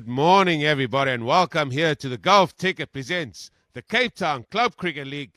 Good morning, everybody, and welcome here to the Golf Ticket presents the Cape Town Club Cricket League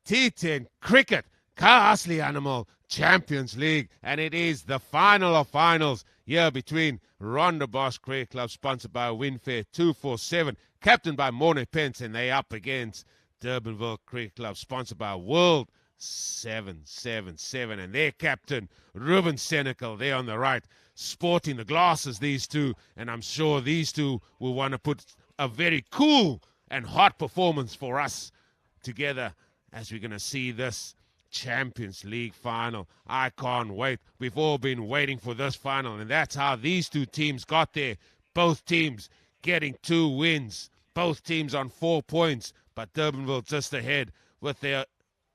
T10 Cricket Khasli Animal Champions League, and it is the final of finals here between Rondabosch Cricket Club, sponsored by Winfair 247, captained by Morne Pence, and they up against Durbanville Cricket Club, sponsored by World 777, and their captain Ruben Senecal there on the right, sporting the glasses, these two, and I'm sure these two will want to put a very cool and hot performance for us together as we're going to see this Champions League final. I can't wait. We've all been waiting for this final, and that's how these two teams got there. Both teams getting 2 wins, both teams on 4 points, but Durbanville just ahead with their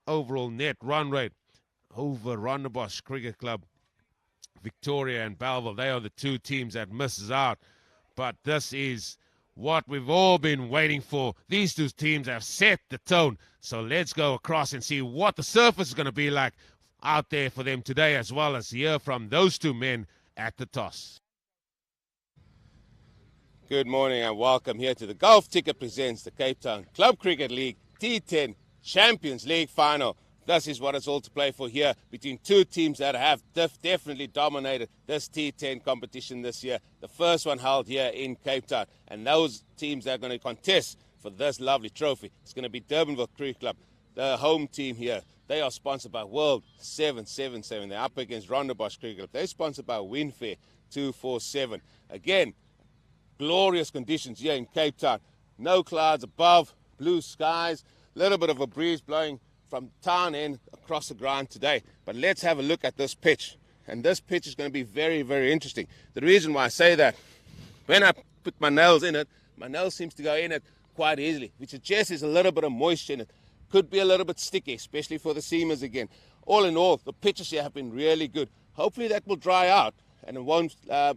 overall net run rate over Rondebosch Cricket Club. Victoria and Belleville, they are the two teams that misses out. But this is what we've all been waiting for. These two teams have set the tone. So let's go across and see what the surface is going to be like out there for them today, as well as hear from those two men at the toss. Good morning and welcome here to the Golf Ticket presents the Cape Town Club Cricket League T10 Champions League final. This is what it's all to play for here between two teams that have definitely dominated this T10 competition this year. The first one held here in Cape Town. And those teams that are going to contest for this lovely trophy, it's going to be Durbanville Cricket Club, the home team here. They are sponsored by World 777. They're up against Rondabosch Cricket Club. They're sponsored by Winfair 247. Again, glorious conditions here in Cape Town. No clouds above, blue skies, a little bit of a breeze blowing from town end across the ground today. But let's have a look at this pitch. And this pitch is going to be very, very interesting. The reason why I say that, when I put my nails in it, my nails seems to go in it quite easily, which suggests there's a little bit of moisture in it. Could be a little bit sticky, especially for the seamers again. All in all, the pitches here have been really good. Hopefully that will dry out and it won't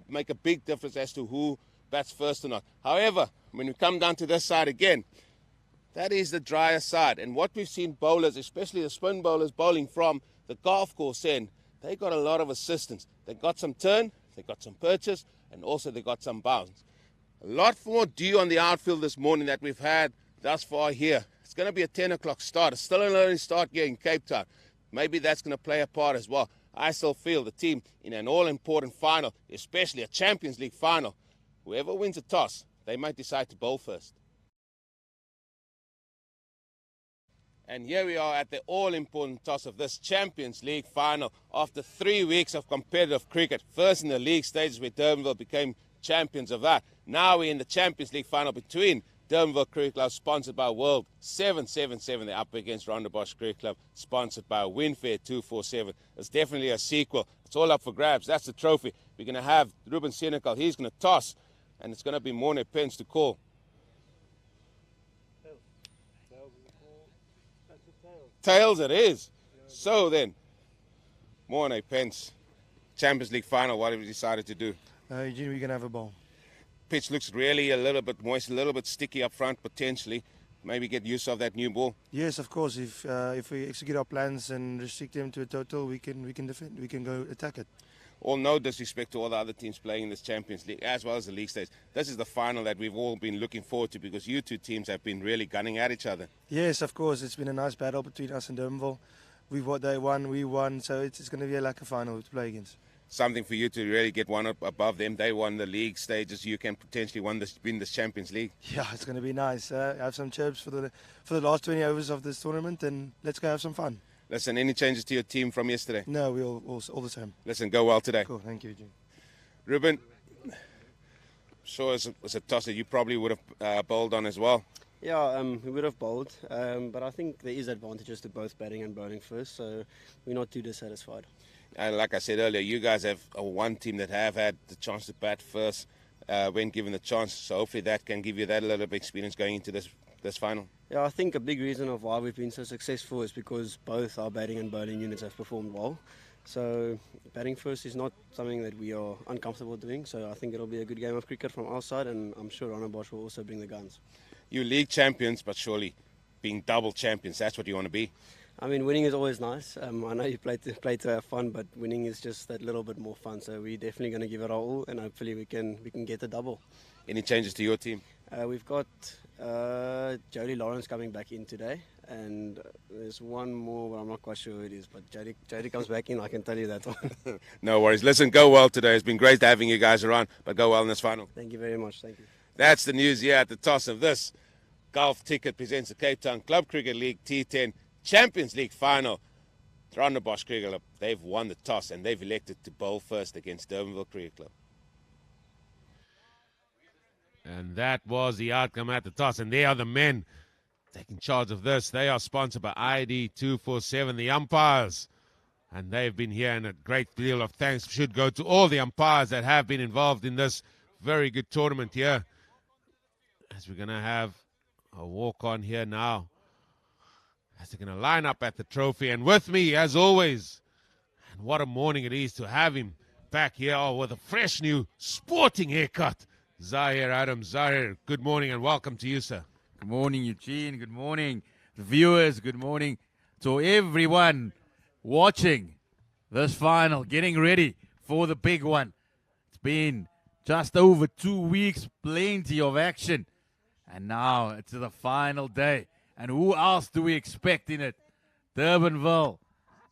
make a big difference as to who bats first or not. However, when we come down to this side again, that is the drier side. And what we've seen bowlers, especially the spin bowlers bowling from the golf course end, they got a lot of assistance. They got some turn, they got some purchase, and also they got some bounce. A lot more dew on the outfield this morning that we've had thus far here. It's going to be a 10 o'clock start. It's still an early start here in Cape Town. Maybe that's going to play a part as well. I still feel the team in an all-important final, especially a Champions League final, whoever wins the toss, they might decide to bowl first. And here we are at the all-important toss of this Champions League final after 3 weeks of competitive cricket. First in the league stages where Durbanville became champions of that. Now we're in the Champions League final between Durbanville Cricket Club, sponsored by World 777. They're up against Rondabosch Cricket Club, sponsored by Winfair 247. It's definitely a sequel. It's all up for grabs. That's the trophy. We're going to have Ruben Senecal. He's going to toss, and it's going to be Morne Pence to call. Tails it is. So then, Morne Pence, Champions League final, what have you decided to do? Eugene, we're going to have a ball. Pitch looks really a little bit moist, a little bit sticky up front potentially. Maybe get use of that new ball. Yes, of course. If we execute our plans and restrict them to a total, we can defend. We can go attack it. All no disrespect to all the other teams playing in this Champions League, as well as the league stage. This is the final that we've all been looking forward to because you two teams have been really gunning at each other. Yes, of course. It's been a nice battle between us and Durbanville. They won, we won, so it's going to be like a final to play against. Something for you to really get one up above them. They won the league stages. You can potentially win this Champions League. Yeah, it's going to be nice. Have some chirps for the last 20 overs of this tournament, and let's go have some fun. Listen, any changes to your team from yesterday? No, we're all the same. Listen, go well today. Cool, thank you, Eugene. Ruben, sure as a tosser, you probably would have bowled on as well. Yeah, we would have bowled, but I think there is advantages to both batting and bowling first, so we're not too dissatisfied. Like I said earlier, you guys have one team that have had the chance to bat first when given the chance, so hopefully that can give you that little bit of experience going into this final. Yeah, I think a big reason of why we've been so successful is because both our batting and bowling units have performed well. So batting first is not something that we are uncomfortable doing, so I think it'll be a good game of cricket from our side, and I'm sure Rondabosch will also bring the guns. You league champions, but surely being double champions, that's what you want to be. I mean, winning is always nice. I know you play to have fun, but winning is just that little bit more fun. So we're definitely going to give it our all, and hopefully we can get a double. Any changes to your team? We've got Jody Lawrence coming back in today, and there's one more, but I'm not quite sure who it is. But Jody comes back in, I can tell you that one. No worries. Listen, go well today. It's been great having you guys around, but go well in this final. Thank you very much. Thank you. That's the news here at the toss of this. Golf Ticket presents the Cape Town Club Cricket League T10 Champions League final. The Rondabosch Cricket Club, they've won the toss and they've elected to bowl first against Durbanville Cricket Club. And that was the outcome at the toss. And they are the men taking charge of this. They are sponsored by ID 247, the umpires. And they've been here, and a great deal of thanks should go to all the umpires that have been involved in this very good tournament here. As we're going to have a walk-on here now. As they're going to line up at the trophy. And with me, as always, and what a morning it is to have him back here with a fresh new sporting haircut. Zahir Adams. Zahir, good morning and welcome to you, sir. Good morning, Eugene. Good morning, the viewers. Good morning to everyone watching this final, getting ready for the big one. It's been just over 2 weeks, plenty of action. And now it's the final day. And who else do we expect in it? Durbanville.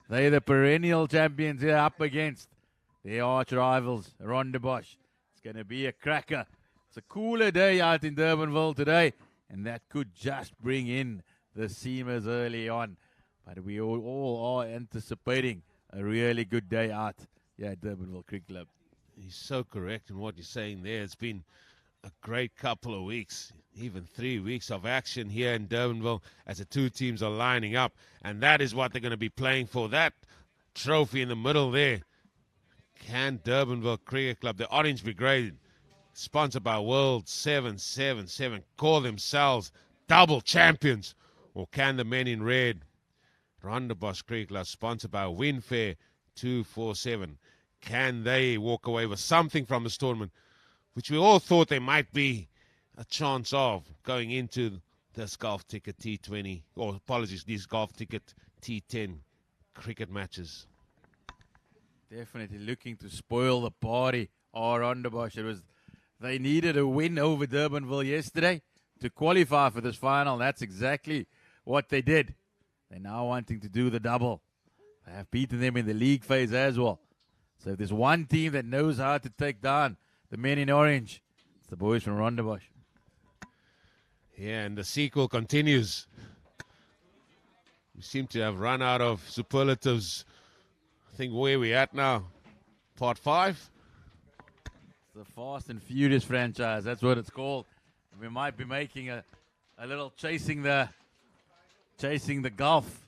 They're the perennial champions here up against their arch rivals, Rondabosch. It's going to be a cracker. It's a cooler day out in Durbanville today, and that could just bring in the seamers early on. But we all are anticipating a really good day out here at Durbanville Cricket Club. He's so correct in what you're saying there. It's been a great couple of weeks, even 3 weeks of action here in Durbanville as the two teams are lining up. And that is what they're going to be playing for. That trophy in the middle there. Can Durbanville Cricket Club, the Orange Brigade, sponsored by World 777, call themselves double champions? Or can the men in red, Rondabosch Cricket Club, sponsored by Winfair 247, can they walk away with something from this tournament, which we all thought there might be a chance of going into this Golf Ticket T20, or apologies, these Golf Ticket T10 cricket matches? Definitely looking to spoil the party. Rondabosch, they needed a win over Durbanville yesterday to qualify for this final. That's exactly what they did. They're now wanting to do the double. They have beaten them in the league phase as well. So if there's one team that knows how to take down the men in orange, it's the boys from Rondebosch. Yeah, and the sequel continues. We seem to have run out of superlatives. I think where we at now? Part 5? The Fast and Furious franchise, that's what it's called. We might be making a little chasing the Gulf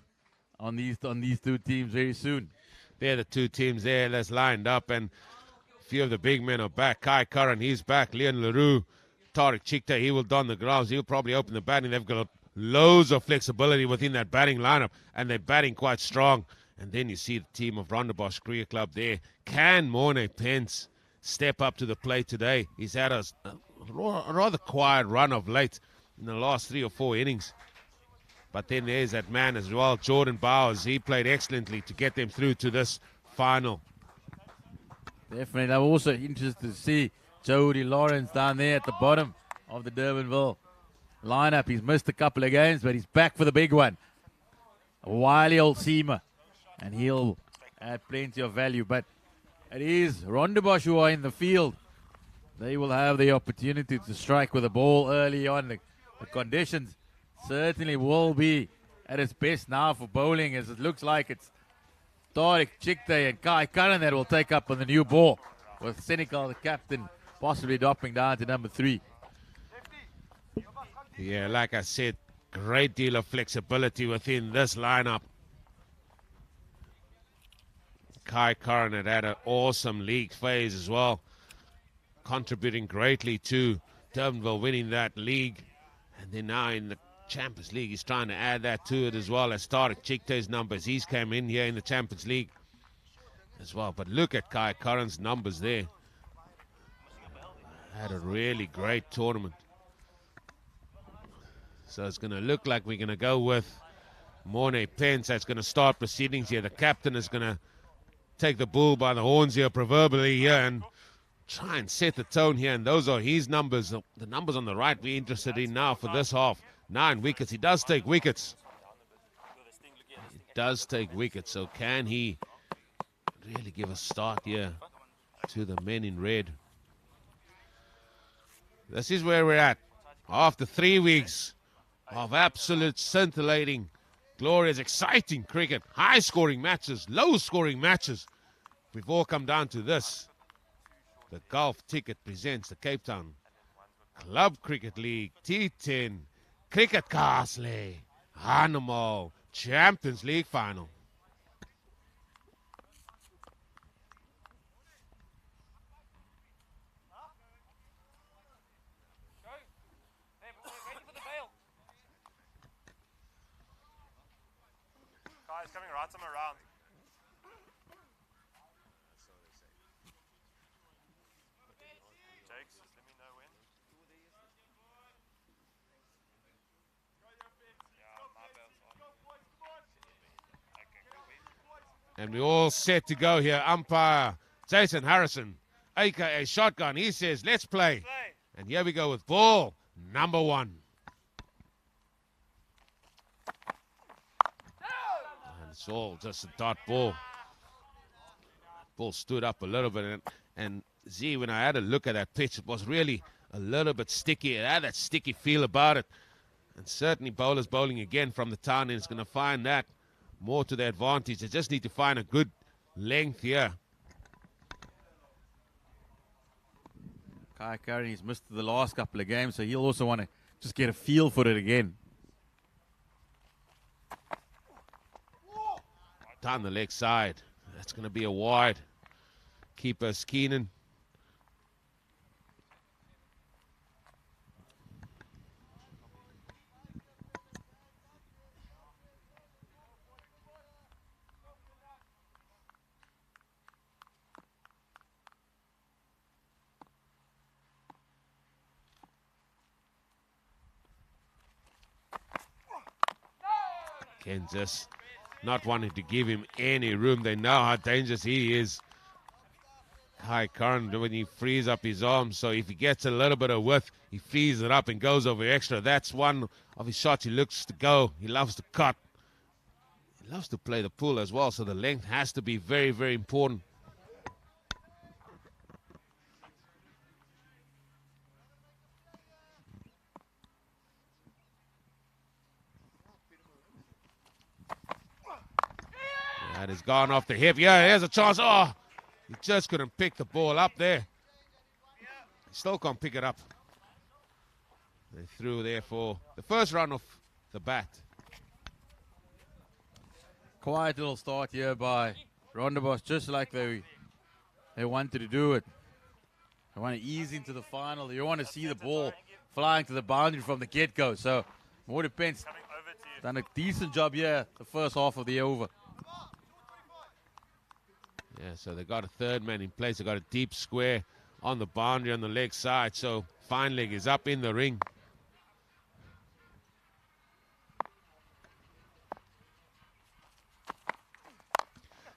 on these two teams very soon. They're the two teams there that's lined up, and a few of the big men are back. Kai Curran, he's back. Leon Leroux, Tariq Chikta, he will don the gloves. He'll probably open the batting. They've got loads of flexibility within that batting lineup, and they're batting quite strong. And then you see the team of Rondabosch Cricket Club there. Can Morne Pence step up to the plate today? He's had a rather quiet run of late in the last 3 or 4 innings. But then there's that man as well, Jordan Bowers. He played excellently to get them through to this final. Definitely. I'm also interested to see Jody Lawrence down there at the bottom of the Durbanville lineup. He's missed a couple of games, but he's back for the big one. A wily old seamer. And he'll add plenty of value. But it is Rondabosch who are in the field. They will have the opportunity to strike with the ball early on. The conditions certainly will be at its best now for bowling, as it looks like it's Tariq Chikte and Kai Curran that will take up on the new ball, with Senegal, the captain, possibly dropping down to number 3. Yeah, like I said, great deal of flexibility within this lineup. Kai Curran had an awesome league phase as well, contributing greatly to Durbanville winning that league. And then now in the Champions League, he's trying to add that to it as well as Tariq Chikte's numbers. He's came in here in the Champions League as well. But look at Kai Curran's numbers there. Had a really great tournament. So it's going to look like we're going to go with Morne Pence that's going to start proceedings here. The captain is going to take the bull by the horns here, proverbially here, and try and set the tone here. And those are his numbers. The numbers on the right we're interested in now for this half. 9 wickets. He does take wickets. He does take wickets. So can he really give a start here to the men in red? This is where we're at. After 3 weeks of absolute scintillating, glorious, exciting cricket, high-scoring matches, low-scoring matches, we've all come down to this. The Golf Ticket presents the Cape Town Club Cricket League T10 Cricket Castle Animal Champions League Final. Guys, coming right some around. Jakes, just let me know when. Yeah, my belt's on. Okay, cool. And we're all set to go here. Umpire Jason Harrison, aka Shotgun, he says, let's play. And here we go with ball number 1. And it's all just a dot ball. Ball stood up a little bit. And Z, when I had a look at that pitch, it was really a little bit sticky. It had that sticky feel about it. And certainly bowlers bowling again from the town is going to find that more to their advantage. They just need to find a good length here. Kai Curran, he's missed the last couple of games, so he'll also want to just get a feel for it again. Down the leg side. That's going to be a wide. Keeper Skeenan. Kansas not wanting to give him any room. They know how dangerous he is. Kai Curran, when he frees up his arms, so if he gets a little bit of width, he frees it up and goes over extra. That's one of his shots he looks to go. He loves to cut. He loves to play the pull as well, so the length has to be very, very important. That has gone off the hip. Yeah, here's a chance. Oh, he just couldn't pick the ball up there. He still can't pick it up. They threw there for the first run off the bat. Quiet little start here by Rondabosch, just like they wanted to do it. They want to ease into the final. They want to see the ball flying to the boundary from the get-go. So, more depends. Done a decent job here the first half of the over. Yeah, so they got a third man in place. They got a deep square on the boundary on the leg side. So fine leg is up in the ring.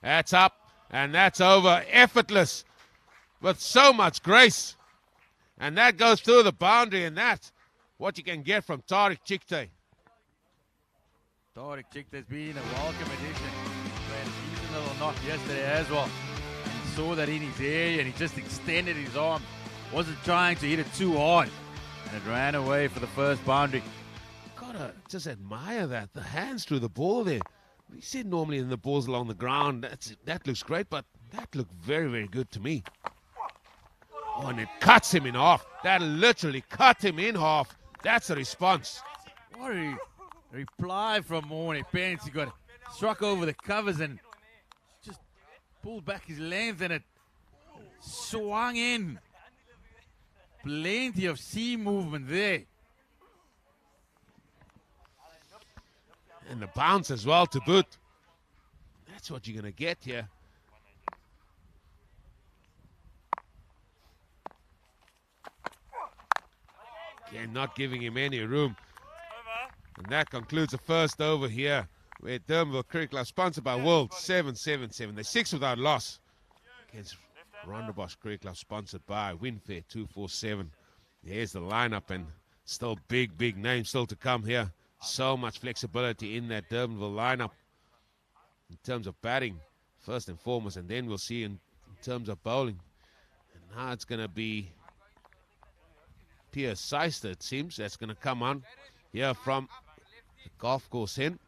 That's up and that's over. Effortless with so much grace. And that goes through the boundary, and that's what you can get from Tariq Chikte. Tariq Chikte's been a welcome addition. A little knock yesterday as well. He saw that in his area and he just extended his arm. Wasn't trying to hit it too hard. And it ran away for the first boundary. Gotta just admire that. The hands through the ball there. We see normally in the balls along the ground. That looks great, but that looked very, very good to me. Oh, and it cuts him in half. That literally cut him in half. That's a response. What a reply from Morne Pence. He got struck over the covers and just pulled back his length and it swung in. Plenty of seam movement there. And the bounce as well to boot. That's what you're going to get here. Again, not giving him any room. And that concludes the first over here where Durbanville Cricket Club, sponsored by World 777. They're 6 without loss against Rondebosch Cricket Club, sponsored by Winfair 247. Here's the lineup, and still big names still to come here. So much flexibility in that Durbanville lineup in terms of batting, first and foremost, and then we'll see in terms of bowling. And now it's going to be Pierce Seister, it seems, that's going to come on here from the golf course in,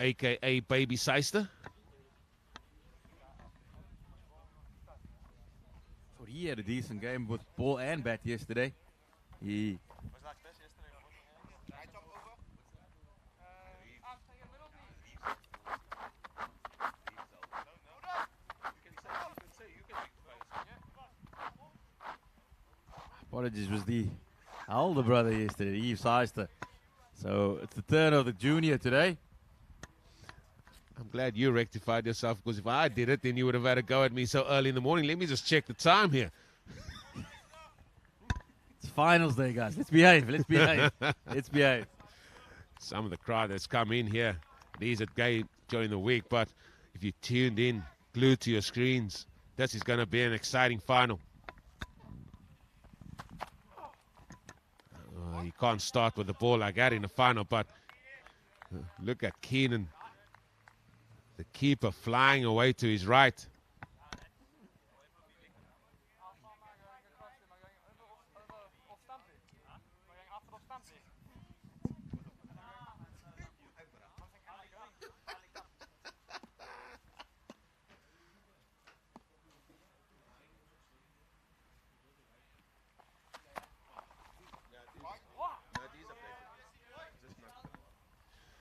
a.k.a. Baby Seister. He had a decent game with ball and bat yesterday. He apologies, was the older brother yesterday, Eve Seister. So it's the turn of the junior today. I'm glad you rectified yourself, because if I did it, then you would have had a go at me so early in the morning. Let me just check the time here. It's finals day, guys. Let's behave. Let's behave. Let's behave. Some of the crowd that's come in here, these are game during the week, but if you tuned in, glued to your screens, this is going to be an exciting final. You can't start with the ball like that in the final, but look at Keenan, the keeper, flying away to his right.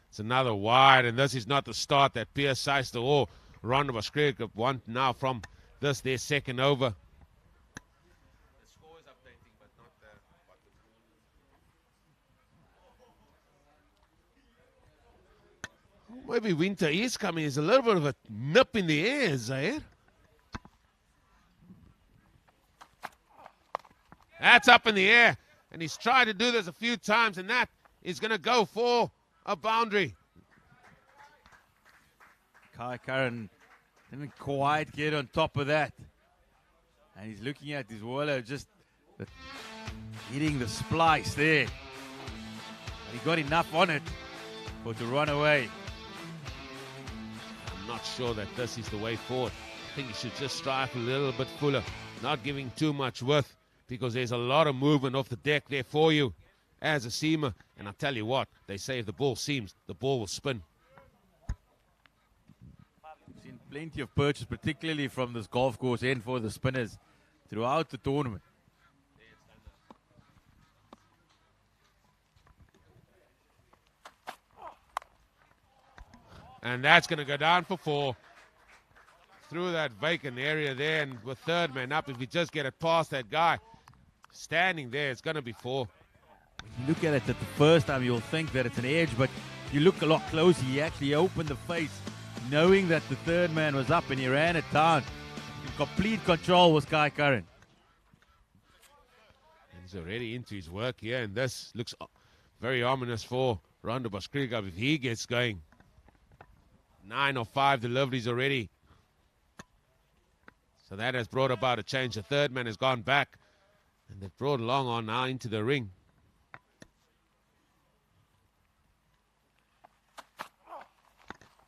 It's another wide, and this is not the start that Pierce Seister or Rondabosch Cricket Club want now from this, their second over. The score is updating, but not the... Maybe winter is coming. There's a little bit of a nip in the air, Zaire. That's up in the air, and he's tried to do this a few times, and that is going to go for a boundary. Kai Curran didn't quite get on top of that. And he's looking at his Waller, just hitting the splice there. But he got enough on it for it to run away. I'm not sure that this is the way forward. I think he should just strike a little bit fuller, not giving too much width, because there's a lot of movement off the deck there for you as a seamer. And I'll tell you what, they say if the ball seams, the ball will spin. We've seen plenty of purchase, particularly from this golf course and for the spinners throughout the tournament. And that's going to go down for 4. Through that vacant area there, and with third man up, if we just get it past that guy standing there, it's going to be 4. When you look at it at the first time, you'll think that it's an edge, but you look a lot closer. He actually opened the face, knowing that the third man was up, and he ran it down. In complete control was Kai Curran. And he's already into his work here, and this looks very ominous for Rondabosch Cricket Club if he gets going. 9 or 5 deliveries already. So that has brought about a change. The third man has gone back, and they've brought Long on now into the ring.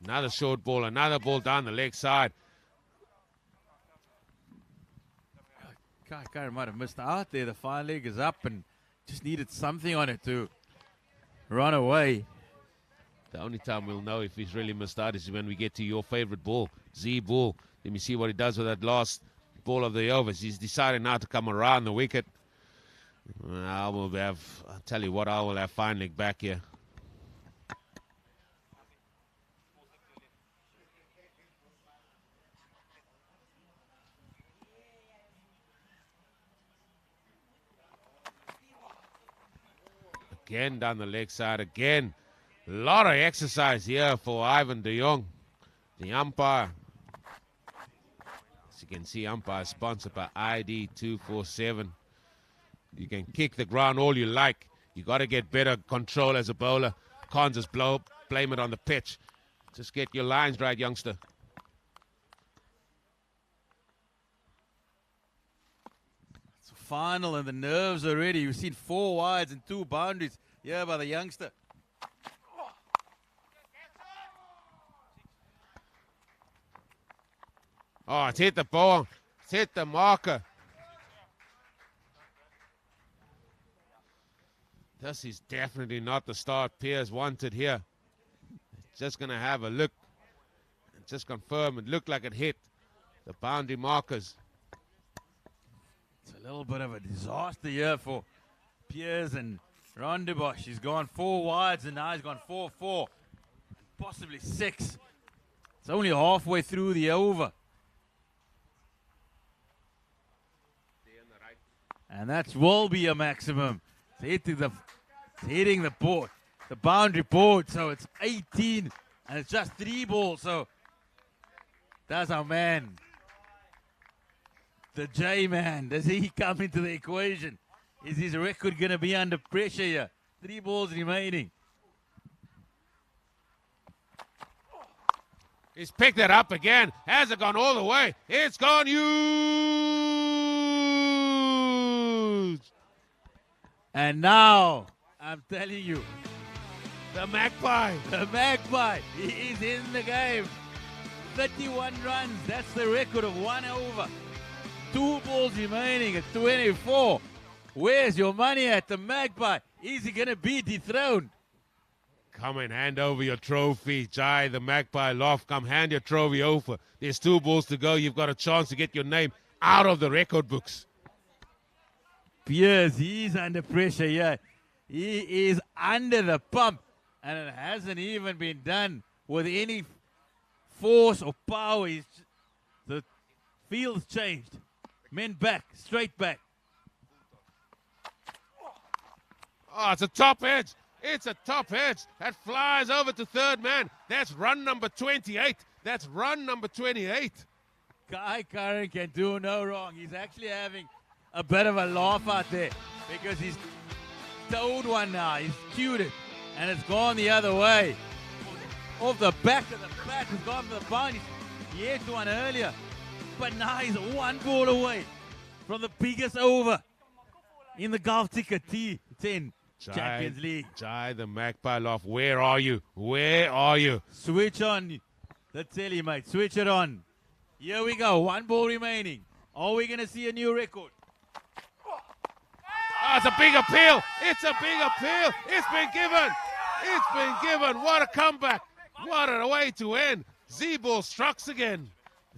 Another short ball, another ball down the leg side. Kai Curran might have missed out there. The fine leg is up and just needed something on it to run away. The only time we'll know if he's really missed out is when we get to your favorite ball, Z ball. Let me see what he does with that last ball of the overs. He's decided now to come around the wicket. I'll tell you what, I will have fine leg back here. Again down the leg side, again. A lot of exercise here for Ivan de Jong, the umpire. As you can see, umpire is sponsored by ID 247. You can kick the ground all you like. You got to get better control as a bowler. Can't just blame it on the pitch. Just get your lines right, youngster. It's a final and the nerves already. You've seen 4 wides and 2 boundaries here by the youngster. Oh, it's hit the ball. It's hit the marker. This is definitely not the start Piers wanted here. Just going to have a look and just confirm it looked like it hit the boundary markers. It's a little bit of a disaster here for Piers and Rondebosch. He's gone 4 wides and now he's gone 4-4, possibly 6. It's only halfway through the over. And that will be a maximum. It's hitting the board, the boundary board. So it's 18 and it's just 3 balls. So that's our man, the J man. Does he come into the equation? Is his record going to be under pressure here? 3 balls remaining. He's picked it up again. Has it gone all the way? It's gone huge. And now, I'm telling you, The Magpie. he is in the game. 31 runs, that's the record of 1 over. 2 balls remaining at 24. Where's your money at the Magpie? Is he going to be dethroned? Come and hand over your trophy, Jai, the Magpie Loft. Come hand your trophy over. There's 2 balls to go. You've got a chance to get your name out of the record books. Piers, he's under pressure here. He is under the pump. And it hasn't even been done with any force or power. The field's changed. Men back, straight back. Oh, it's a top edge. It's a top edge. That flies over to third man. That's run number 28. That's run number 28. Kai Curran can do no wrong. He's actually having a bit of a laugh out there because he's towed one now. He's cued it and it's gone the other way. Off the back of the bat, it's gone to the boundary. He hit one earlier, but now he's 1 ball away from the biggest over in the golf ticket T10 Champions League. Jai, the Magpie Loft, where are you? Where are you? Switch on the telly, mate. Switch it on. Here we go. 1 ball remaining. Are we going to see a new record? Oh, it's a big appeal. It's a big appeal. It's been given. It's been given. What a comeback. What a way to end. Z-ball strikes again.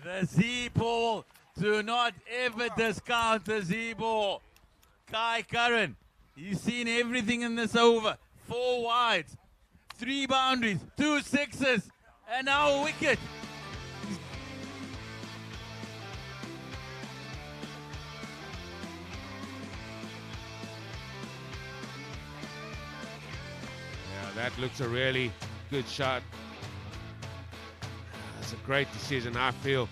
The Z-ball. Do not ever discount the Z-ball. Kai Curran. You've seen everything in this over. 4 wides, 3 boundaries, 2 sixes, and now a wicket. Yeah, that looks a really good shot. That's a great decision, I feel.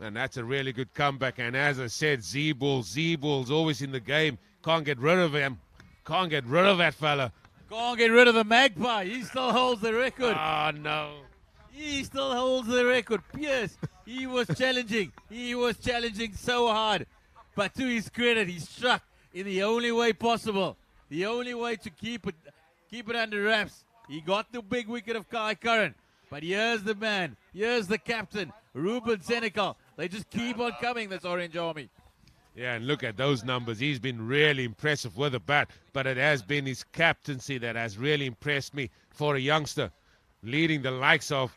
And that's a really good comeback. And as I said, Z-Ball's always in the game. Can't get rid of him. Can't get rid of that fella. Can't get rid of the Magpie. He still holds the record. Oh, no. He still holds the record. Yes, he was challenging. He was challenging so hard. But to his credit, he struck in the only way possible. The only way to keep it under wraps. He got the big wicket of Kai Curran. But here's the man. Here's the captain, Ruben Senecal. They just keep on coming, this Orange Army. Yeah, and look at those numbers. He's been really impressive with the bat, but it has been his captaincy that has really impressed me for a youngster, leading the likes of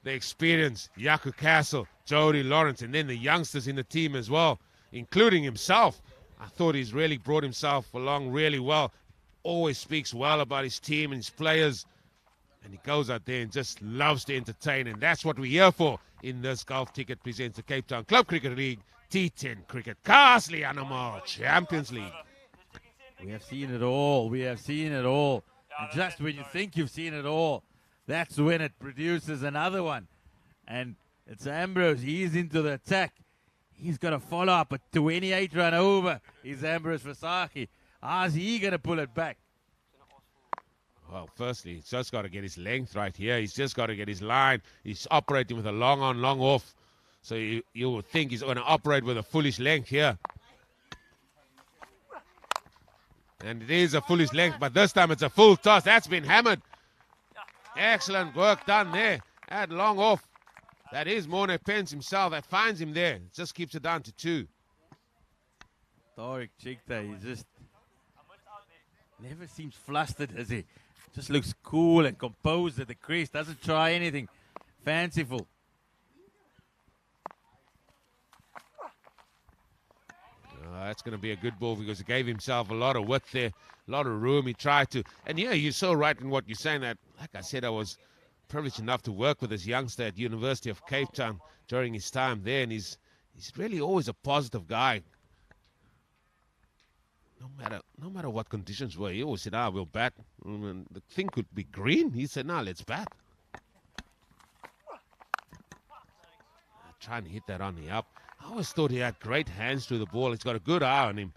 the experienced Yaku Castle, Jody Lawrence, and then the youngsters in the team as well, including himself. I thought he's really brought himself along really well. Always speaks well about his team and his players. And he goes out there and just loves to entertain. And that's what we're here for in this Golf Ticket presents the Cape Town Club Cricket League T10 Cricket Castle Animal Champions League. We have seen it all. We have seen it all. And just when you think you've seen it all, that's when it produces another one. And it's Ambrose. He's into the attack. He's got to follow up a 28 run over. Is Ambrose Vasaki. How's he going to pull it back? Well, firstly, he's just got to get his length right here. He's just got to get his line. He's operating with a long on, long off. So you would think he's going to operate with a foolish length here. And it is a foolish length, but this time it's a full toss. That's been hammered. Excellent work done there. At long off. That is Morne Pence himself. That finds him there. Just keeps it down to 2. Tariq Chikta, he just never seems flustered, does he? Just looks cool and composed at the crease. Doesn't try anything fanciful. That's going to be a good ball because he gave himself a lot of width there, a lot of room. He tried to. And yeah, you're so right in what you're saying. That, like I said, I was privileged enough to work with this youngster at University of Cape Town during his time there. And he's really always a positive guy. No matter what conditions were, he always said, we'll bat. And the thing could be green. He said, let's bat. Trying to hit that on the up. I always thought he had great hands through the ball. He's got a good eye on him.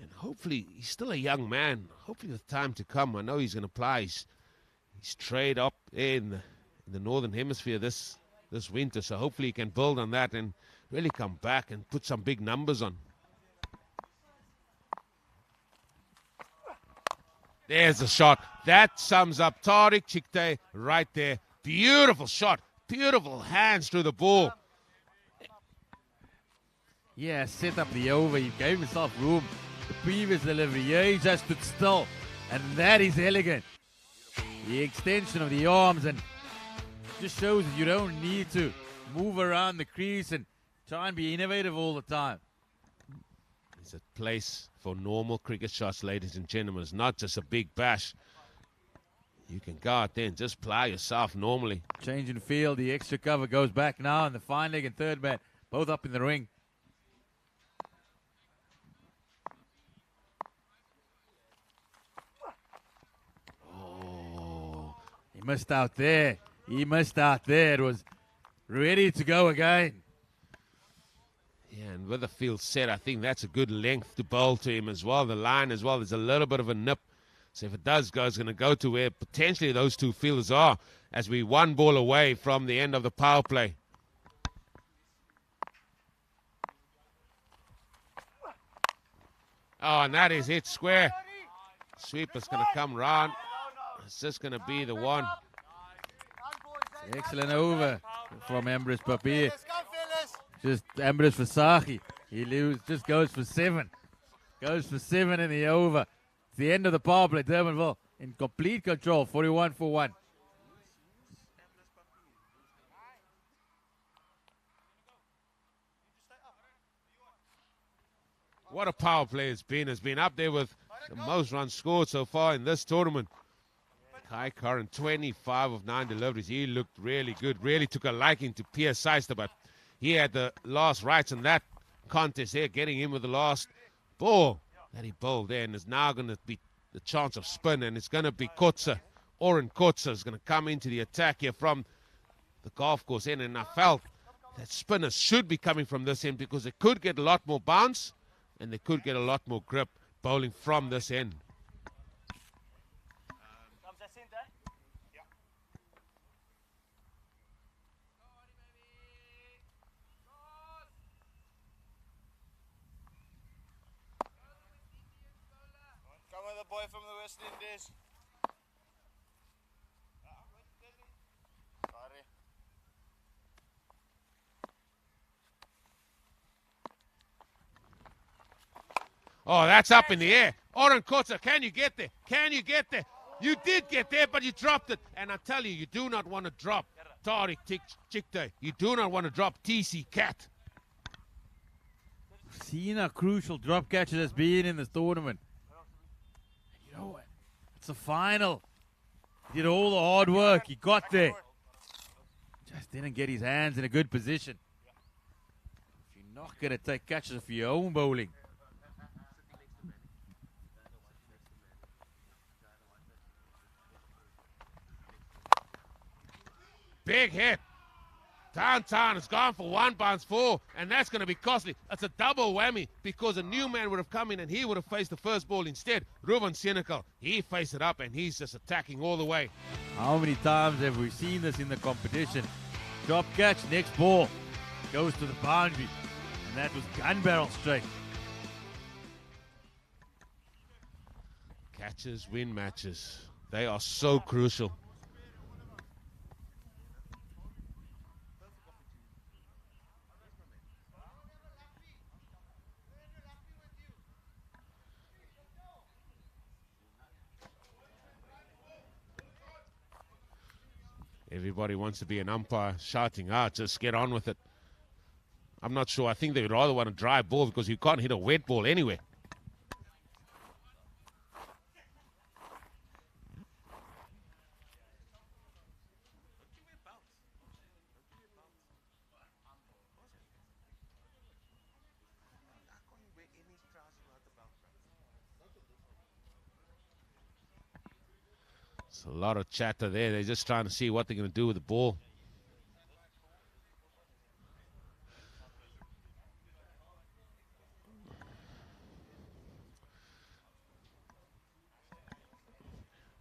And hopefully, he's still a young man. Hopefully with time to come, I know he's going to apply his trade up in the Northern Hemisphere this winter. So hopefully he can build on that and really come back and put some big numbers on. There's a shot. That sums up Tariq Chikte right there. Beautiful shot. Beautiful hands through the ball. Yeah, set up the over. He gave himself room. The previous delivery, yeah, he just stood still. And that is elegant. The extension of the arms and just shows that you don't need to move around the crease and try and be innovative all the time. It's a place for normal cricket shots, ladies and gentlemen. It's not just a big bash. You can go out there and just play yourself normally. Change in field. The extra cover goes back now. And the fine leg and third bat, both up in the ring. Oh. He missed out there. He missed out there. It was ready to go again. Yeah, and with the field set, I think that's a good length to bowl to him as well. The line as well, there's a little bit of a nip. So if it does go, it's going to go to where potentially those two fielders are as we 1 ball away from the end of the power play. Oh, and that is it square. Sweeper's going to come round. It's just going to be the one. Excellent over from Ambrose Papier. Just Ambrose Versace. Just goes for 7. Goes for 7 in the over. It's the end of the power play. Durbanville in complete control. 41 for 1. What a power play it's been. It's been up there with the most runs scored so far in this tournament. Kai Curran, 25 of 9 deliveries. He looked really good. Really took a liking to Pierre Seister, but he had the last rights in that contest there, getting in with the last ball that he bowled there. And it's now going to be the chance of spin, and it's going to be Kotze. Oren Kotze is going to come into the attack here from the golf course end. And I felt that spinners should be coming from this end because they could get a lot more bounce and they could get a lot more grip bowling from this end. Boy from the West Indies. Sorry. Oh, that's up in the air. Oren Kotze, can you get there? Can you get there? You did get there, but you dropped it. And I tell you do not want to drop Tariq Chikte. You do not want to drop TC Cat. Seen how crucial drop catches has been in this tournament. You know what? It's a final. He did all the hard work. He got there. Just didn't get his hands in a good position. If you're not going to take catches for your own bowling. Big hit. Downtown has gone for 1 bounce 4, and that's going to be costly. It's a double whammy because a new man would have come in and he would have faced the first ball instead. Ruben Senecal, he faced it up and he's just attacking all the way. How many times have we seen this in the competition? Drop catch, next ball goes to the boundary, and that was gun barrel straight. Catches win matches. They are so crucial. Everybody wants to be an umpire, shouting out, just get on with it. I'm not sure. I think they would rather want a dry ball because you can't hit a wet ball anywhere. It's a lot of chatter there. They're just trying to see what they're going to do with the ball.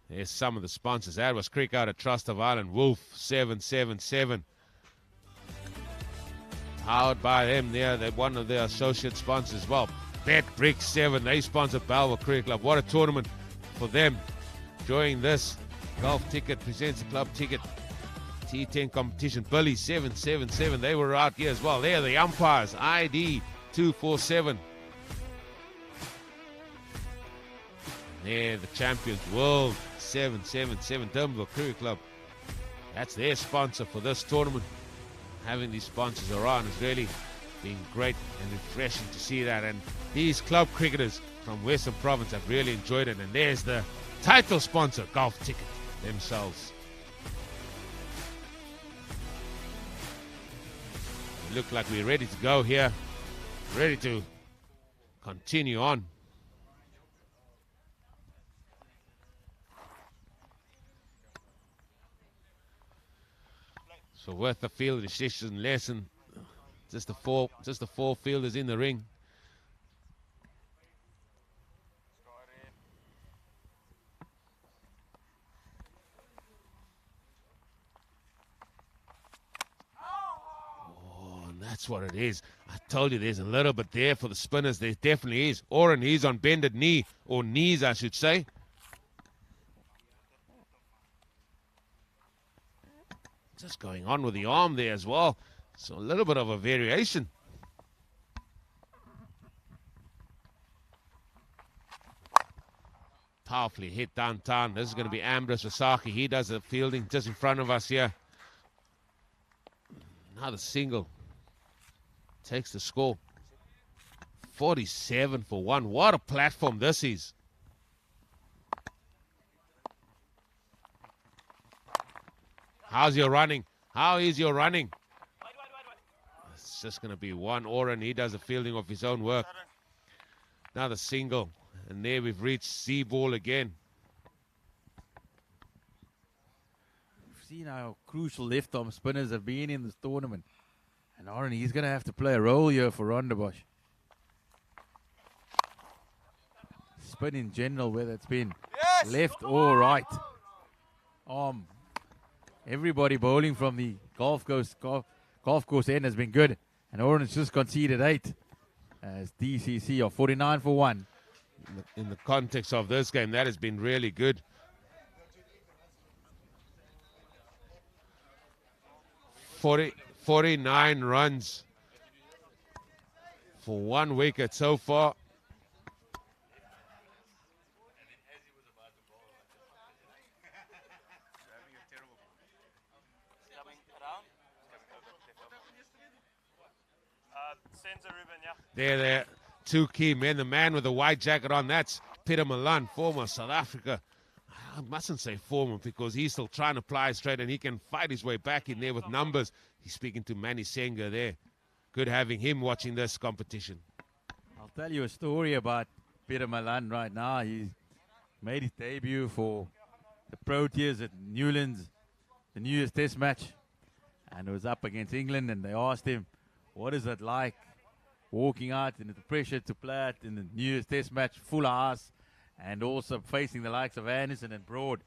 There's some of the sponsors. That was Creek out of Trust of Ireland. Wolf 777. Powered by them there. They're one of their associate sponsors as well. Bet Brick 7. They sponsor Balva Creek Club. What a tournament for them. Enjoying this. Golf Ticket presents a club ticket. T10 competition. Billy 777. They were out here as well. They're the umpires. ID 247. They're the champions. World 777. Durbanville Creek Club. That's their sponsor for this tournament. Having these sponsors around has really been great and refreshing to see that. And these club cricketers from Western Province have really enjoyed it. And there's the title sponsor, Golf Ticket themselves. We look like we're ready to go here. Ready to continue on. So with the field decision lesson, just the four fielders in the ring. That's what it is. I told you there's a little bit there for the spinners. There definitely is. Oren, he's on bended knee, or knees, I should say. Just going on with the arm there as well. So a little bit of a variation. Powerfully hit downtown. This is going to be Ambrose Wasaki. He does the fielding just in front of us here. Another single. Takes the score. 47 for 1. What a platform this is. How's your running? How is your running? It's just going to be one. Oren, he does the fielding of his own work. Another single. And there we've reached C ball again. We've seen how crucial left arm spinners have been in this tournament. And Oren, he's going to have to play a role here for Rondabosch. Spin in general, whether it's been left or right arm. Everybody bowling from the golf course end has been good. And Oren's just conceded 8 as DCC are 49 for 1. In the context of this game, that has been really good. 49 runs for 1 wicket so far. They're two key men. The man with the white jacket on, that's Peter Milan, former South Africa. I mustn't say former because he's still trying to ply straight and he can fight his way back in there with numbers. He's speaking to Manny Senga there. Good having him watching this competition. I'll tell you a story about Peter Milan right now. He made his debut for the Proteas at Newlands, the New Year's Test match. and it was up against England, and they asked him, what is it like walking out and the pressure to play it in the New Year's Test match, full house, and also facing the likes of Anderson and Broad.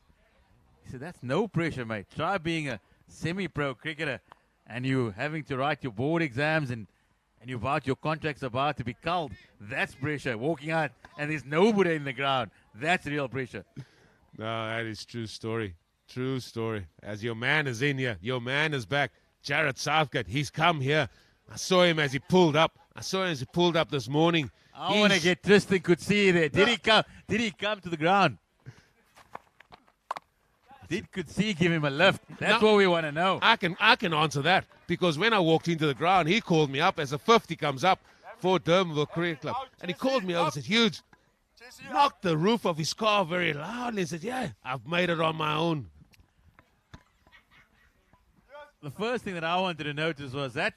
He said, that's no pressure, mate. Try being a semi-pro cricketer and you having to write your board exams and your contract's about to be culled. That's pressure. Walking out and there's nobody in the ground. That's real pressure. No, that is true story. True story. As your man is in here, your man is back. Jared Southgate, he's come here. I saw him as he pulled up. This morning. I want to get Tristan Coetzee there. Did he come? Did he come to the ground? Did Coetzee give him a lift? That's what we want to know. I can answer that because when I walked into the ground, he called me up as a 50 comes up for Durbanville Cricket Club, and he called me over and said, "Huge." Knocked the roof of his car very loudly and said, "Yeah, I've made it on my own." The first thing that I wanted to notice was that,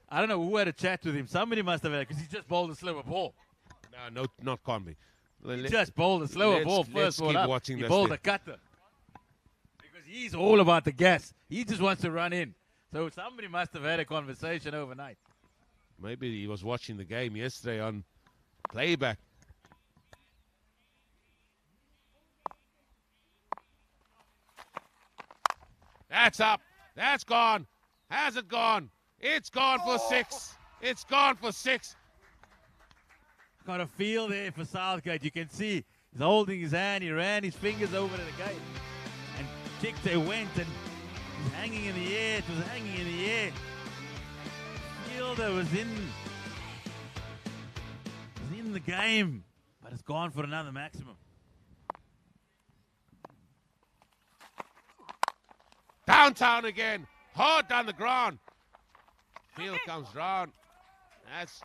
I don't know who had a chat with him. Somebody must have had, because he just bowled a slower ball. No, not Conby. He just bowled a slower ball first ball up. Watching He this bowled thing. a cutter. Because he's all about the gas. He just wants to run in. So somebody must have had a conversation overnight. Maybe he was watching the game yesterday on playback. That's up. That's gone. Has it gone? It's gone for 6. It's gone for 6. Got a feel there for Southgate. You can see he's holding his hand. He ran his fingers over to the gate. And kicked it went and he's hanging in the air. It was hanging in the air. Fielder was in the game. But it's gone for another maximum. Downtown again. Hard down the ground. Field comes round. That's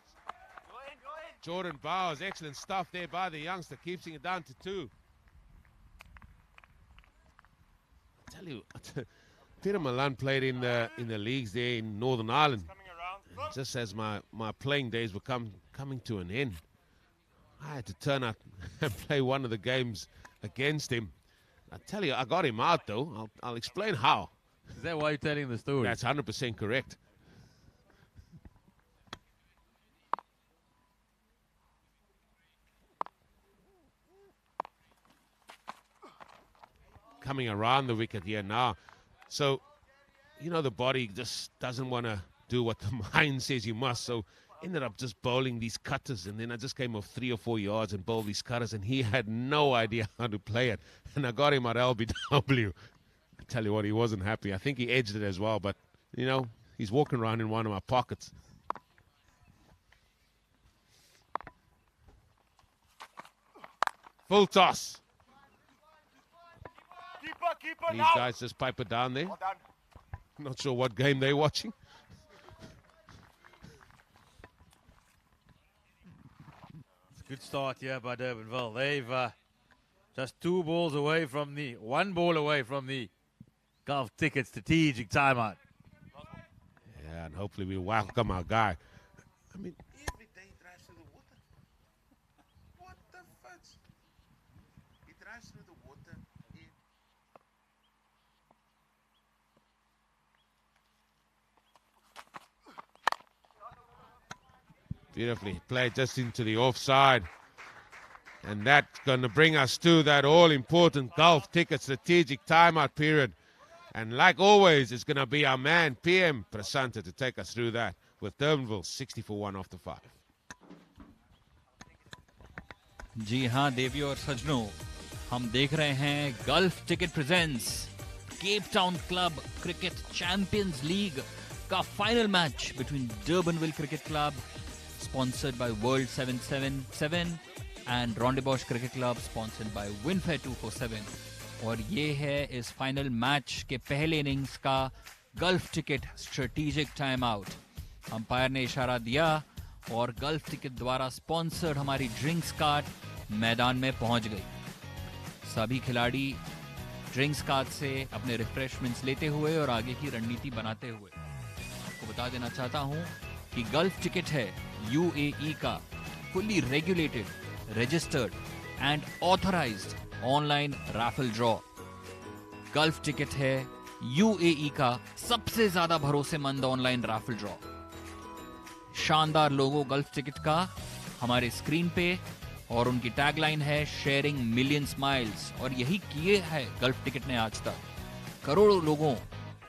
Jordan Bowers. Excellent stuff there by the youngster. Keeps it down to 2. I tell you, Peter Malan played in the leagues there in Northern Ireland. And just as my playing days were coming to an end, I had to turn out and play one of the games against him. I tell you, I got him out though. I'll explain how. Is that why you're telling the story? That's 100% correct. Coming around the wicket here now. So, the body just doesn't want to do what the mind says you must. So, ended up just bowling these cutters. And then I just came off 3 or 4 yards and bowled these cutters. And he had no idea how to play it. And I got him at LBW. I tell you what, he wasn't happy. I think he edged it as well. But, he's walking around in one of my pockets. Full toss. Keeper These now. guys just pipe it down there. Well done. Not sure what game they're watching. It's a good start here by Durbanville. They've just 2 balls away from 1 ball away from the golf ticket strategic timeout. Yeah, and hopefully we welcome our guy. I mean, Every day he drives through the water. What the fudge? He drives through the water. beautifully played just into the offside. And that's going to bring us to that all-important golf ticket strategic timeout period. And like always, it's going to be our man, PM Prasanta, to take us through that with Durbanville 60 for 1 after 5. जी हाँ देवियों और सजनों, हम देख रहे हैं Gulf Ticket presents Cape Town club cricket champions league का final match between Durbanville cricket club sponsored by World 777 and Rondebosch cricket club sponsored by Winfair 247 और ये है इस फाइनल मैच के पहले इनिंग्स का gulf ticket strategic time out. Umpire ने इशारा दिया और गल्फ टिकट द्वारा स्पॉन्सर्ड हमारी ड्रिंक्स कार्ड मैदान में पहुंच गई। सभी खिलाड़ी ड्रिंक्स कार्ड से अपने रिफ्रेशमेंट्स लेते हुए और आगे की रणनीति बनाते हुए। आपको बता देना चाहता हूं कि गल्फ टिकट है यूएई का fully regulated, registered and authorised online raffle draw. Gulf ticket है यूएई का सबसे ज्यादा भरोसेमंद ऑनलाइन राफल ड्रॉ। शानदार लोगो गल्फ टिकट का हमारे स्क्रीन पे और उनकी टैगलाइन है शेयरिंग मिलियन स्माइल्स, और यही किए है गल्फ टिकट ने आज तक। करोड़ों लोगों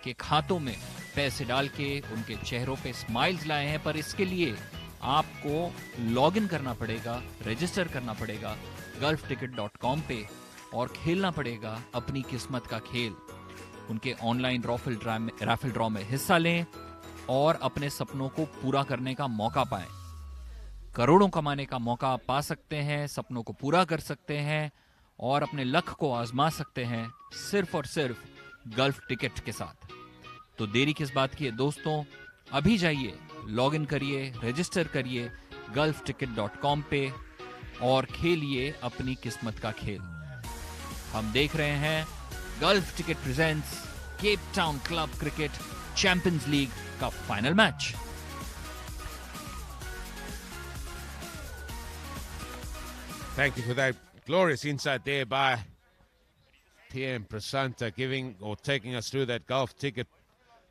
के खातों में पैसे डाल के उनके चेहरों पे स्माइल्स लाए हैं। पर इसके लिए आपको लॉग इन करना पड़ेगा, रजिस्टर करना पड़ेगा gulfticket.com पे और खेलना पड़ेगा अपनी किस्मत का खेल। उनके ऑनलाइन राफल ड्रॉ में हिस्सा लें और अपने सपनों को पूरा करने का मौका पाएं। करोड़ों कमाने का मौका आप पा सकते हैं, सपनों को पूरा कर सकते हैं और अपने लक्ष्य को आजमा सकते हैं सिर्फ और सिर्फ गल्फ टिकट के साथ। तो देरी किस बात की है दोस्तों, अभी जाइए, लॉग इन करिए, रजिस्टर करिए gulfticket.com पे और खेलिए अपनी किस्मत का खेल। हम देख रहे हैं Gulf Ticket presents Cape Town club cricket champions league का final match. Thank you for that glorious insight there by PM Prasanta, giving or taking us through that golf ticket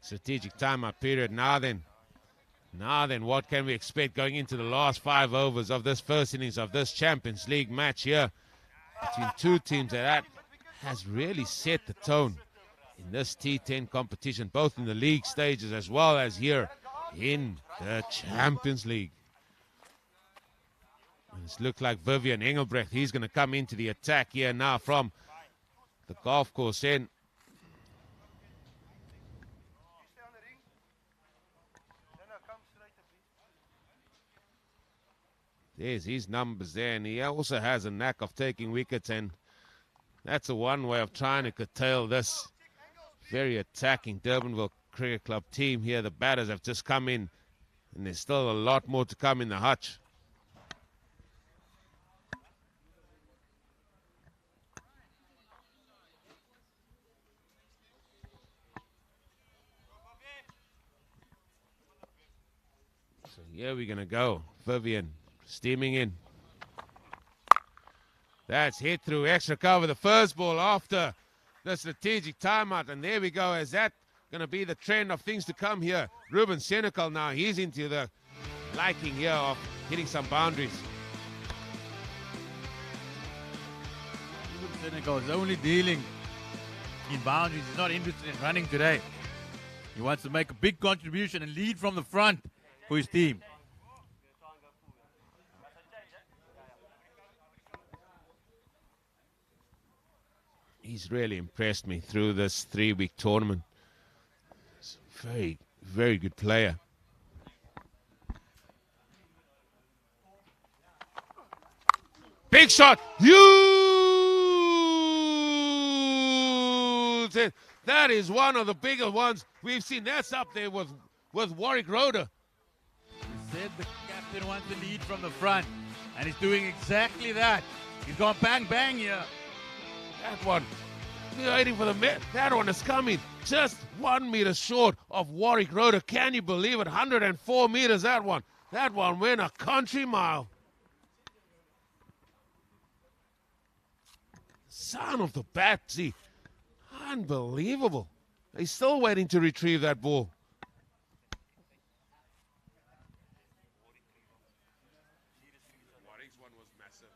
strategic timeout period. Now then, what can we expect going into the last 5 overs of this first innings of this Champions League match here between two teams that has really set the tone in this T10 competition, both in the league stages as well as here in the Champions League. And it's looked like Vivian Engelbrecht, he's going to come into the attack here now from the golf course end. There's his numbers there, and he also has a knack of taking wickets, and that's a one way of trying to curtail this very attacking Durbanville Cricket Club team here. The batters have just come in, and there's still a lot more to come in the hutch. So here we're going to go. Vivian steaming in. That's hit through extra cover. The first ball after the strategic timeout. And there we go. Is that going to be the trend of things to come here? Ruben Senecal now. He's into the liking here of hitting some boundaries. Ruben Senecal is only dealing in boundaries. He's not interested in running today. He wants to make a big contribution and lead from the front for his team. He's really impressed me through this 3-week tournament. He's a very, very good player. Big shot! Huge! That is one of the bigger ones we've seen. That's up there with Warwick Roder. He said the captain wants to lead from the front, and he's doing exactly that. He's gone bang, bang here. That one, we're waiting for the that one is coming. Just 1 meter short of Warwick Roder. Can you believe it? 104 meters, that one. That one went a country mile. Son of the bat, see. Unbelievable. He's still waiting to retrieve that ball. Warwick's one was massive.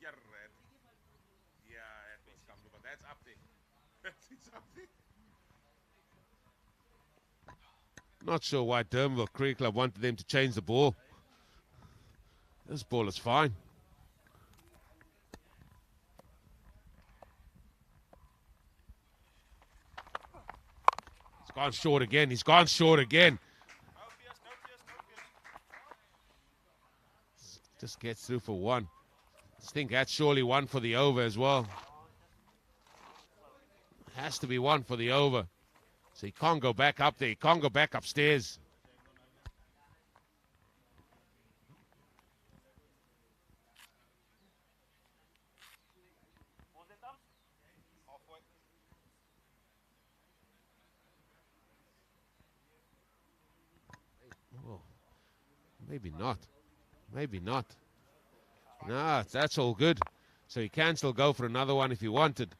Yeah, that was comfortable, but that's up there. That's up there. Not sure why Durbanville Cricket Club wanted them to change the ball. This ball is fine. He's gone short again. He's gone short again. Just gets through for one. I think that's surely one for the over as well. Has to be one for the over. So he can't go back up there. He can't go back upstairs. Oh, maybe not. Maybe not. No, that's all good. So he can still go for another one if he wanted.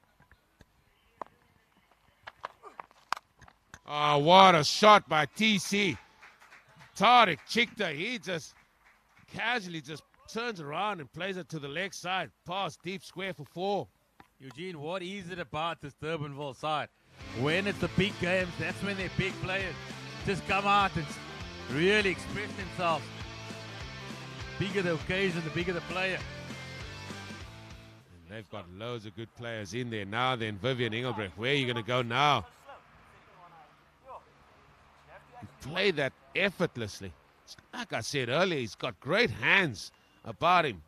Oh, what a shot by TC. Tariq Chikta, he just casually just turns around and plays it to the leg side. Pass deep square for 4. Eugene, what is it about this Durbanville side? When it's the big games, that's when they're big players just come out and really express themselves. Bigger the occasion, the bigger the player. And they've got loads of good players in there. Now then, Vivian Engelbrecht, where are you going to go now? Play that effortlessly. Like I said earlier, he's got great hands about him.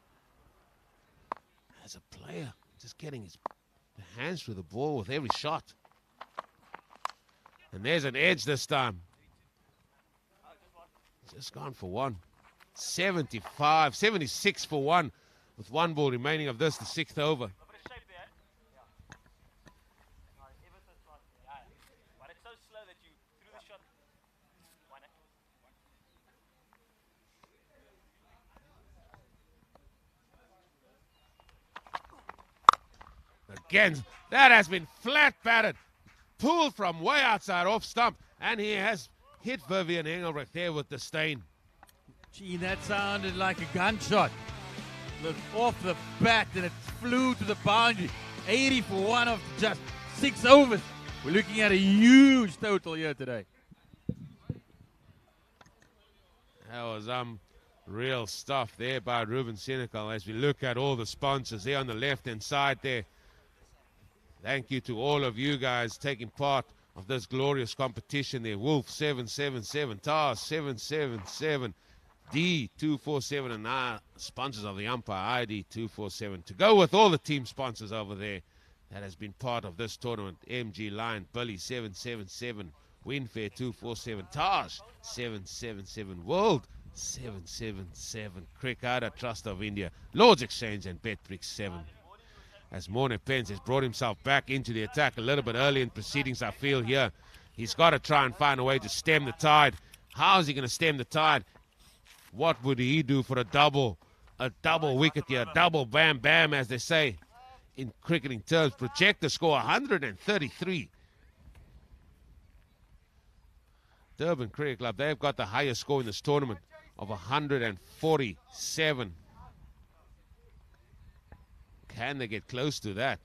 As a player, just getting his hands through the ball with every shot. And there's an edge this time. Just gone for 1. 76 for 1. With 1 ball remaining of this, the 6th over. Again, that has been flat batted. Pulled from way outside off stump. And he has hit Vivian Engelbrecht there with disdain. Gee, that sounded like a gunshot. Look, off the bat and it flew to the boundary. 80 for 1 of just 6 overs. We're looking at a huge total here today. That was real stuff there by Ruben Senecal as we look at all the sponsors there on the left-hand side there. Thank you to all of you guys taking part of this glorious competition there. Wolf 777, Tars 777, D247, and our sponsors of the umpire ID 247. To go with all the team sponsors over there that has been part of this tournament: MG Lion, Billy 777, Winfair 247, Taj 777, World 777, Cricket Trust of India, Lords Exchange, and BetBricks 7. As Morne Pence has brought himself back into the attack a little bit early in proceedings, I feel here. He's got to try and find a way to stem the tide. How is he going to stem the tide? What would he do for a double wicket here, double bam bam, as they say in cricketing terms? Project the score 133. Durban Cricket Club, they've got the highest score in this tournament of 147. Can they get close to that?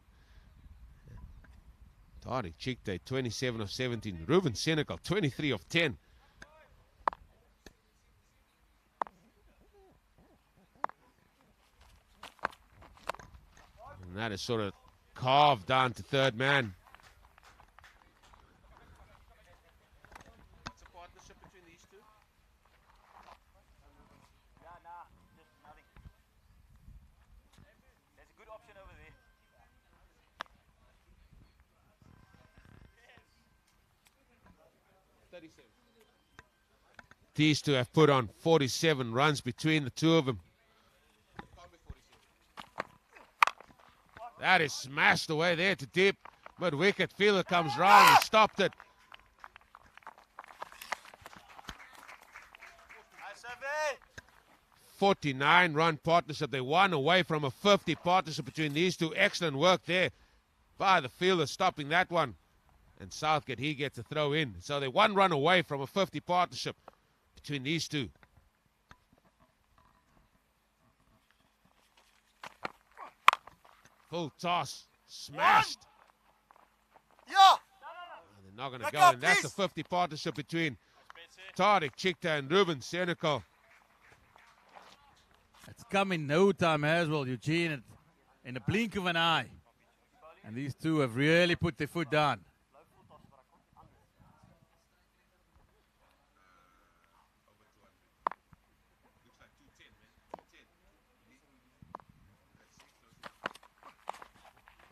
Tariq Chikte, 27 of 17. Ruben Senecal, 23 of 10. And that is sort of carved down to third man. What's the partnership between these two? Just nothing. There's a good option over there. These two have put on 47 runs between the two of them. That is smashed away there to deep. Mid-wicket, fielder comes round and stopped it. 49-run partnership. They won away from a 50 partnership between these two. Excellent work there by the fielder, stopping that one. And Southgate, he gets a throw in. So they're 1 run away from a 50 partnership between these two. Full toss. Smashed. Yeah. They're not going to go. And that's a 50 partnership between Tariq Chikta and Ruben Senecal. It's come in no time as well, Eugene, in the blink of an eye. And these two have really put their foot down.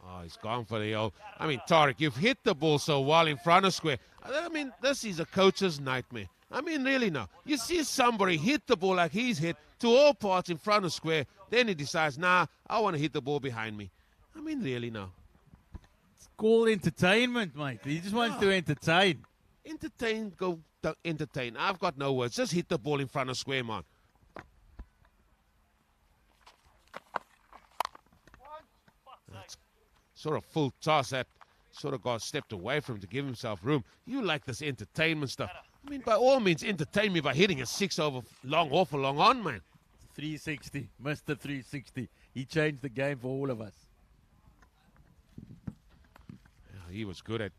Oh, he's gone for the old. I mean, Tariq, you've hit the ball so well in front of square. I mean, this is a coach's nightmare. I mean, really now. You see somebody hit the ball like he's hit to all parts in front of square. Then he decides, nah, I want to hit the ball behind me. I mean, really now. It's called entertainment, mate. He just wants to entertain. Entertain, go entertain. I've got no words. Just hit the ball in front of square, man. That's sort of full toss that sort of got stepped away from him to give himself room. You like this entertainment stuff. I mean, by all means, entertain me by hitting a 6 over long, awful long on, man. 360, Mr. 360. He changed the game for all of us. Yeah, he was good at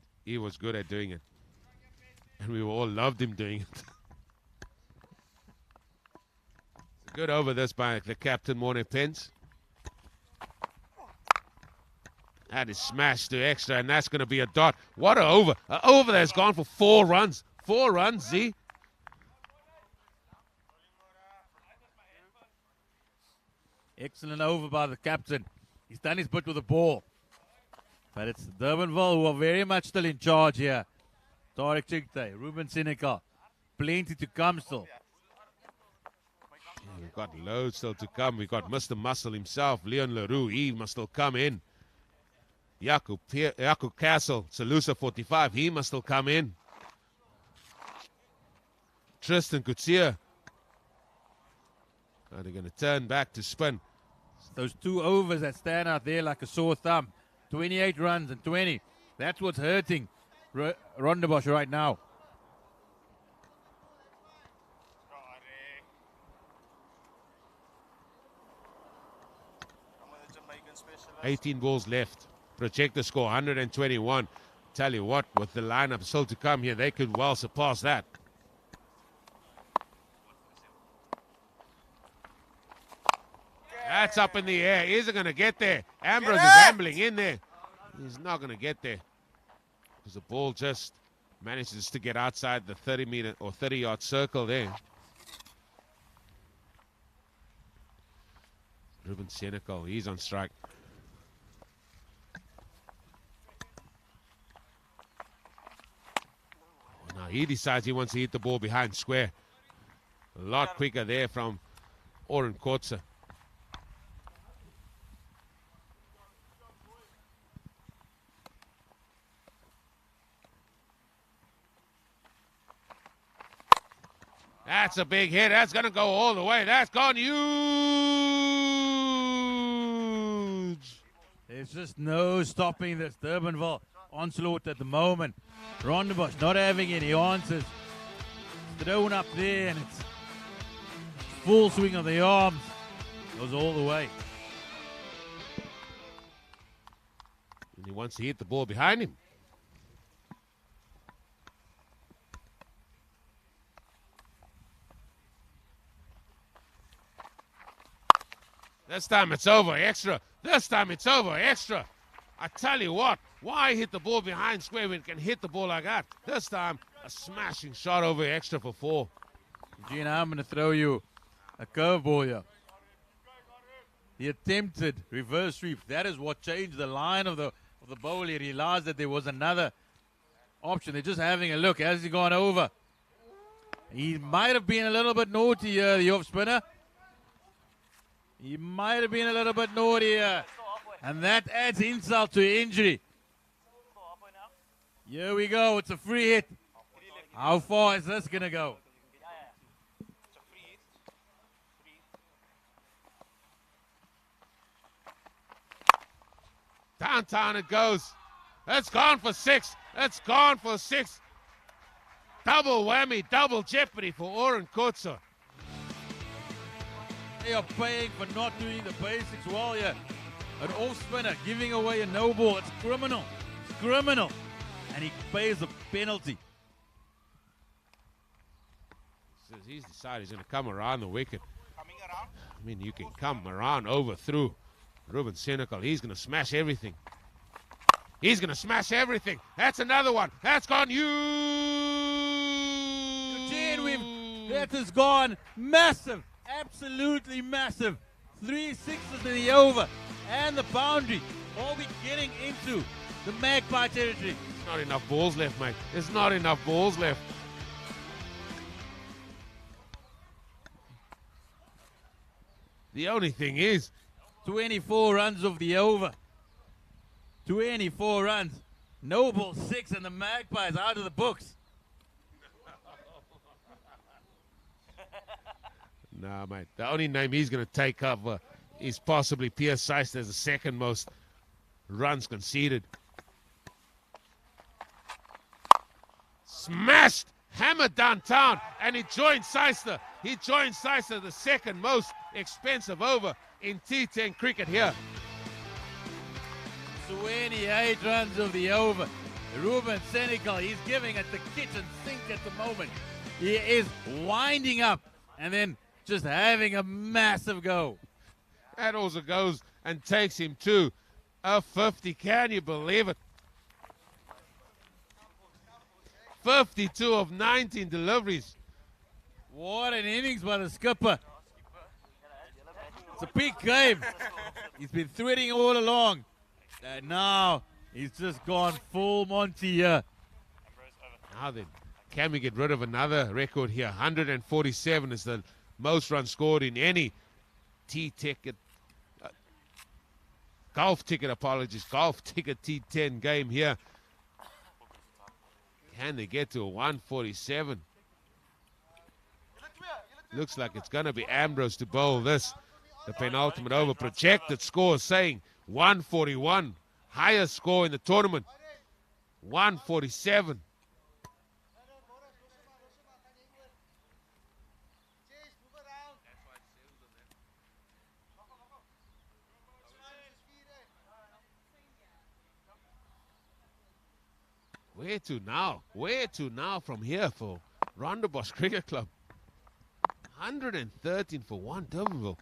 doing it. And we all loved him doing it. It's a good over this by the captain, Morne Pence. That is smashed to extra, and that's going to be a dot. What an over. An over that's gone for 4 runs. 4 runs, Z. Excellent over by the captain. He's done his bit with the ball. But it's Durbanville who are very much still in charge here. Tarek Chigte, Ruben Seneca. Plenty to come still. Yeah, we've got loads still to come. We've got Mr. Muscle himself, Leon Leroux. He must still come in. Jaco Castle, Salusa 45. He must still come in. Tristan Kutsia. Are they going to turn back to spin? Those 2 overs that stand out there like a sore thumb. 28 runs and 20. That's what's hurting Rondabosch right now. – 18 balls left. Projector score 121. Tell you what, with the lineup still to come here, they could well surpass that. That's up in the air. Is it going to get there? Ambrose is ambling in there. He's not going to get there because the ball just manages to get outside the 30-meter or 30-yard circle there. Ruben Seneca, he's on strike. Now he decides he wants to hit the ball behind square. A lot quicker there from Oren Kotze. That's a big hit. That's going to go all the way. That's gone huge. There's just no stopping this Durbanville onslaught at the moment. Rondabosch not having any answers. Thrown up there and it's full swing of the arms. Goes all the way. And he wants to hit the ball behind him. This time it's over, extra. This time it's over, extra. I tell you what, why hit the ball behind square when it can hit the ball like that? This time, a smashing shot over extra for 4. Gina, I'm going to throw you a curveball here. The attempted reverse sweep, that is what changed the line of the bowl. He realized that there was another option. They're just having a look. Has he gone over? He might have been a little bit naughty here, the off spinner. He might have been a little bit naughty here. And that adds insult to injury. Here we go. It's a free hit. How far is this going to go? Downtown it goes. That's gone for 6. That's gone for 6. Double whammy, double jeopardy for Oren Kotze. They are paying for not doing the basics well here. An off spinner giving away a no ball. It's criminal. It's criminal. And he pays a penalty. Says he's decided he's going to come around the wicket. I mean, you can come around over through Ruben Seneca. He's going to smash everything. He's going to smash everything. That's another one. That's gone huge. Eugene, that has gone massive. Absolutely massive. 3 sixes in the over and the boundary. Are we getting into the Magpie territory? There's not enough balls left, mate. There's not enough balls left. The only thing is, 24 runs of the over. 24 runs. No ball 6 and the Magpies out of the books. nah, mate. The only name he's going to take up is possibly Pierre Seist as the second most runs conceded. Smashed, hammered downtown, and he joins Seister. He joins Seister, the second most expensive over in T10 cricket here. 28 runs of the over. Ruben Senecal, he's giving it the kitchen sink at the moment. He is winding up and then just having a massive go. That also goes and takes him to a 50. Can you believe it? 52 of 19 deliveries. What an innings by the skipper. It's a big game. He's been threading all along. And now he's just gone full Monty here. Now then, can we get rid of another record here? 147 is the most runs scored in any golf ticket T10 game here. Can they get to a 147? Looks like it's going to be Ambrose to bowl this. The penultimate over. Projected score saying 141. Highest score in the tournament. 147. Where to now? Where to now from here for Rondebosch Cricket Club? 113 for one, Durbanville.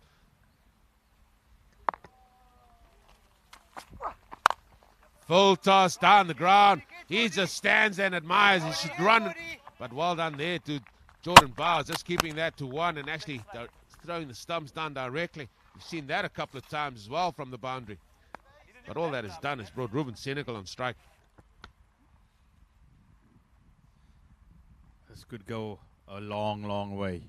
Full toss down the ground. He just stands and admires. He should run. But well done there to Jordan Bowers, just keeping that to one and actually throwing the stumps down directly. We've seen that a couple of times as well from the boundary. But all that is done has brought Ruben Senecal on strike. This could go a long, long way.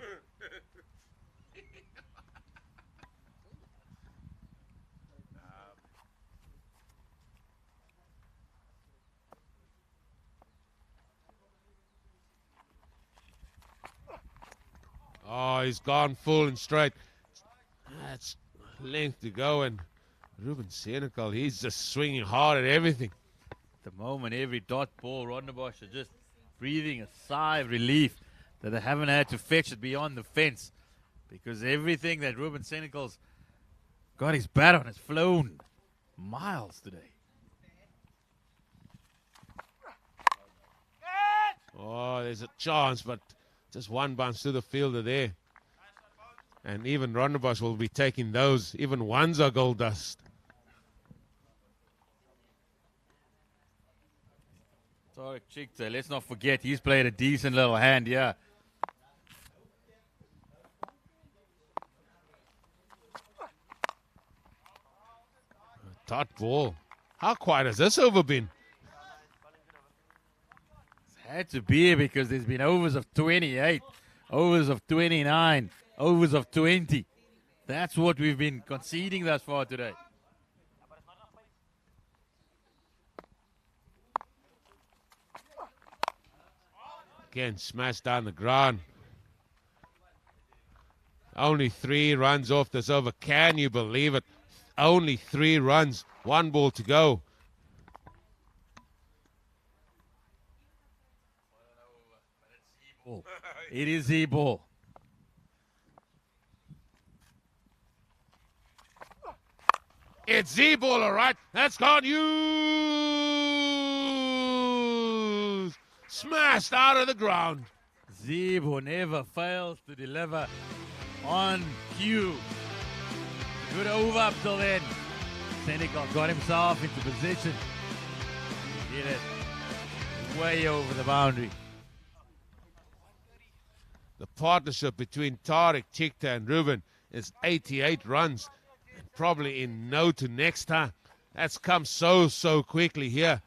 Oh, he's gone full and straight. That's length to go, and Ruben Senecal, he's just swinging hard at everything. At the moment, every dot ball, Rondabosch are just breathing a sigh of relief that they haven't had to fetch it beyond the fence, because everything that Ruben Senecal's got his bat on has flown miles today. Oh, there's a chance, but just one bounce to the fielder there. And even Rondabosch will be taking those. Even ones are gold dust. Tarek Chikta, let's not forget, he's played a decent little hand here. Dot ball. How quiet has this over been? Had to be, because there's been overs of 28, overs of 29, overs of 20. That's what we've been conceding thus far today. Again, smashed down the ground. Only 3 runs off this over. Can you believe it? Only 3 runs. 1 ball to go. It is the ball. It's Z-ball, all right. That's gone. Used. Smashed out of the ground. Zebo never fails to deliver on cue. Good over up till then. Senecal got himself into position. He hit it way over the boundary. The partnership between Tarek, Chikta and Ruben is 88 runs. Probably in no to next time. That's come so quickly here.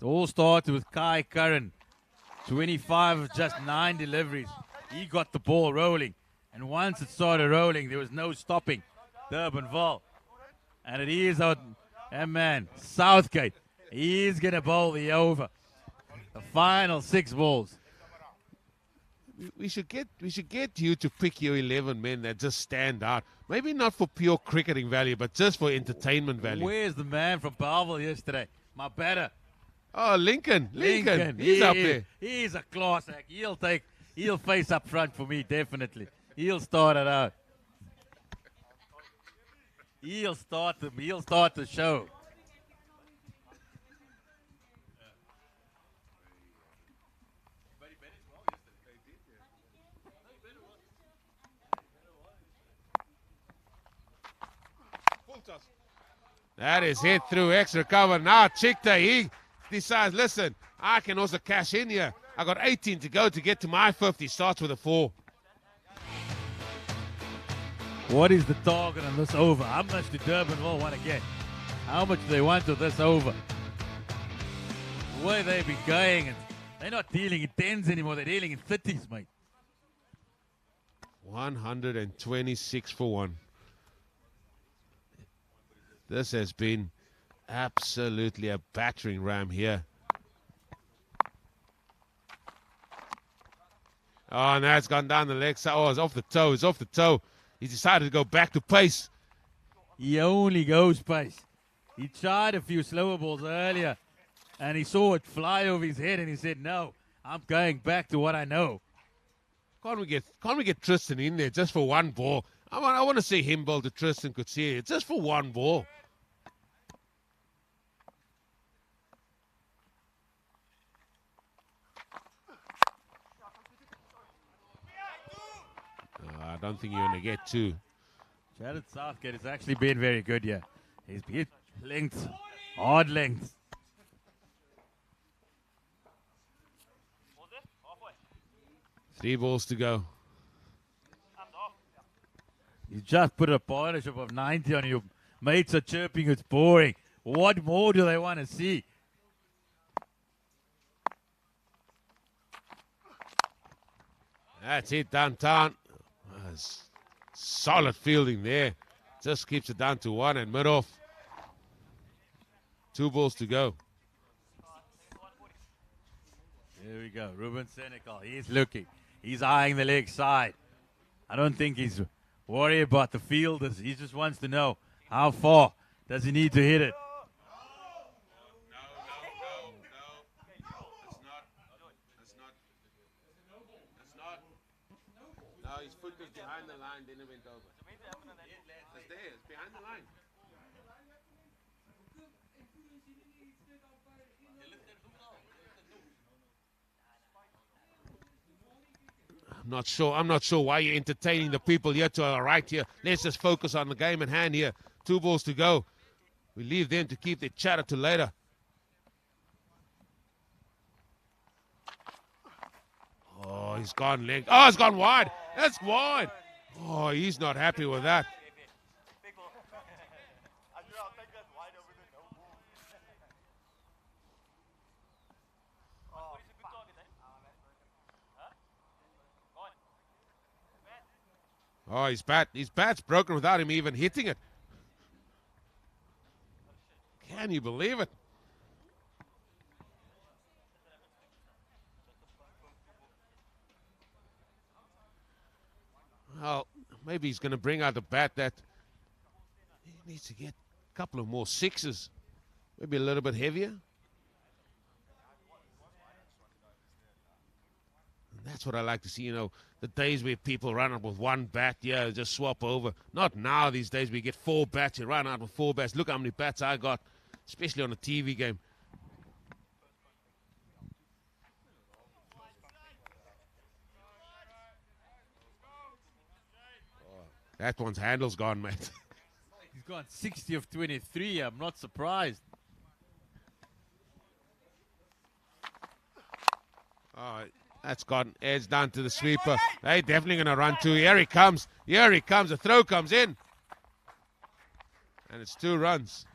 It all started with Kai Curran. 25 of just 9 deliveries. He got the ball rolling. And once it started rolling, there was no stopping Durbanville. And it is out, and man, Southgate. He's going to bowl the over. The final 6 balls. We should get you to pick your 11 men that just stand out. Maybe not for pure cricketing value, but just for entertainment value. Where's the man from Bellville yesterday? My batter. Oh, Lincoln. He's up there. He's a class act. He'll face up front for me, definitely. He'll start it out. He'll start the show. That is hit through extra cover. Now Chikta, he decides, listen, I can also cash in here. I got 18 to go to get to my 50. Starts with a 4. What is the target on this over? How much do Durbanville want to get? How much do they want to this over? The way they've been going, and they're not dealing in 10s anymore. They're dealing in 30s, mate. 126 for 1. This has been absolutely a battering ram here. Oh, and that's gone down the leg side. Oh, it's off the toe. It's off the toe. He decided to go back to pace. He only goes pace. He tried a few slower balls earlier, and he saw it fly over his head, and he said, no, I'm going back to what I know. Can't we get Tristan in there just for one ball? I want to see him bowl to Tristan Coetzee just for one ball. I don't think you're going to get 2. Jared Southgate has actually been very good here. He's hit lengths, hard lengths. 3 balls to go. You just put a partnership of 90 on your mates are chirping, it's boring. What more do they want to see? That's it, downtown. Solid fielding there. Just keeps it down to 1 and mid-off. 2 balls to go. There we go. Ruben Senecal. He's looking. He's eyeing the leg side. I don't think he's worried about the fielders. He just wants to know how far does he need to hit it. No, his foot was behind the line, then it went over. It's there, it's behind the line. I'm not sure why you're entertaining the people here to our right here. Let's just focus on the game at hand here. 2 balls to go. We leave them to keep their chatter to later. Oh, he's gone leg. Oh, it's gone wide. That's wide. Oh, he's not happy with that. Oh, his bat's broken without him even hitting it. Can you believe it? Well, maybe he's going to bring out a bat that he needs to get a couple of more 6s. Maybe a little bit heavier. And that's what I like to see, you know, the days where people run out with 1 bat, yeah, just swap over. Not now these days we get 4 bats, you run out with 4 bats. Look how many bats I got, especially on a TV game. That one's handle's gone, mate. He's gone 60 of 23. I'm not surprised. Oh, that's gone. Edge down to the sweeper. They definitely going to run 2. Here he comes. Here he comes. The throw comes in. And it's 2 runs.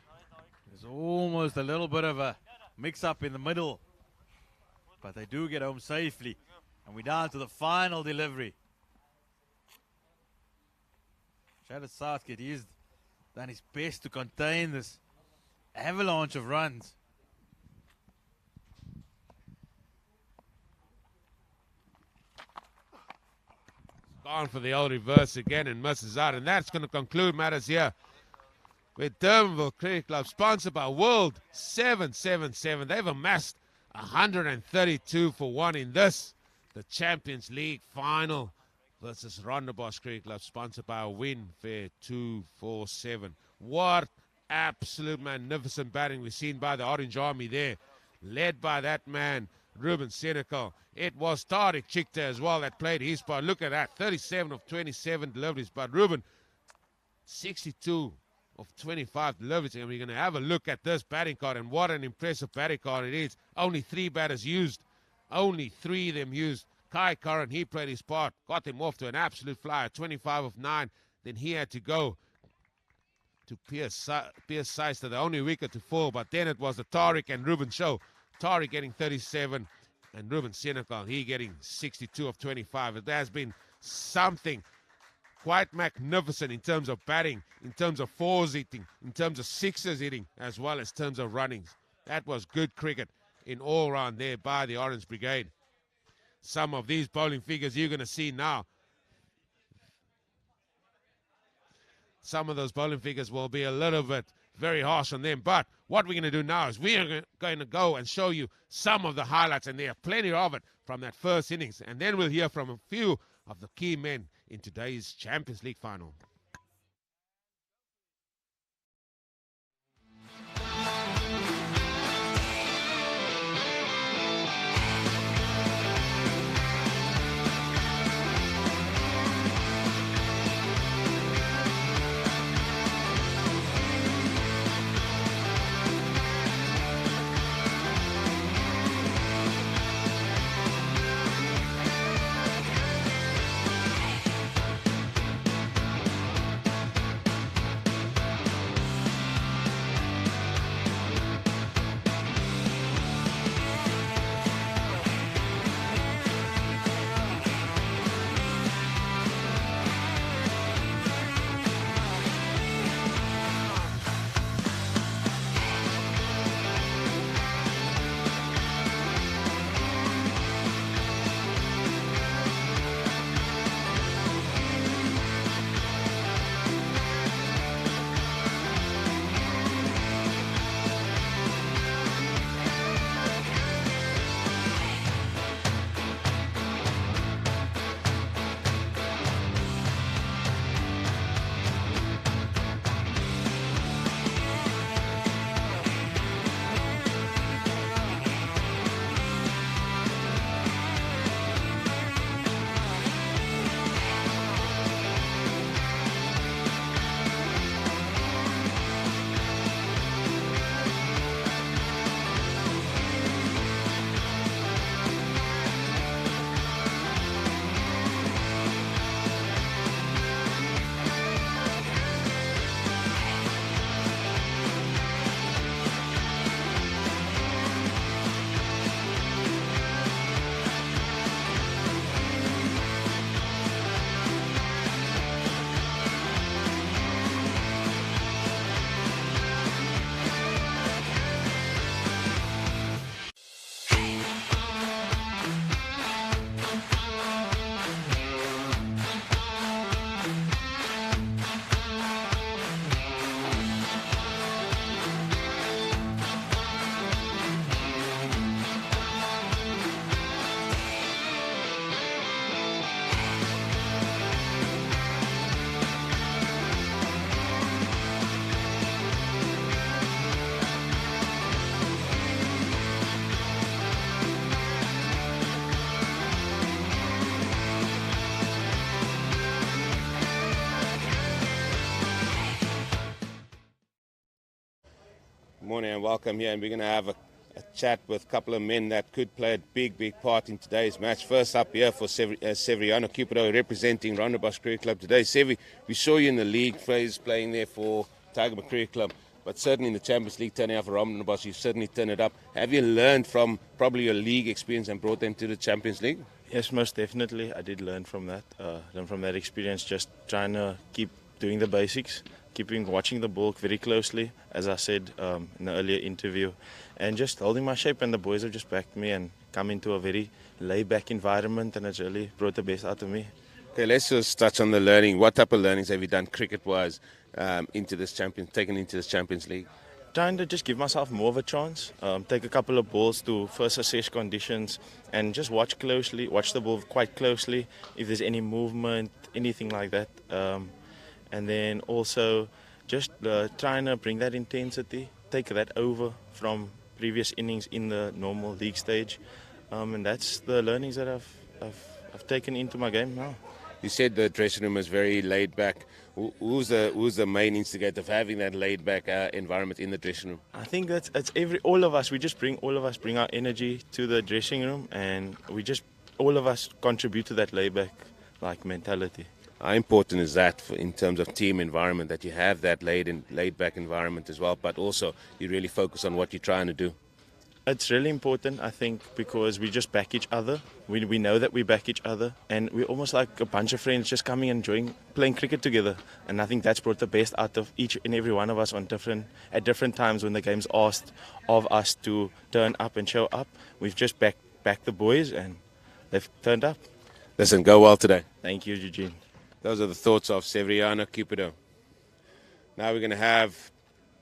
There's almost a little bit of a mix-up in the middle. But they do get home safely. And we're down to the final delivery. Jared Southgate, he's done his best to contain this avalanche of runs. Gone for the old reverse again and misses out. And that's going to conclude matters here. with Durbanville Cricket Club, sponsored by World 777. They've amassed 132 for 1 in this, the Champions League final versus Rondabosch Cricket Club, sponsored by Win Fair 247. What absolute magnificent batting we've seen by the Orange Army there, led by that man, Ruben Senecal. It was Tariq Chikta as well that played his part. Look at that, 37 of 27 deliveries, but Ruben, 62 of 25 deliveries. And we're going to have a look at this batting card, and what an impressive batting card it is. Only 3 batters used, only 3 of them used. Kai Curran, he played his part, got him off to an absolute flyer, 25 of 9. Then he had to go to Pierce Seister, the only wicket to fall. But then it was the Tariq and Ruben show. Tariq getting 37 and Ruben Senecal, he getting 62 of 25. It has been something quite magnificent in terms of batting, in terms of fours hitting, in terms of sixes hitting, as well as terms of runnings. That was good cricket in all round there by the Orange Brigade. Some of these bowling figures you're going to see now. Some of those bowling figures will be a little bit very harsh on them. But what we're going to do now is we are going to go and show you some of the highlights, and there are plenty of it from that first innings. And then we'll hear from a few of the key men in today's Champions League final. Morning and welcome here, and we're going to have a chat with a couple of men that could play a big part in today's match. First up here for Severiano Cupido, representing Rondabosch Cricket Club today. Sevi, we saw you in the league phase playing there for Tiger Cricket Club, but certainly in the Champions League turning out for Rondabosch, you've certainly turned it up. Have you learned from probably your league experience and brought them to the Champions League? Yes, most definitely. I did learn from that experience, just trying to keep doing the basics, watching the ball very closely, as I said in the earlier interview, and just holding my shape. And the boys have just backed me and come into a very laid-back environment, and it's really brought the best out of me. Okay, let's just touch on the learning. What type of learnings have you done cricket-wise taken into this Champions League? Trying to just give myself more of a chance, take a couple of balls to first assess conditions and just watch the ball quite closely if there's any movement, anything like that. And then also just trying to bring that intensity, take that over from previous innings in the normal league stage. And that's the learnings that I've taken into my game now. You said the dressing room is very laid back. Who's the main instigator of having that laid back environment in the dressing room? I think it's all of us. We just bring our energy to the dressing room, and all of us contribute to that laid back mentality. How important is that in terms of team environment, that you have that laid back environment as well, but also you really focus on what you're trying to do? It's really important, I think, because we just back each other. We know that we back each other, and we're almost like a bunch of friends just coming and enjoying playing cricket together. And I think that's brought the best out of each and every one of us at different times when the game's asked of us to turn up and show up. We've just backed the boys, and they've turned up. Listen, go well today. Thank you, Eugene. Those are the thoughts of Severiano Cupido. Now we're going to have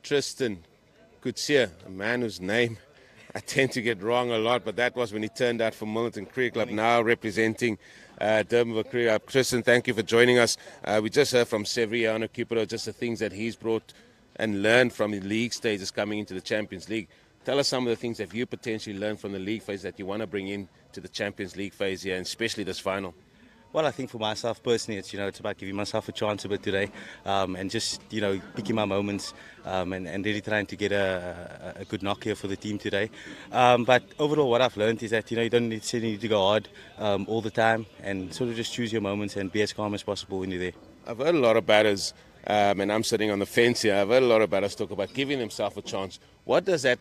Tristan Kutsia, a man whose name I tend to get wrong a lot, but that was when he turned out for Milnerton Cricket Club, now representing Durbanville Cricket Club. Tristan, thank you for joining us. We just heard from Severiano Cupido, just the things that he's brought and learned from the league stages coming into the Champions League. Tell us some of the things that you potentially learned from the league phase that you want to bring in to the Champions League phase here, and especially this final. Well, I think for myself personally, it's about giving myself a chance a bit today, and just picking my moments, and really trying to get a good knock here for the team today. But overall, what I've learned is that you don't necessarily need to go hard all the time, and sort of just choose your moments and be as calm as possible when you're there. I've heard a lot of batters, and I'm sitting on the fence here. I've heard a lot of batters talk about giving themselves a chance. What does that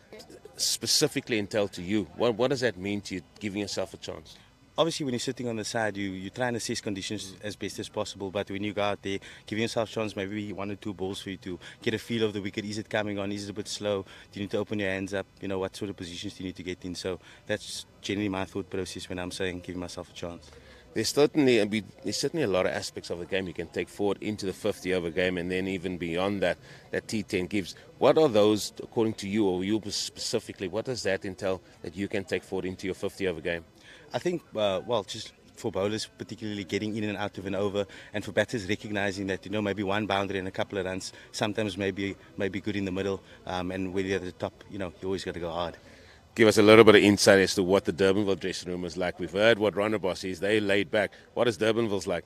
specifically entail to you? What does that mean to you, giving yourself a chance? Obviously, when you're sitting on the side, you try and assess conditions as best as possible. But when you go out there, giving yourself a chance, maybe 1 or 2 balls for you to get a feel of the wicket. Is it coming on? Is it a bit slow? Do you need to open your hands up? What sort of positions do you need to get in? So that's generally my thought process when I'm saying giving myself a chance. There's certainly a lot of aspects of the game you can take forward into the 50-over game, and then even beyond that T10 gives. What are those, according to you, or you specifically, what does that entail that you can take forward into your 50-over game? I think, just for bowlers, particularly getting in and out of an over, and for batters recognizing that maybe 1 boundary and a couple of runs sometimes may be good in the middle, and when you're at the top, you always got to go hard. Give us a little bit of insight as to what the Durbanville dressing room is like. We've heard what Rondabosch is. They laid back. What is Durbanville's like?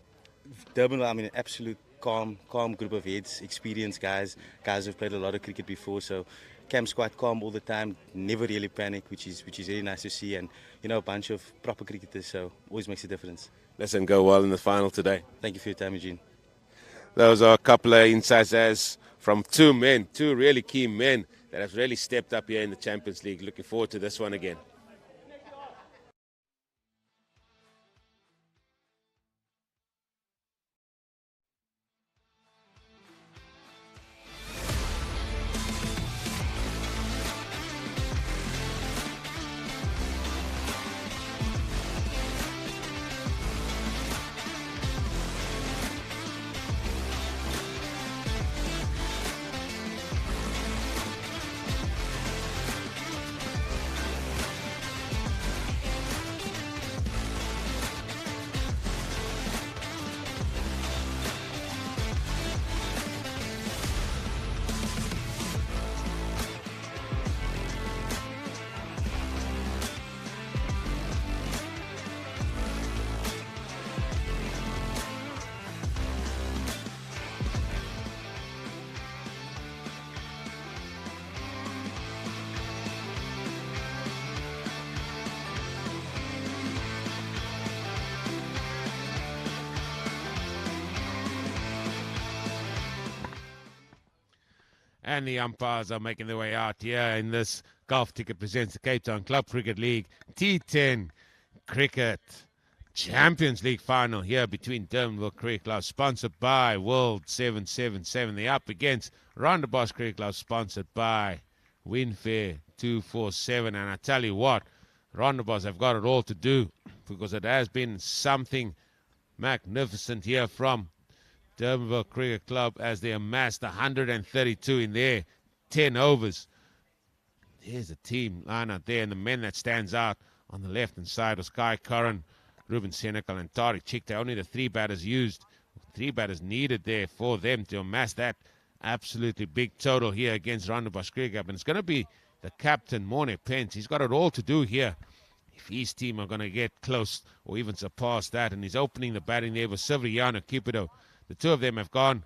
Durbanville, an absolute calm group of heads, experienced guys who've played a lot of cricket before. So camp's quite calm all the time, never really panic, which is really nice to see. And a bunch of proper cricketers, so always makes a difference. Listen, go well in the final today. Thank you for your time, Eugene. Those are a couple of insights from 2 really key men that have really stepped up here in the Champions League. Looking forward to this one again. And the umpires are making their way out here in this Golf Ticket presents the Cape Town Club Cricket League T10 Cricket Champions League final here between Durbanville Cricket Club, sponsored by World 777. They're up against Rondabosch Cricket Club, sponsored by Winfair 247. And I tell you what, Rondabosch have got it all to do, because it has been something magnificent here from Durbanville Cricket Club as they amassed 132 in their 10 overs. There's a team line out there, and the men that stands out on the left-hand side was Kai Curran, Ruben Senecal, and Tariq Chikta. Only the 3 batters used, 3 batters needed there for them to amass that absolutely big total here against Rondabosch Cricket Club. And it's going to be the captain, Morne Pence. He's got it all to do here if his team are going to get close or even surpass that. And he's opening the batting there with Severiano Cupido. The two of them have gone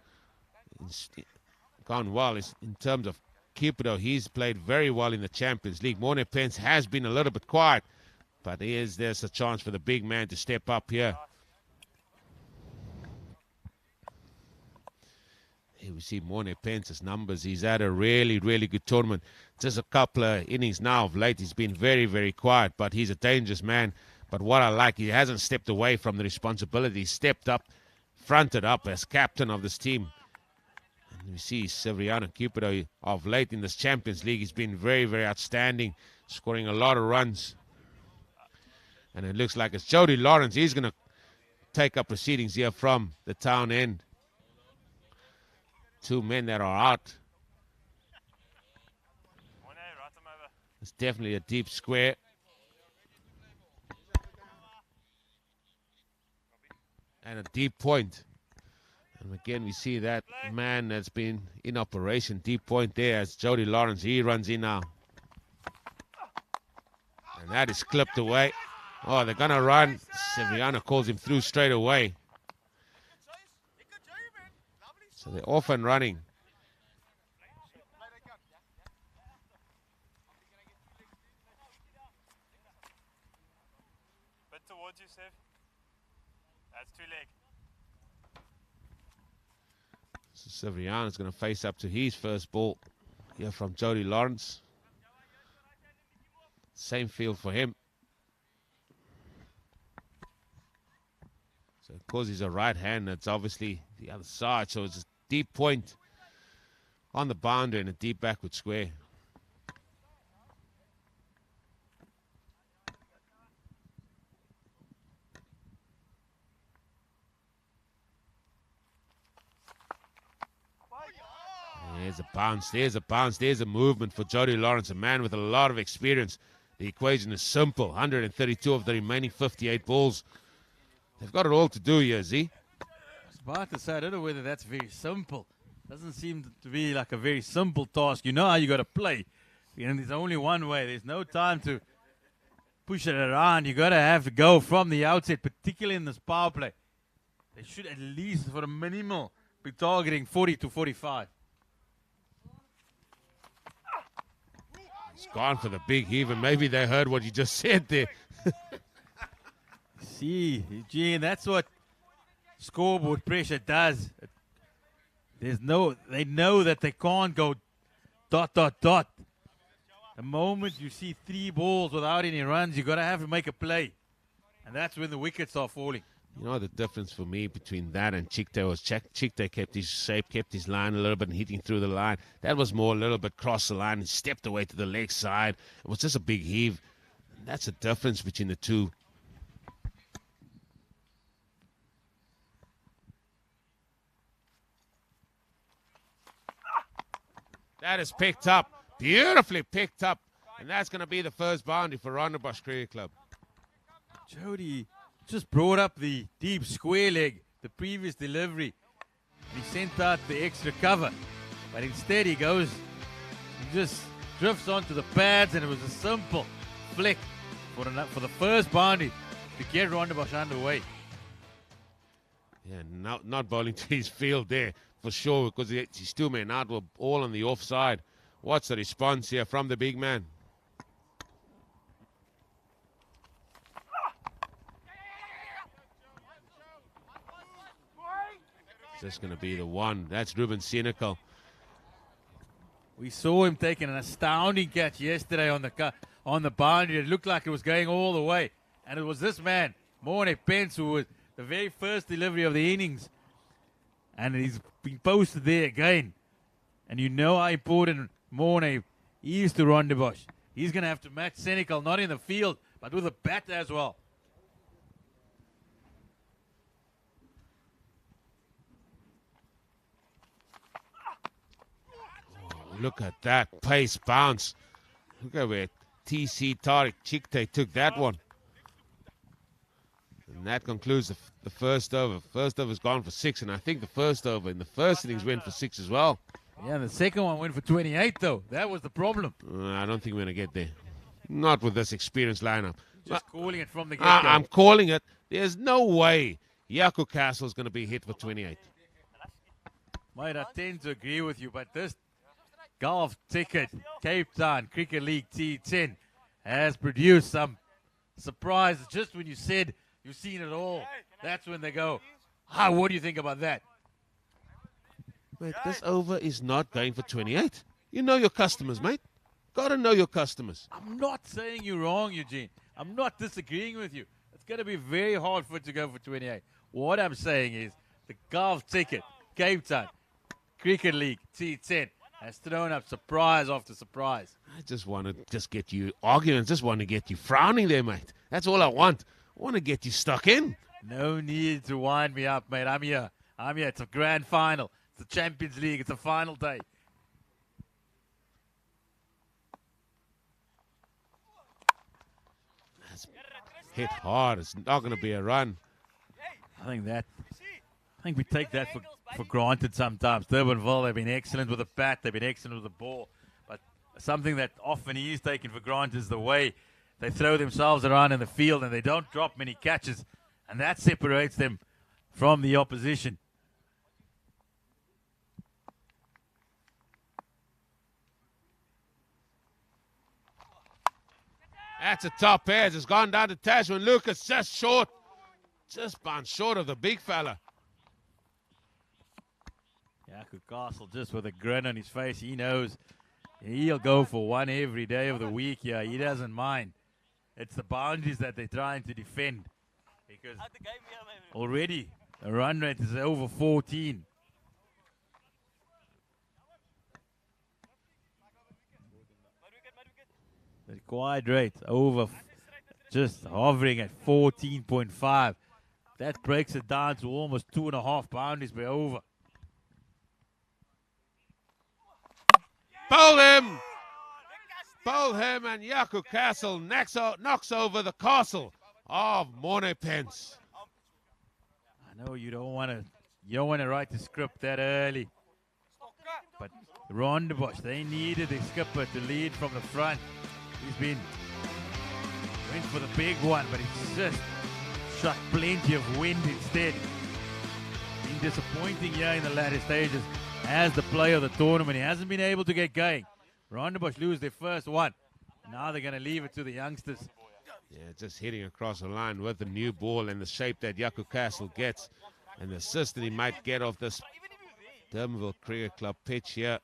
well in terms of Cupido. He's played very well in the Champions League. Morne Pence has been a little bit quiet, but there's a chance for the big man to step up here. Here we see Morne Pence's numbers. He's had a really, really good tournament. Just a couple of innings now of late. He's been very, very quiet, but he's a dangerous man. But what I like, he hasn't stepped away from the responsibility. He's stepped up, fronted up as captain of this team. And we see Severiano Cupido of late in this Champions League. He's been very, very outstanding, scoring a lot of runs. And it looks like it's Jody Lawrence. He's going to take up proceedings here from the town end. 2 men that are out. It's definitely a deep square. And a deep point. And again, we see that man that's been in operation. Deep point there as Jody Lawrence. He runs in now. And that is clipped away. Oh, they're going to run. Severiano calls him through straight away. So they're off and running. Bit towards you, Sev. That's 2 leg. So Severiano's going to face up to his first ball here from Jody Lawrence. Same field for him. So because he's a right hand, it's obviously the other side. So it's a deep point on the boundary and a deep backward square. There's a bounce, there's a bounce, there's a movement for Jody Lawrence, a man with a lot of experience. The equation is simple. 132 of the remaining 58 balls. They've got it all to do here, Z. I was about to say, I don't know whether that's very simple. Doesn't seem to be like a very simple task. You know how you got to play. There's only one way. There's no time to push it around. You got to have to go from the outset, particularly in this power play. They should at least, for a minimal, be targeting 40 to 45. He's gone for the big heave, and maybe they heard what you just said there. See, Eugene, that's what scoreboard pressure does. They know that they can't go ... The moment you see 3 balls without any runs, you got to have to make a play. And that's when the wickets are falling. You know, the difference for me between that and Chikta was Chikta kept his shape, kept his line a little bit and hitting through the line. That was more a little bit cross the line and stepped away to the leg side. It was just a big heave. That's the difference between the two. That is picked up, beautifully picked up. And that's going to be the first boundary for Rondabosch Cricket Club. Jody just brought up the deep square leg, the previous delivery. He sent out the extra cover. But instead he just drifts onto the pads, and it was a simple flick for the first boundary to get Rondabosch underway. Yeah, not bowling to his field there for sure, because his 2 men out were all on the offside. What's the response here from the big man? Is this going to be the one? That's Ruben Senecal. We saw him taking an astounding catch yesterday on the boundary. It looked like it was going all the way. And it was this man, Morne Pence, who was the very first delivery of the innings. And he's been posted there again. And you know how important Morne is to Rondabosch. He's going to have to match Senecal, not in the field, but with a bat as well. look at that pace bounce. Look at where TC Tariq Chikte took that one. And that concludes the first over. First over's gone for 6, and I think the first over in the first innings went for 6 as well. Yeah, the second one went for 28, though. That was the problem. I don't think we're going to get there. Not with this experienced lineup. Just calling it from the get-go. I'm calling it. There's no way Jaco Castle's going to be hit for 28. Mate, I tend to agree with you, but this golf ticket, Cape Town Cricket League T10, has produced some surprises. Just when you said you've seen it all, that's when they go, what do you think about that? Wait, this over is not going for 28. You know your customers, mate. Got to know your customers. I'm not saying you're wrong, Eugene. I'm not disagreeing with you. It's going to be very hard for it to go for 28. What I'm saying is the golf ticket, Cape Town Cricket League T10, has thrown up surprise after surprise. I just want to get you arguing. Just want to get you frowning there, mate. That's all I want. I want to get you stuck in. No need to wind me up, mate. I'm here. It's a grand final. It's the Champions League. It's a final day. That's hit hard. It's not going to be a run. I think we take that for granted sometimes. Durbanville, they've been excellent with the bat. They've been excellent with the ball. But something that often is taken for granted is the way they throw themselves around in the field and they don't drop many catches. And that separates them from the opposition. That's a top edge. It's gone down to Tashman Lucas. Just short. Just bounced short of the big fella. Jaco Castle just with a grin on his face. He knows he'll go for one every day of the week. Yeah, he doesn't mind. It's the boundaries that they're trying to defend. Because already the run rate is over 14. The required rate over, just hovering at 14.5. That breaks it down to almost 2.5 boundaries per over. Bowl him! Bowl him, and Jaco Castle knocks over the castle of Monepence. I know you don't want to write the script that early. But Rondabosch, they needed the skipper to lead from the front. Went for the big one, but he's just shot plenty of wind instead. Been disappointing here in the latter stages as the player of the tournament. He hasn't been able to get going. Rondebosch lose their first one. Now they're going to leave it to the youngsters. Yeah, just hitting across the line with the new ball and the shape that Jaco Castle gets. And the assist that he might get off this Durbanville Cricket Club pitch here.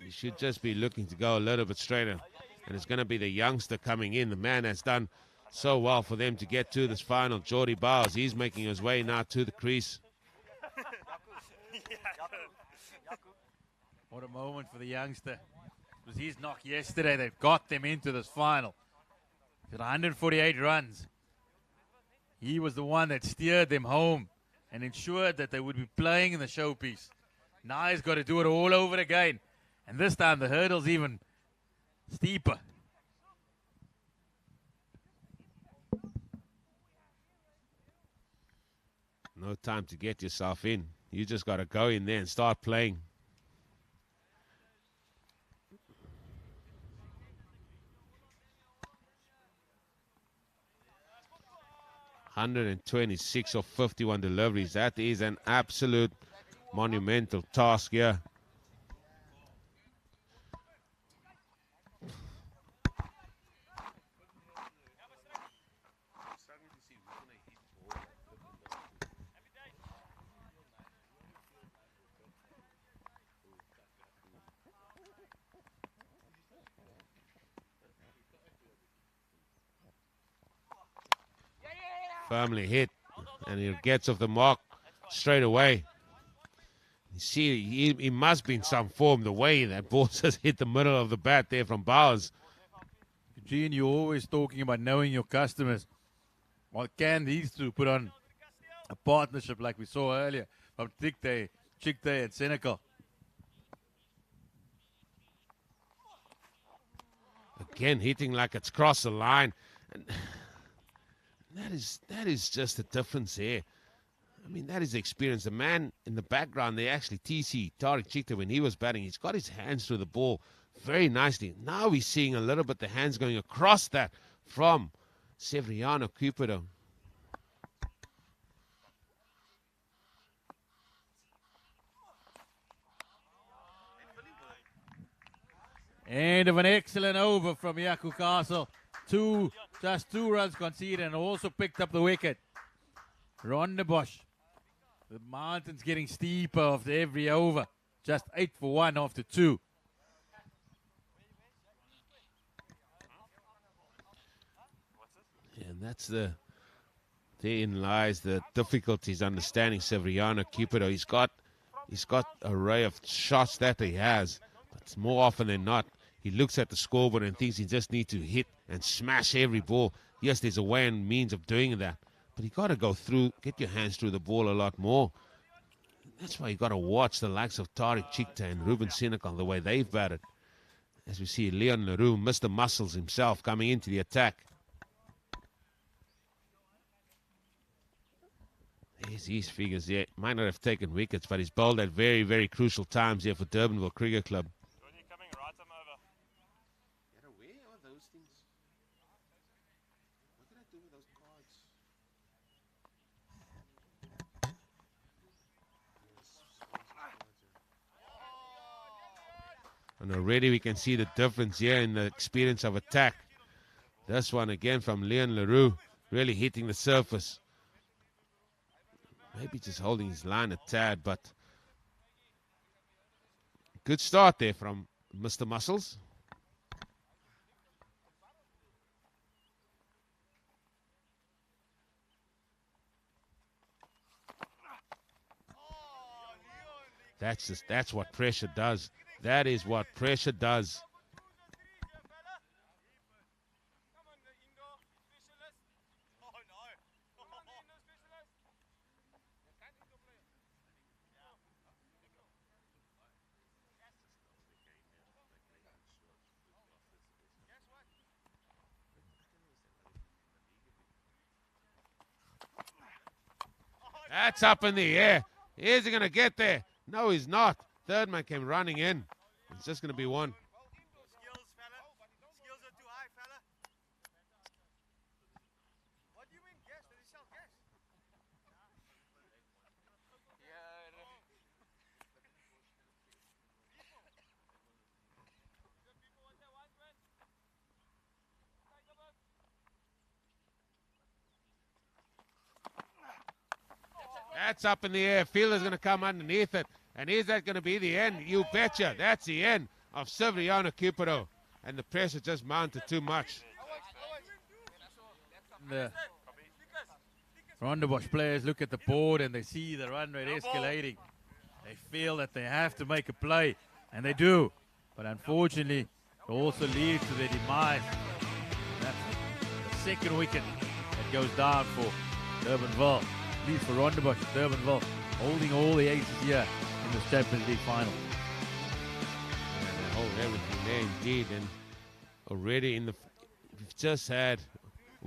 He should just be looking to go a little bit straighter. And it's going to be the youngster coming in. The man has done so well for them to get to this final. Jordy Bowers, he's making his way now to the crease. What a moment for the youngster. It was his knock yesterday that got them into this final. At 148 runs. He was the one that steered them home and ensured that they would be playing in the showpiece. Now he's got to do it all over again. And this time the hurdle's even steeper. No time to get yourself in. You just got to go in there and start playing. (126 of 51 deliveries). That is an absolute monumental task here. Firmly hit, and he gets off the mark straight away. You see, he must be in some form, the way that ball just hit the middle of the bat there from Bowers. Gene, you're always talking about knowing your customers. Well, can these two put on a partnership like we saw earlier from Chikte and Senegal? Again, hitting like it's crossed the line. And that is just the difference here. I mean, that is the experience. The man in the background, they actually TC, Tariq Chikta, when he was batting, he's got his hands through the ball very nicely. Now we're seeing a little bit the hands going across that from Severiano Cupido. End of an excellent over from Yaku Castle. Just two runs conceded and also picked up the wicket. Rondabosch. The mountain's getting steeper after every over. Just 8 for 1 after 2. And that's therein lies the difficulties understanding Severiano Cupido. He's got an array of shots that he has, but more often than not, he looks at the scoreboard and thinks he just needs to hit and smash every ball. Yes, there's a way and means of doing that, but you got to go through, get your hands through the ball a lot more. That's why you got to watch the likes of Tariq Chikta and Ruben Senekal, the way they've batted. As we see Leon Leroux, Mr. Muscles himself, coming into the attack. There's his figures there. Might not have taken wickets, but he's bowled at very, very crucial times here for Durbanville Cricket Club. Where are those things? What did I do with those cards? And already we can see the difference here in the experience of attack. This one again from Leon Leroux, really hitting the surface. Maybe just holding his line a tad, but good start there from Mr. Muscles. That's what pressure does. That is what pressure does. That's up in the air. Is he going to get there? No, he's not. Third man came running in. It's just going to be one. That's up in the air. Fielder's going to come underneath it. And is that going to be the end? You betcha. That's the end of Severiano Cupido. And the pressure just mounted too much. The Rondabosch players look at the board and they see the run rate escalating. They feel that they have to make a play, and they do. But unfortunately, it also leads to their demise. That's the second wicket that goes down for Durbanville. At least for Rondabosch, Durbanville holding all the aces here in this Champions League final. And they hold everything there indeed. And already we're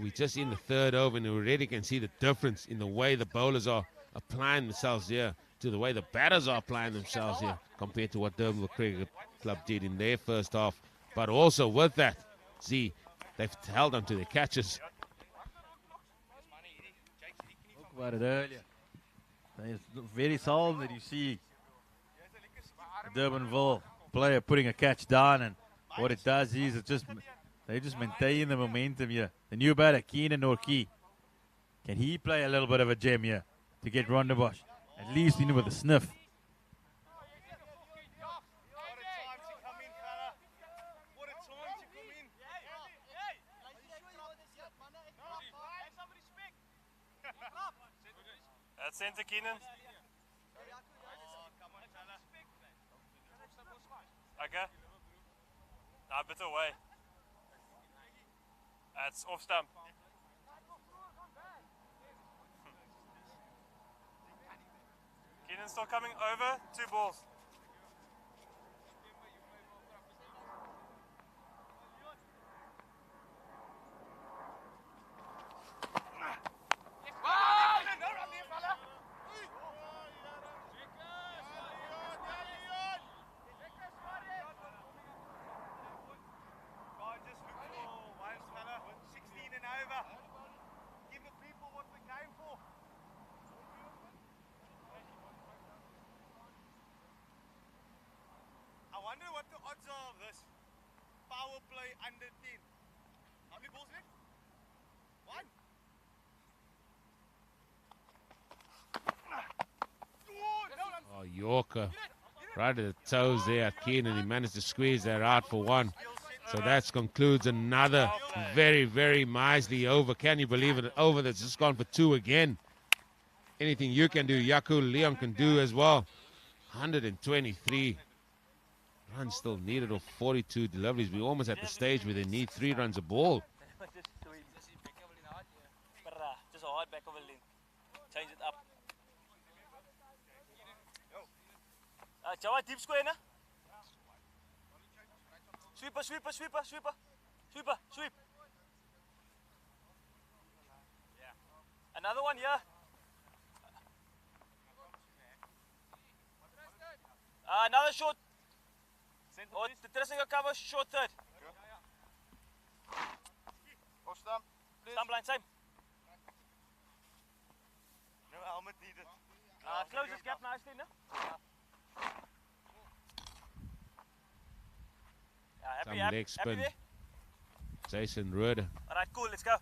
just in the third over, and we already can see the difference in the way the bowlers are applying themselves here to the way the batters are applying themselves here compared to what Durbanville Cricket Club did in their first half. But also with that, they've held on to their catches. About it earlier. It's very seldom that you see a Durbanville player putting a catch down, and what it does is they just maintain the momentum here. The new batter, Keenan Norkey, can he play a little bit of a gem here to get Rondabosch at least with a sniff? That's center, Keenan. Okay. A bit away. That's off stump. Keenan's still coming over. 2 balls. wonder what the odds are of this. Power play under 10. How many balls left? 1. Oh, Yorker. Right at the toes there, Keenan. He managed to squeeze that out for 1. So that concludes another very, very miserly over. Can you believe it? Over that's just gone for 2 again. Anything you can do, Yaku Leon can do as well. 123 runs still needed, or 42 deliveries. We're almost at the stage where they need 3 runs a ball. Just a hard back of a length. Change it up. Jawa deep square na? Sweeper, sweeper, sweeper, sweeper. Sweeper, sweep. Another one here. Another short. Oh, the dressing cover, short third. Stump line, same. No helmet needed. Close this gap nicely, no? Some leg spin. Jason Ruder. Alright, cool, let's go.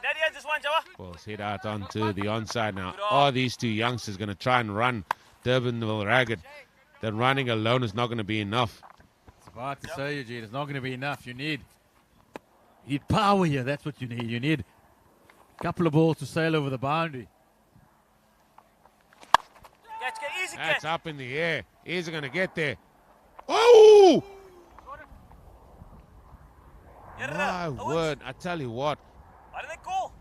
Daddy, just one, Jawa. Ball's hit out onto the onside now. Are these 2 youngsters going to try and run Durbanville ragged? That running alone is not going to be enough. It's about to say, Eugene, it's not going to be enough. You need power here. That's what you need. You need a couple of balls to sail over the boundary. Easy That's up in the air. Is it going to get there? Oh! My word, I tell you what. What did they call?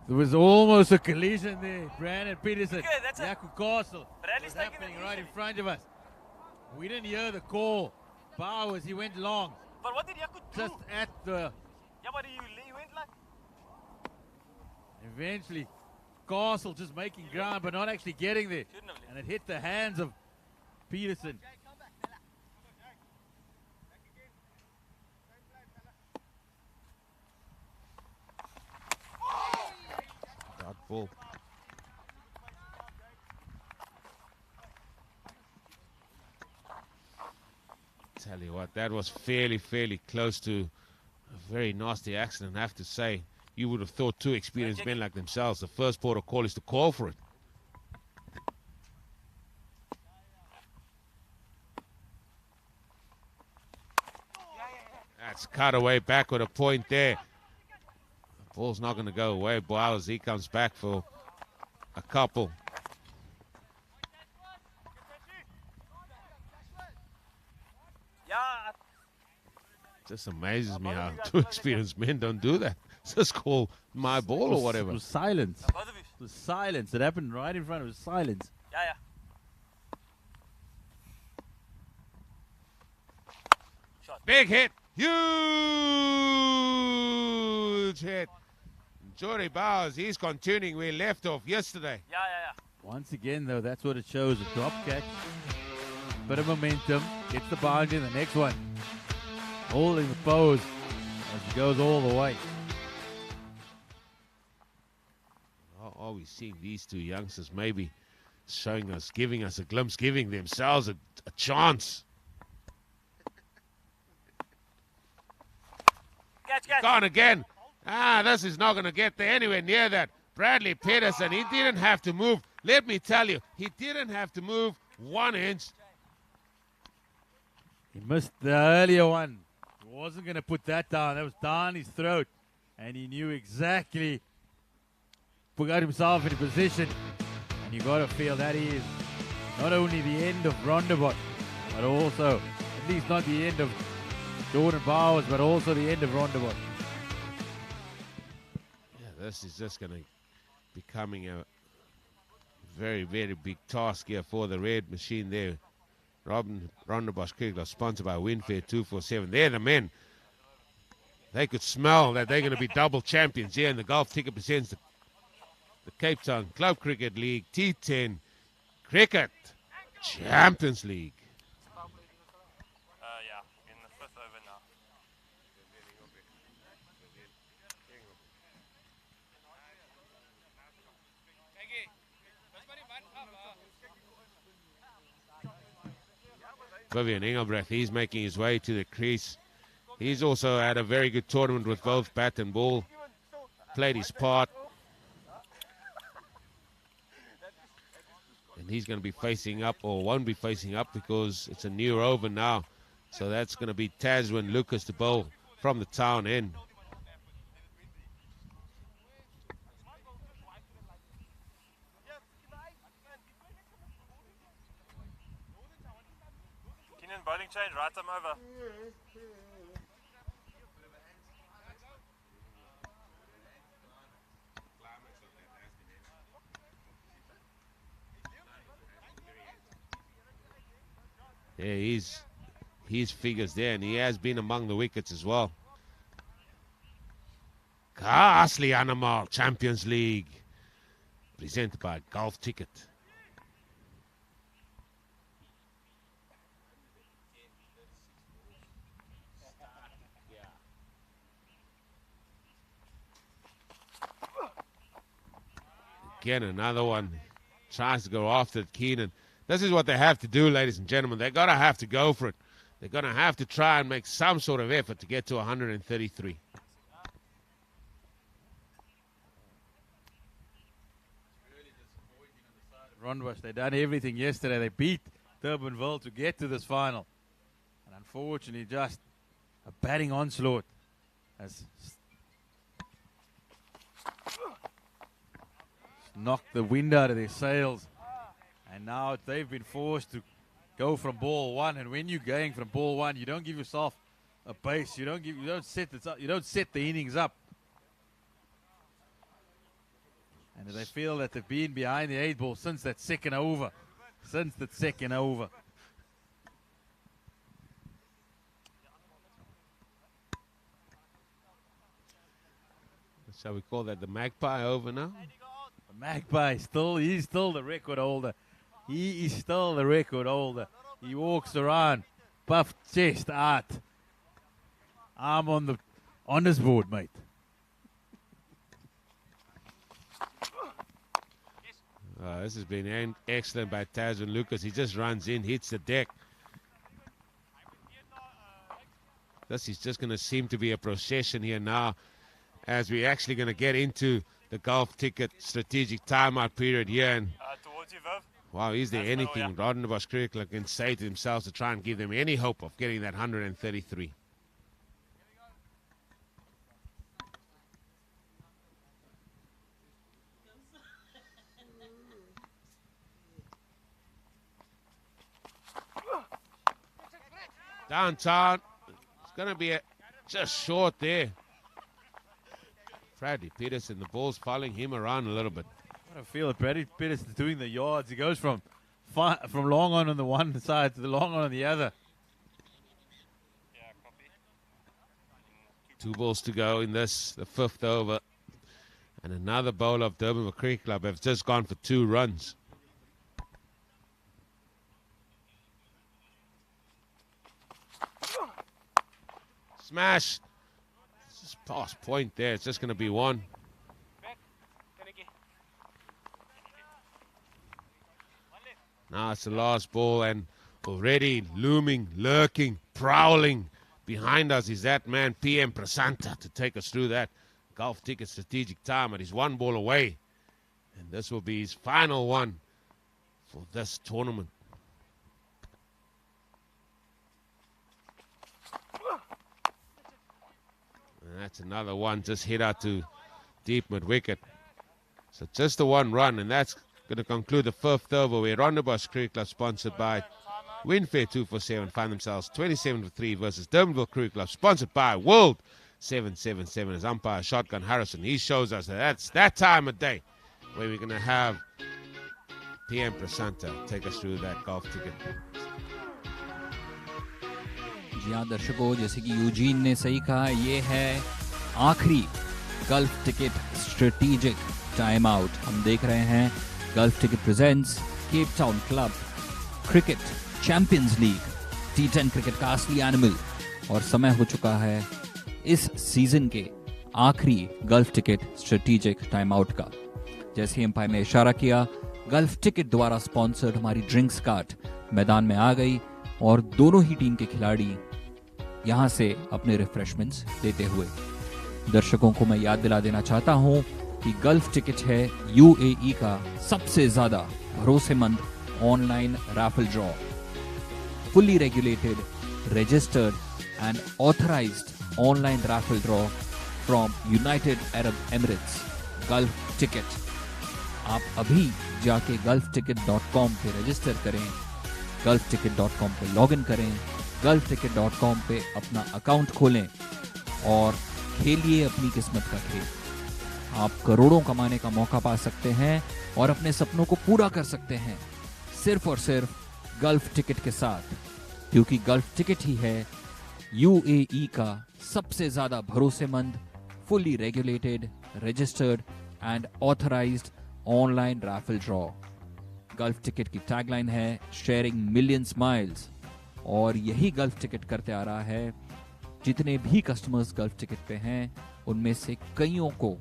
There was almost a collision there. Brandon Peterson, Okay, that's Yaku Castle. Bradley's It was taking happening it right easy. in front of us. We didn't hear the call. Bowers, he went long. But what did Yaku do? Just at the... Yeah, but he went like... Eventually, Castle just making ground, but not actually getting there. And it hit the hands of Peterson. Dot ball. Tell you what, that was fairly close to a very nasty accident, I have to say. You would have thought 2 experienced men like themselves, the first port of call is to call for it. That's cut away back with a point there. The ball's not going to go away. Bowers, he comes back for a couple. Just amazes me how 2 experienced men don't do that. Just call my ball or whatever. It was silence. It was silence. It happened right in front of us. Silence. Yeah. Big hit. Huge hit. Jory Bowers, he's continuing where he left off yesterday. Yeah. Once again, though, that's what it shows. A drop catch. Bit of momentum. Gets the boundary in the next one. Holding the pose as he goes all the way. Are we seeing these 2 youngsters maybe showing us, giving us a glimpse, giving themselves a chance? Catch. Gone again. This is not going to get there anywhere near that. Bradley Peterson, he didn't have to move. Let me tell you, he didn't have to move 1 inch. He missed the earlier one. He wasn't going to put that down. That was down his throat. And he knew exactly, got himself in a position. And you got to feel that is not only the end of Rondabosch, but also, at least not the end of Jordan Bowers, but also the end of Rondabosch. Yeah, this is just going to becoming a very big task here for the red machine there. Rondabosch Cricket Club, sponsored by Winfair 247. They're the men. They could smell that they're going to be double champions here, and the Golf Ticket presents the Cape Town Club Cricket League T10 Cricket Champions League. Yeah, in the 5th over now. Vivian Engelbrecht, he's making his way to the crease. He's also had a very good tournament with both bat and ball. Played his part. And he's going to be facing up, or won't be facing up, because it's a new over now. So that's going to be Taswin Lucas to bowl from the town end. Keenan bowling change, right arm over. Yeah, his figures there, and he has been among the wickets as well. Ghastly Animal Champions League, presented by Golf Ticket. Again, another one tries to go after it, Keenan. This is what they have to do, ladies and gentlemen. They're going to have to go for it. They're going to have to try and make some sort of effort to get to 133. Rondebosch, they done everything yesterday. They beat Durbanville to get to this final. And unfortunately, just a batting onslaught has knocked the wind out of their sails. And now they've been forced to go from ball one. And when you're going from ball one, you don't give yourself a base. You don't set the innings up. And they feel that they've been behind the 8 ball since that second over. Shall we call that the magpie over now? The magpie, he's still the record holder. He is still the record holder. He walks around, puffed chest out. Arm on the honors board, mate. This has been excellent by Taswin Lucas. He just runs in, hits the deck. This is just going to seem to be a procession here now, as we're actually going to get into the Golf Ticket strategic timeout period here. And Towards you, Viv. wow, is there anything Rondabosch Cricket Club can say to themselves to try and give them any hope of getting that 133? Downtown, it's going to be just short there. Bradley Peterson, the ball's following him around a little bit. I feel that Bradley Peterson's doing the yards. He goes from long on the one side to the long on the other. 2 balls to go in this, the 5th over. And another bowler of Durbanville Cricket Club have just gone for 2 runs. Smash. Just past point there. It's just going to be 1. Now it's the last ball, and already looming, lurking, prowling behind us is that man, PM Prasanta, to take us through that Golf Ticket strategic time. And he's 1 ball away. And this will be his final one for this tournament. And that's another one just hit out to deep mid wicket. So just the 1 run, and that's going to conclude the 5th over, where Rondebosch Cricket Club, sponsored by Winfair 247, find themselves 27-3 versus Durbanville Cricket Club, sponsored by World 777. As umpire Shotgun Harrison, he shows us that that's that time of day where we're going to have PM Prasanta take us through that Golf Ticket. जी हाँ दर्शकों, जैसे कि Eugene ने सही कहा, ये है आखिरी gulf ticket strategic time out. हम देख रहे हैं Gulf Ticket presents Cape Town club cricket champions league T10 cricket का असली एनिमल. और समय हो चुका है इस सीजन के आखिरी gulf ticket strategic time out का. जैसे ही एम्पायर ने इशारा किया, गल्फ टिकट द्वारा स्पॉन्सर्ड हमारी ड्रिंक्स कार्ट मैदान में आ गई. और दोनों ही टीम के खिलाड़ी यहां से अपने रिफ्रेशमेंट्स लेते हुए। दर्शकों को मैं याद दिला देना चाहता हूं कि गल्फ टिकट है यूएई का सबसे ज्यादा भरोसेमंद online raffle draw, fully regulated, registered and authorized online raffle draw from United Arab Emirates, Gulf Ticket। आप अभी जाके gulfticket.com पे रजिस्टर करें, gulfticket.com पे लॉगिन करें, gulfticket.com पे अपना अकाउंट खोलें और खेलिए अपनी किस्मत का खेल। आप करोड़ों कमाने का मौका पा सकते हैं और अपने सपनों को पूरा कर सकते हैं सिर्फ और सिर्फ गल्फ टिकट के साथ, क्योंकि गल्फ टिकट ही है यूएई का सबसे ज्यादा भरोसेमंद, fully regulated, registered and authorised online raffle draw. Gulf ticket की टैगलाइन है शेयरिंग मिलियंस माइल्स, और यही गल्फ टिकट करते आ रहा है। जितने भी कस्टमर्स गल्फ टिकट पे हैं उनमें से कईयों को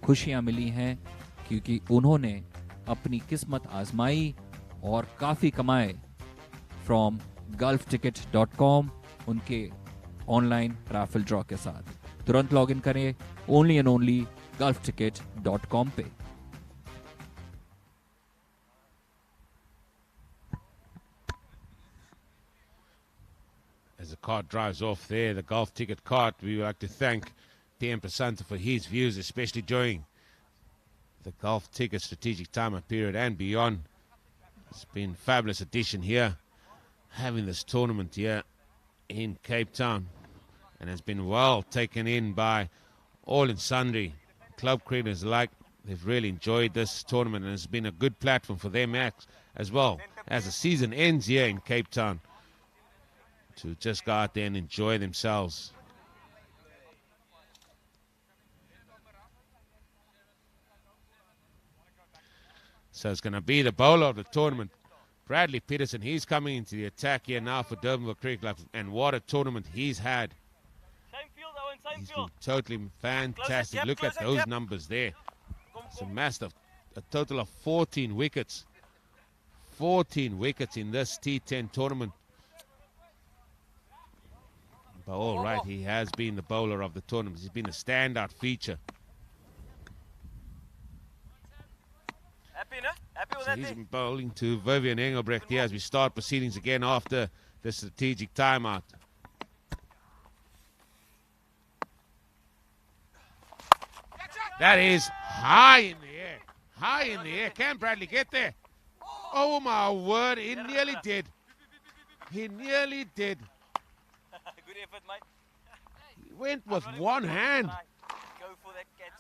खुशियां मिली हैं, क्योंकि उन्होंने अपनी किस्मत आजमाई और काफी कमाए फ्रॉम gulfticket.com उनके ऑनलाइन रैफल ड्रॉ के साथ। तुरंत लॉगिन करें ओनली एंड ओनली gulfticket.com पे। As the cart drives off there, the golf ticket cart, we would like to thank PM Prasanta for his views, especially during the golf ticket strategic timeout period and beyond. It's been a fabulous addition here, having this tournament here in Cape Town, and has been well taken in by all and sundry club cricketers alike. They've really enjoyed this tournament, and it's been a good platform for them as well as the season ends here in Cape Town, to just go out there and enjoy themselves. So it's going to be the bowler of the tournament, Bradley Peterson. He's coming into the attack here now for Durbanville Cricket Club, and what a tournament he's had. He's been totally fantastic. Look at those numbers there. It's amassed a total of 14 wickets. 14 wickets in this T10 tournament. But all right, he has been the bowler of the tournament. He's been a standout feature. So he's been bowling to Vivian Engelbrecht here as we start proceedings again after the strategic timeout. That is high in the air. High in the air. Can Bradley get there? Oh my word, he nearly did. He nearly did. Good effort, mate. He went with one hand. Go for that catch.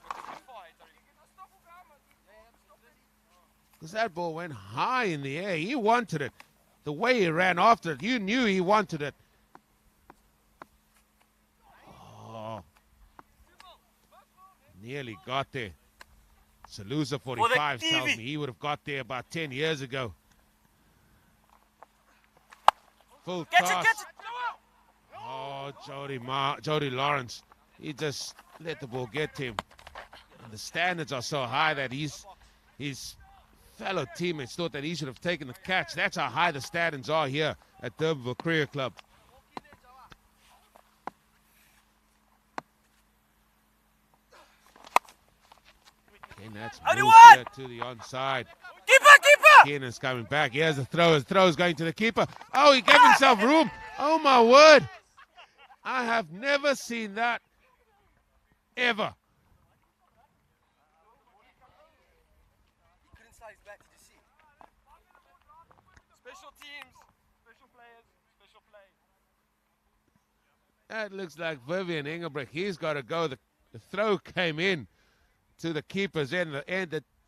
Because that ball went high in the air. He wanted it. The way he ran after it, you knew he wanted it. Oh. Nearly got there. Salusa 45 tells me he would have got there about 10 years ago. Full toss. Oh, Jody Lawrence. He just let the ball get to him. And the standards are so high that his fellow teammates thought that he should have taken the catch. That's how high the standards are here at Durbanville Cricket Club. And that's moved to the onside. Keeper! Keenan's coming back. Here's the throw. His throw is going to the keeper. Oh, he gave himself room. Oh, my word. I have never seen that ever. He couldn't slide his bat, did you see? Special teams, special players, special play. That looks like Vivian Engelbrecht. He's got to go. The throw came in to the keeper's end.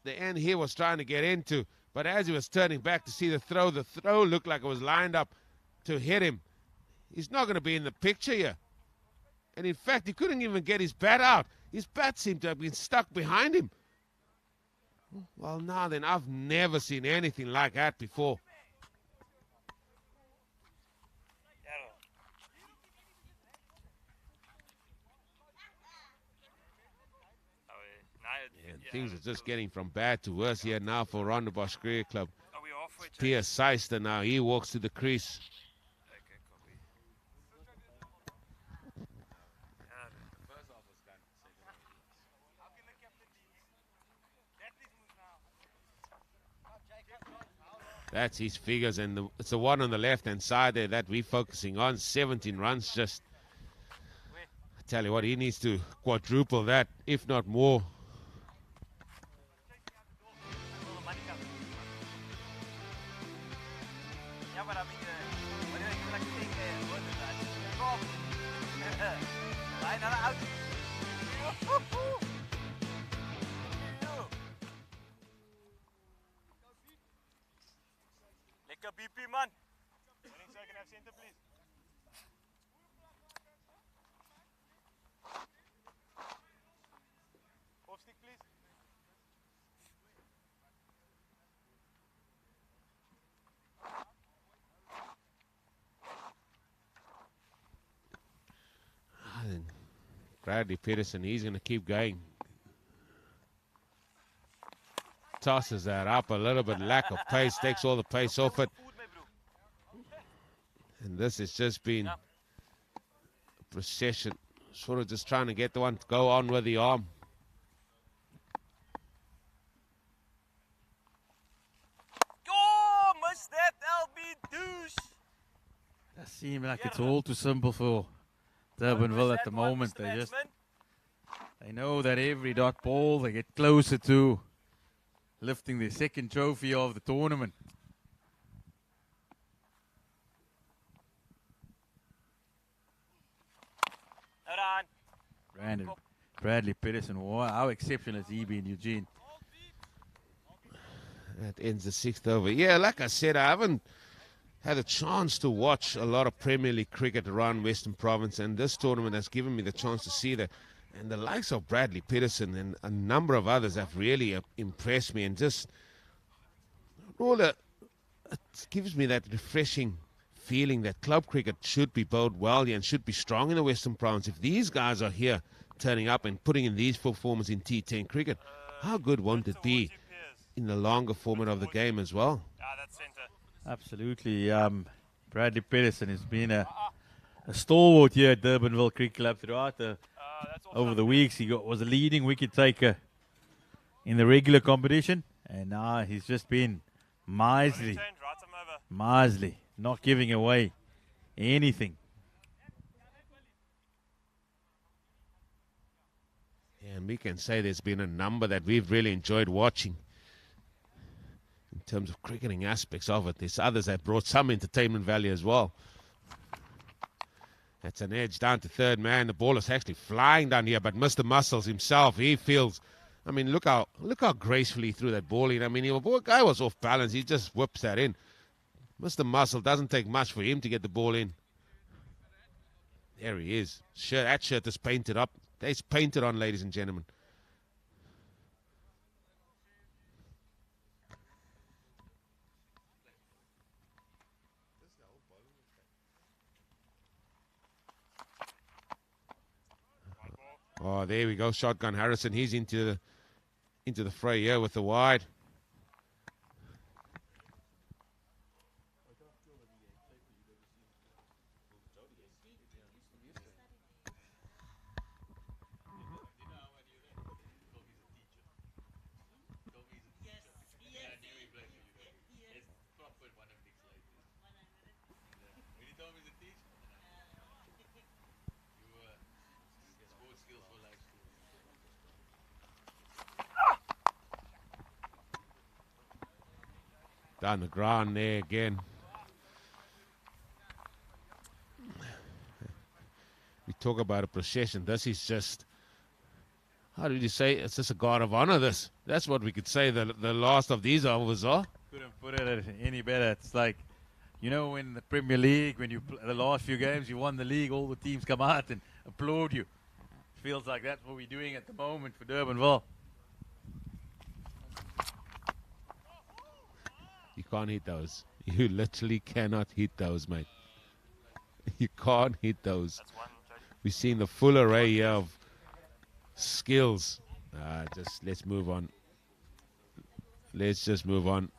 The end he was trying to get into. But as he was turning back to see the throw looked like it was lined up to hit him. He's not going to be in the picture here. And in fact, he couldn't even get his bat out. His bat seemed to have been stuck behind him. Well, now then, I've never seen anything like that before. And things are just getting from bad to worse here now for Rondebosch Cricket Club. Pierre Seister now, he walks to the crease. That's his figures, and it's the one on the left-hand side there that we're focusing on. 17 runs, just. I tell you what, he needs to quadruple that, if not more. Yeah, but I mean, what do you like to think? What is that? Stop. Another out. Lekker BP, man. Morning, sir. Can I have center, please? Off stick, please. And Bradley Peterson, he's going to keep going. Tosses that up a little bit, lack of pace, takes all the pace off it. And this has just been procession, sort of just trying to get the one to go on with the arm. Oh, missed that LB douche. Does seem like it's all too simple for Durbanville at the moment. They know that every dot ball they get closer to lifting the second trophy of the tournament. Bradley Peterson, wow, how exceptional has he been, Eugene? That ends the 6th over. Yeah, like I said, I haven't had a chance to watch a lot of Premier League cricket around Western Province, and this tournament has given me the chance to see that. And the likes of Bradley Peterson and a number of others have really impressed me, and just it gives me that refreshing feeling that club cricket should be bowled well here and should be strong in the Western Province. If these guys are here turning up and putting in these performances in T10 cricket, how good won't it be in the longer format of the game as well? Absolutely. Bradley Peterson has been a stalwart here at Durbanville Cricket Club throughout over the weeks. He was a leading wicket taker in the regular competition, and now he's just been miserly, not giving away anything. Yeah, and we can say there's been a number that we've really enjoyed watching in terms of cricketing aspects of it. There's others that brought some entertainment value as well. That's an edge down to third man. The ball is actually flying down here, but Mr. Muscles himself, he feels. I mean, look how gracefully he threw that ball in. I mean, the guy was off balance. He just whips that in. Mr. Muscle doesn't take much for him to get the ball in. There he is. That shirt is painted up. It's painted on, ladies and gentlemen. Oh, there we go. Shotgun Harrison. He's into the fray here with the wide. Down the ground there again. We talk about a procession. This is just, how did you say? It's just a guard of honor, this. That's what we could say the last of these overs are. Couldn't put it any better. It's like, you know, in the Premier League, when the last few games, you won the league, all the teams come out and applaud you. Feels like that's what we're doing at the moment for Durbanville. You can't hit those. You literally cannot hit those, mate. You can't hit those. We've seen the full array here of skills. Let's move on. Let's just move on.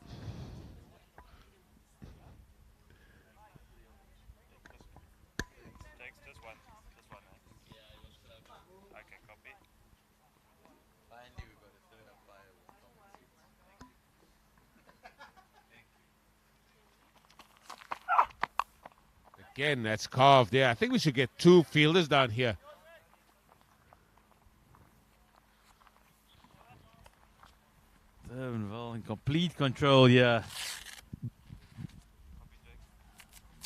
Again, that's carved there. I think we should get 2 fielders down here. Durbanville in complete control here.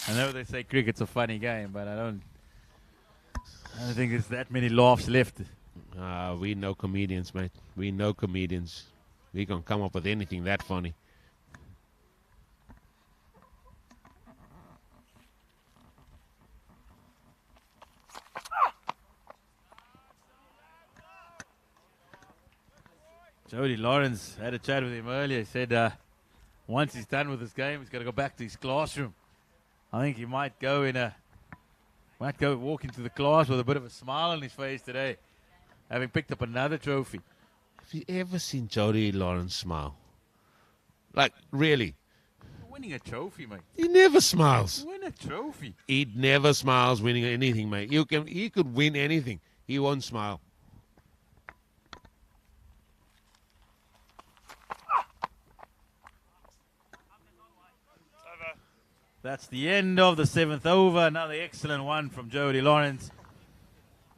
I know they say cricket's a funny game, but I don't think there's that many laughs left. We know comedians, mate. We know comedians. We can come up with anything that funny. Jody Lawrence had a chat with him earlier. He said once he's done with this game, he's got to go back to his classroom. I think he might go walk into the class with a bit of a smile on his face today, having picked up another trophy. Have you ever seen Jody Lawrence smile? Like, really? Winning a trophy, mate. He never smiles. Win a trophy. He never smiles winning anything, mate. He could win anything. He won't smile. That's the end of the 7th over. Another excellent one from Jody Lawrence.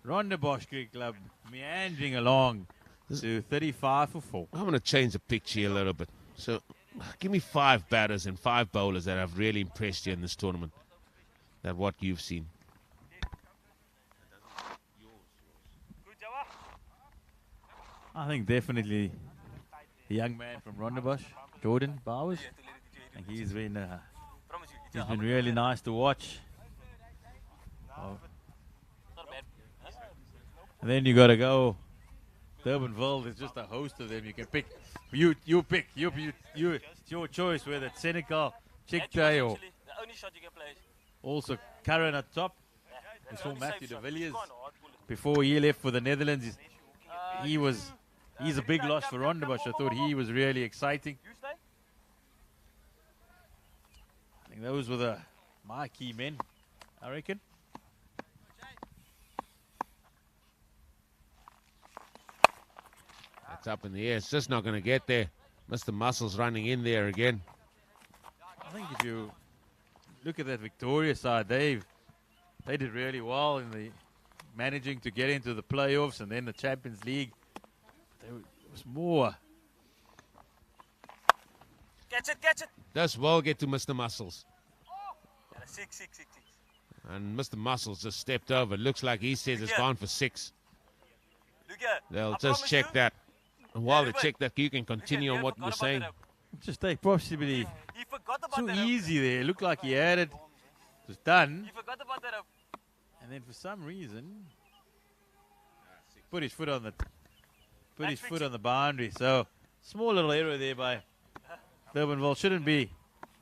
Rondebosch Cricket Club meandering along to 35 for 4. I'm going to change the picture here a little bit. So, give me 5 batters and 5 bowlers that have really impressed you in this tournament. That what you've seen. I think definitely the young man from Rondabosch, Jordan Bowers. I think he's been really nice to watch. Oh. And then you got to go. Durbanville, there's just a host of them. You can pick. You pick. It's your choice whether it's Senegal, Chicktay, or also Karen at top. We saw Matthew de Villiers before he left for the Netherlands. He's a big loss for Rondabosch. I thought he was really exciting. I think those were my key men, I reckon. That's up in the air. It's just not going to get there. Mr. Muscles running in there again. I think if you look at that Victoria side, they did really well in the managing to get into the playoffs and then the Champions League. It was more. Catch it. This will get to Mr. Muscles. Six. And Mr. Muscles just stepped over. Looks like he says it's gone for 6. They'll just check that. And while they check that, you can continue on what you're saying. Just they possibly too easy there. It looked like he had it. It was done. And then for some reason, put his foot on the boundary. So small little error there by Durbanville. Shouldn't be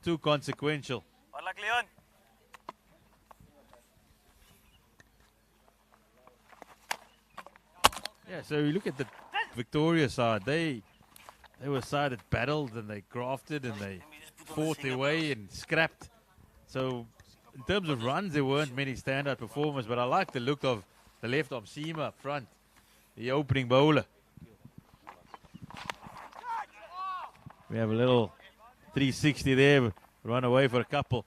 too consequential. Yeah, so you look at the Victoria side. They were a side that battled and they grafted and they fought their way and scrapped. So in terms of runs, there weren't many standout performers, but I like the look of the left arm seamer up front, the opening bowler. We have a little 360 there, run away for a couple.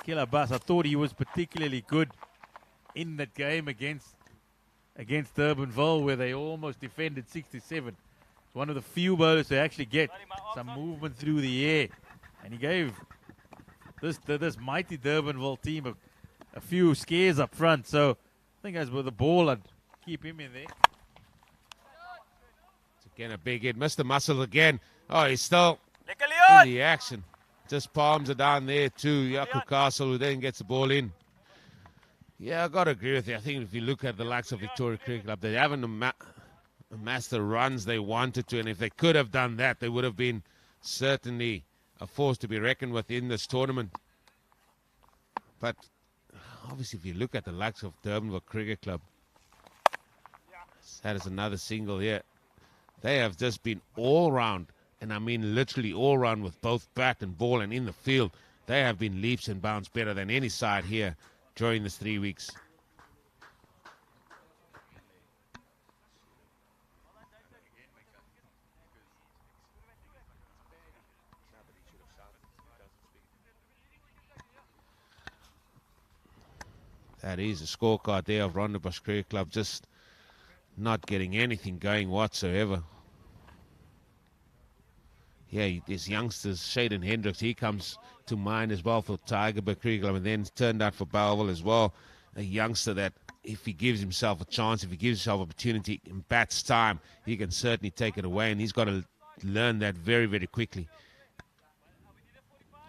Killer Bass, I thought he was particularly good in that game against Durbanville, where they almost defended 67. It's one of the few bowlers to actually get some movement through the air. And he gave this mighty Durbanville team a few scares up front. So I think as with the ball, I'd keep him in there. It's again a big hit. Mr. Muscle again. Oh, he's still in the action. Just palms it down there to Yaku Castle, who then gets the ball in. Yeah, I've got to agree with you. I think if you look at the likes of Victoria Cricket Club, they haven't amassed the runs they wanted to, and if they could have done that, they would have been certainly a force to be reckoned with in this tournament. But obviously, if you look at the likes of Durbanville Cricket Club, that is another single here. They have just been all round, and I mean literally all round with both bat and ball and in the field. They have been leaps and bounds better than any side here during this 3 weeks. That is a scorecard there of Rondebosch Cricket Club, just not getting anything going whatsoever. Yeah, there's youngsters, Shaden Hendricks, he comes to mind as well for Tygerberg Cricket Club, and then turned out for Bellville as well. A youngster that, if he gives himself a chance, if he gives himself opportunity in bats time, he can certainly take it away, and he's got to learn that very, very quickly.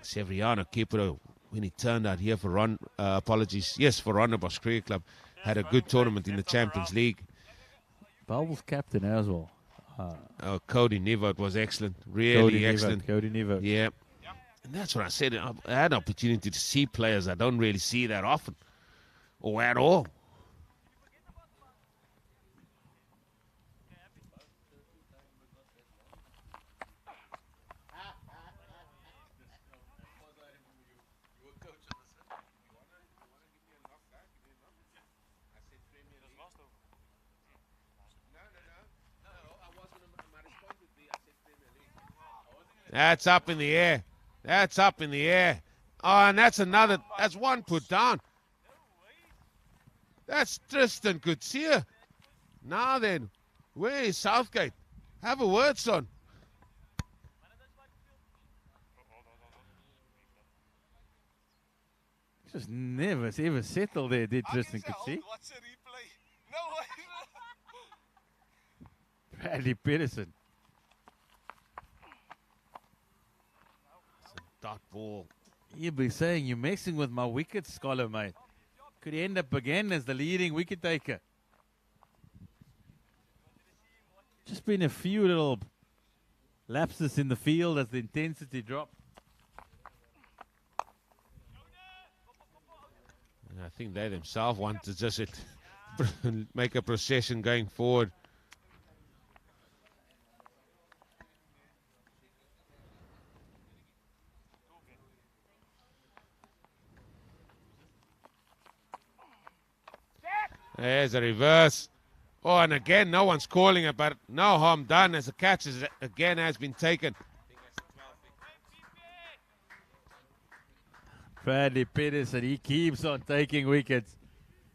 Severiano Kipro, when he turned out here for for Rondebosch Cricket Club, had a good tournament in the Champions League. Bellville's captain as well. Cody Nivot was excellent, really excellent. Cody Nivot. Yeah. And that's what I said. I had an opportunity to see players I don't really see that often or at all. That's up in the air. That's up in the air. Oh, and that's one put down. That's Tristan Kutsia. Now then, where is Southgate? Have a word, son. Just never ever settled there, did Tristan Kutsia? What's a replay? No way. Bradley Pedersen. Dot ball. You'll be saying you're messing with my wicket, Scholar, mate. Could he end up again as the leading wicket taker? Just been a few little lapses in the field as the intensity dropped. I think they themselves want to just make a procession going forward. There's a reverse. Oh, and again, no one's calling it, but no harm done as the catch again has been taken. Bradley Pedersen, he keeps on taking wickets.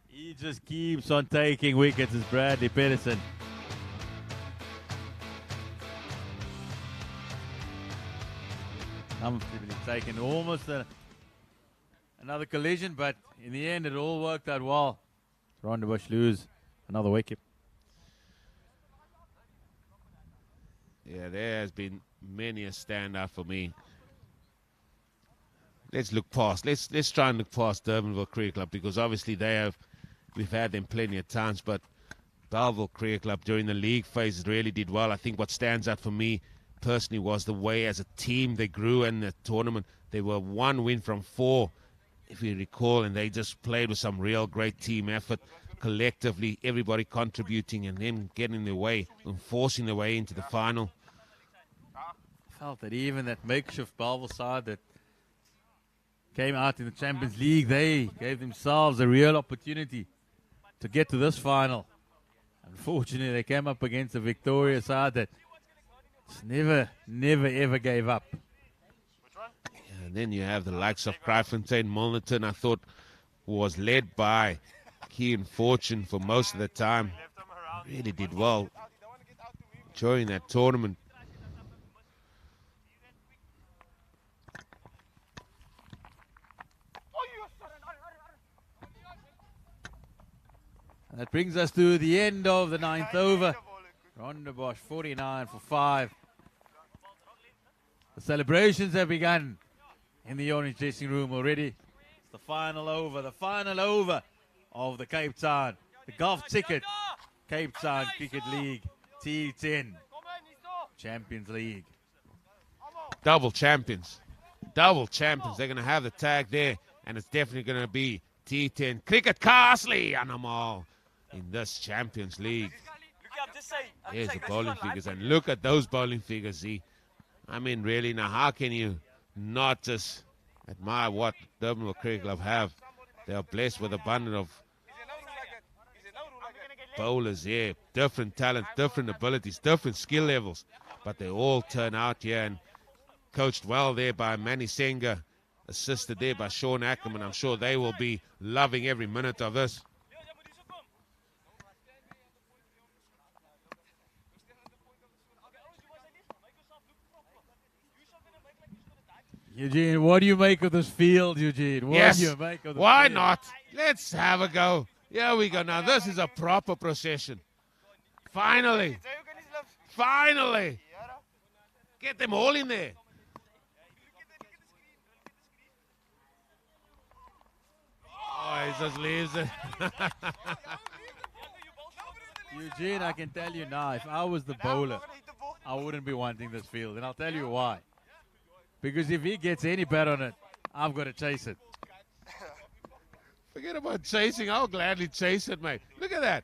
He just keeps on taking wickets as Bradley Pedersen. Comfortably taken. Almost another collision, but in the end it all worked out well. Rondabosch lose another wicket. Yeah, there has been many a standout for me. Let's look past. Let's try and look past Durbanville Cricket Club, because obviously we've had them plenty of times, but Bellville Cricket Club during the league phase really did well. I think what stands out for me personally was the way as a team they grew in the tournament. They were 1 win from 4, if you recall, and they just played with some real great team effort. Collectively, everybody contributing and them getting their way and forcing their way into the final. Felt that even that makeshift Bellville side that came out in the Champions League, they gave themselves a real opportunity to get to this final. Unfortunately, they came up against a Victoria side that just never ever gave up. And then you have the likes of Kraaifontein, Milnerton, I thought was led by Key and Fortune for most of the time. Really did well during that tournament. And that brings us to the end of the 9th over. Rondabosch 49 for 5. The celebrations have begun in the orange dressing room already. It's the final over of the Cape Town, the golf ticket, Cape Town Cricket League T10 Champions League. Double champions. They're going to have the tag there, and it's definitely going to be T10 Cricket Castle Animal in this Champions League. Here's the bowling figures, and look at those bowling figures, Z. I mean, really, now how can you not just admire what Durbanville Cricket Club have? They are blessed with abundance of bowlers here, different talent, different abilities, different skill levels, but they all turn out here, and coached well there by Manny Senga assisted there by Sean Ackerman. I'm sure they will be loving every minute of this. Eugene, what do you make of this field, Eugene? What Yes, do you make of the why field? not? Let's have a go. Here we go. Now, this is a proper procession. Finally. Finally. Get them all in there. Oh, he just leaves it. Eugene, I can tell you now, if I was the bowler, I wouldn't be wanting this field. And I'll tell you why. Because if he gets any bat on it, I've got to chase it. Forget about chasing. I'll gladly chase it, mate. Look at that.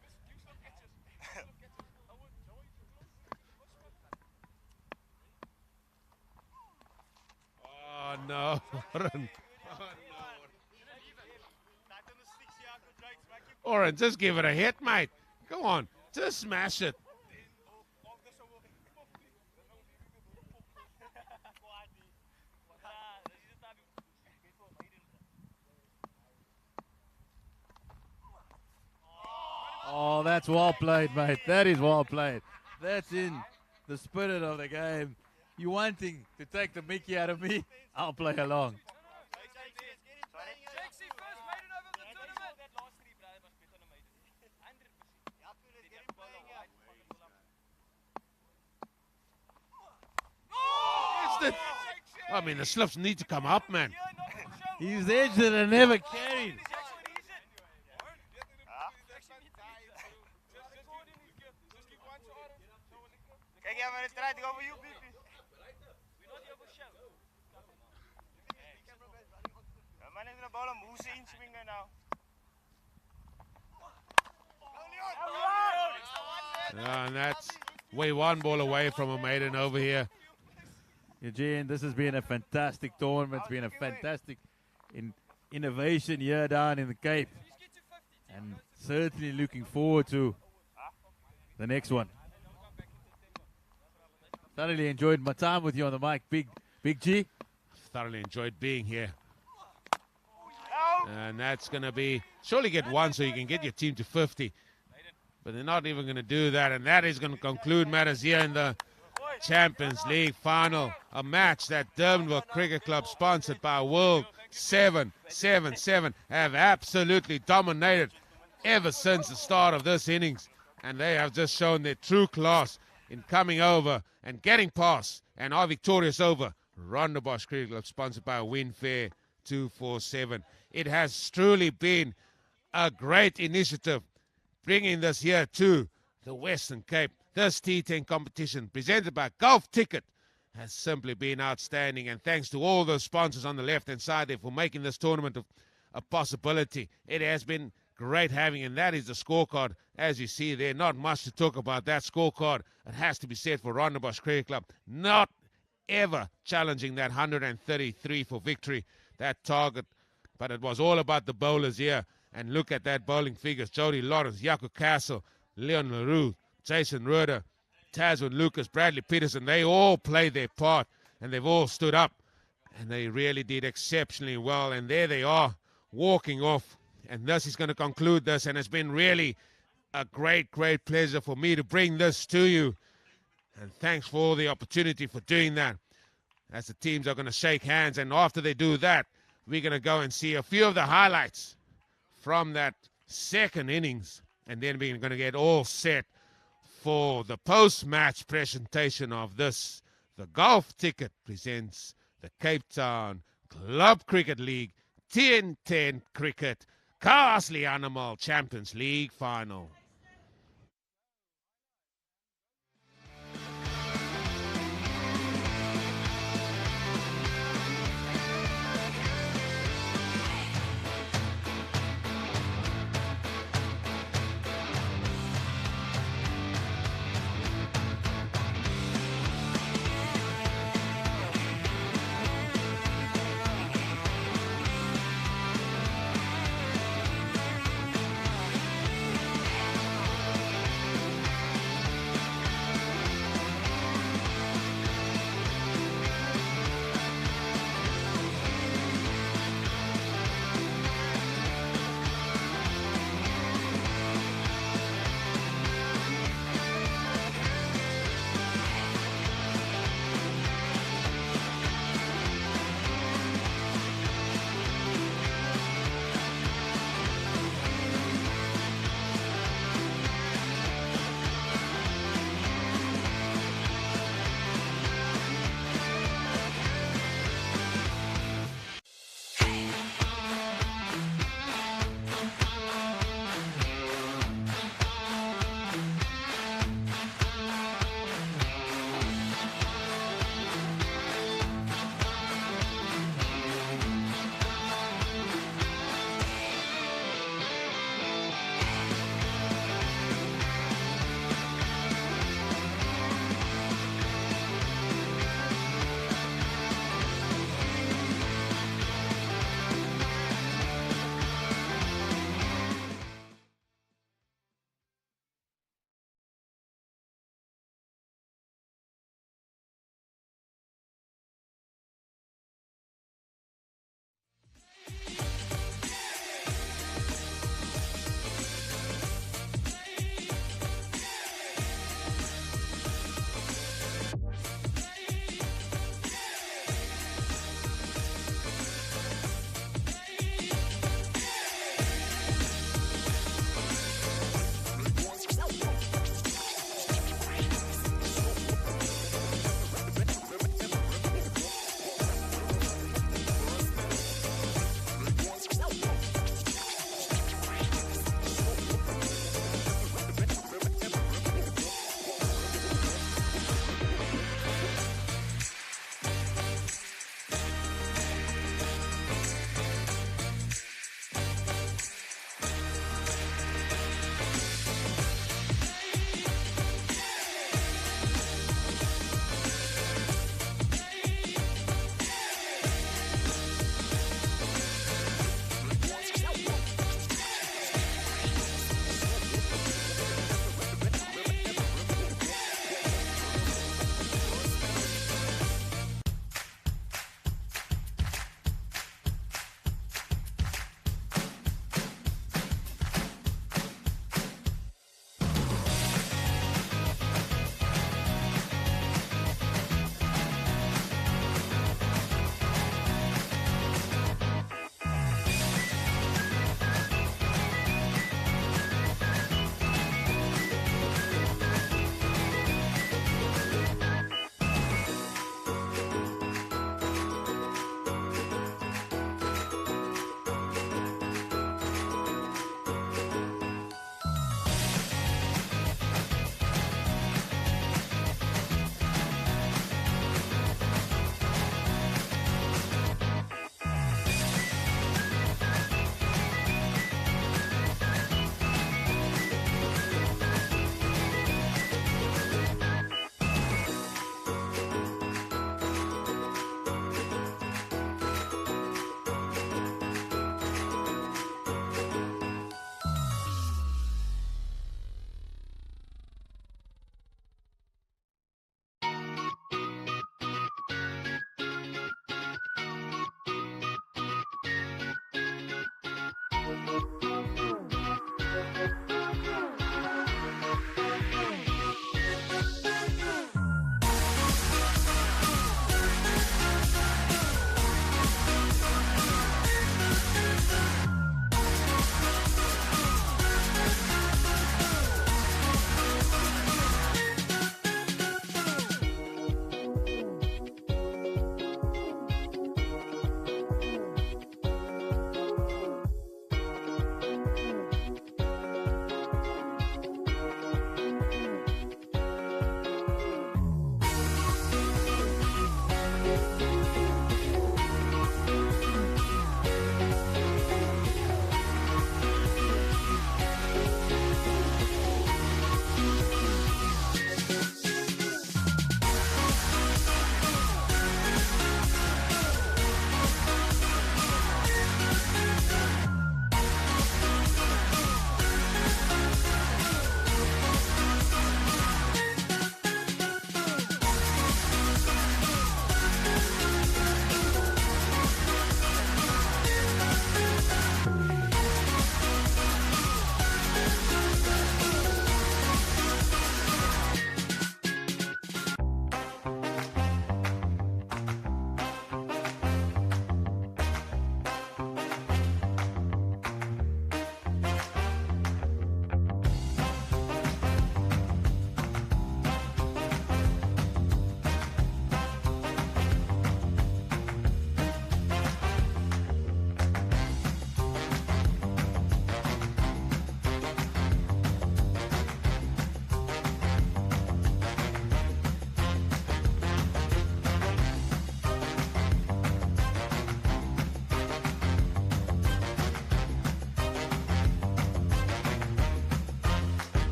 Oh, no. Oren, just give it a hit, mate. Come on. Just smash it. Oh, that's well played, mate. That is well played. That's in the spirit of the game. You wanting to take the mickey out of me? I'll play along. I mean, the slips need to come up, man. He's edged it and never carried. Kijk, ja, maar het draait toch over you, Bibi? Ja, man heeft een bal om hoe ze inswingen nou. And that's way one ball away from a maiden over here. Eugene, this has been a fantastic tournament. It's been a fantastic innovation here down in the Cape. And certainly looking forward to the next one. Thoroughly enjoyed my time with you on the mic, Big G. Thoroughly enjoyed being here. And that's going to be, surely get one so you can get your team to 50. But they're not even going to do that. And that is going to conclude matters here in the Champions League final. A match that Durbanville Cricket Club, sponsored by World 777, have absolutely dominated ever since the start of this innings. And they have just shown their true class in coming over and getting past and are victorious over Rondebosch Cricket Club, sponsored by Winfair 247. It has truly been a great initiative bringing this here to the Western Cape. This T10 competition presented by Golf Ticket has simply been outstanding, and thanks to all those sponsors on the left-hand side there for making this tournament a possibility. It has been great having, and that is the scorecard. As you see there, not much to talk about that scorecard. It has to be said for Rondebosch Cricket Club, not ever challenging that 133 for victory, that target, but it was all about the bowlers here. And look at that bowling figures: Jody Lawrence, Jaco Castle, Leon LaRue, Jason Roeder, Taswin Lucas, Bradley Peterson. They all played their part, and they've all stood up, and they really did exceptionally well. And there they are, walking off. And this is going to conclude this, and it's been really a great pleasure for me to bring this to you. And thanks for the opportunity for doing that. As the teams are going to shake hands, and after they do that, we're going to go and see a few of the highlights from that second innings, and then we're going to get all set for the post-match presentation of this. The Golf Ticket presents the Cape Town Club Cricket League T10 Cricket Castle Animal Champions League final.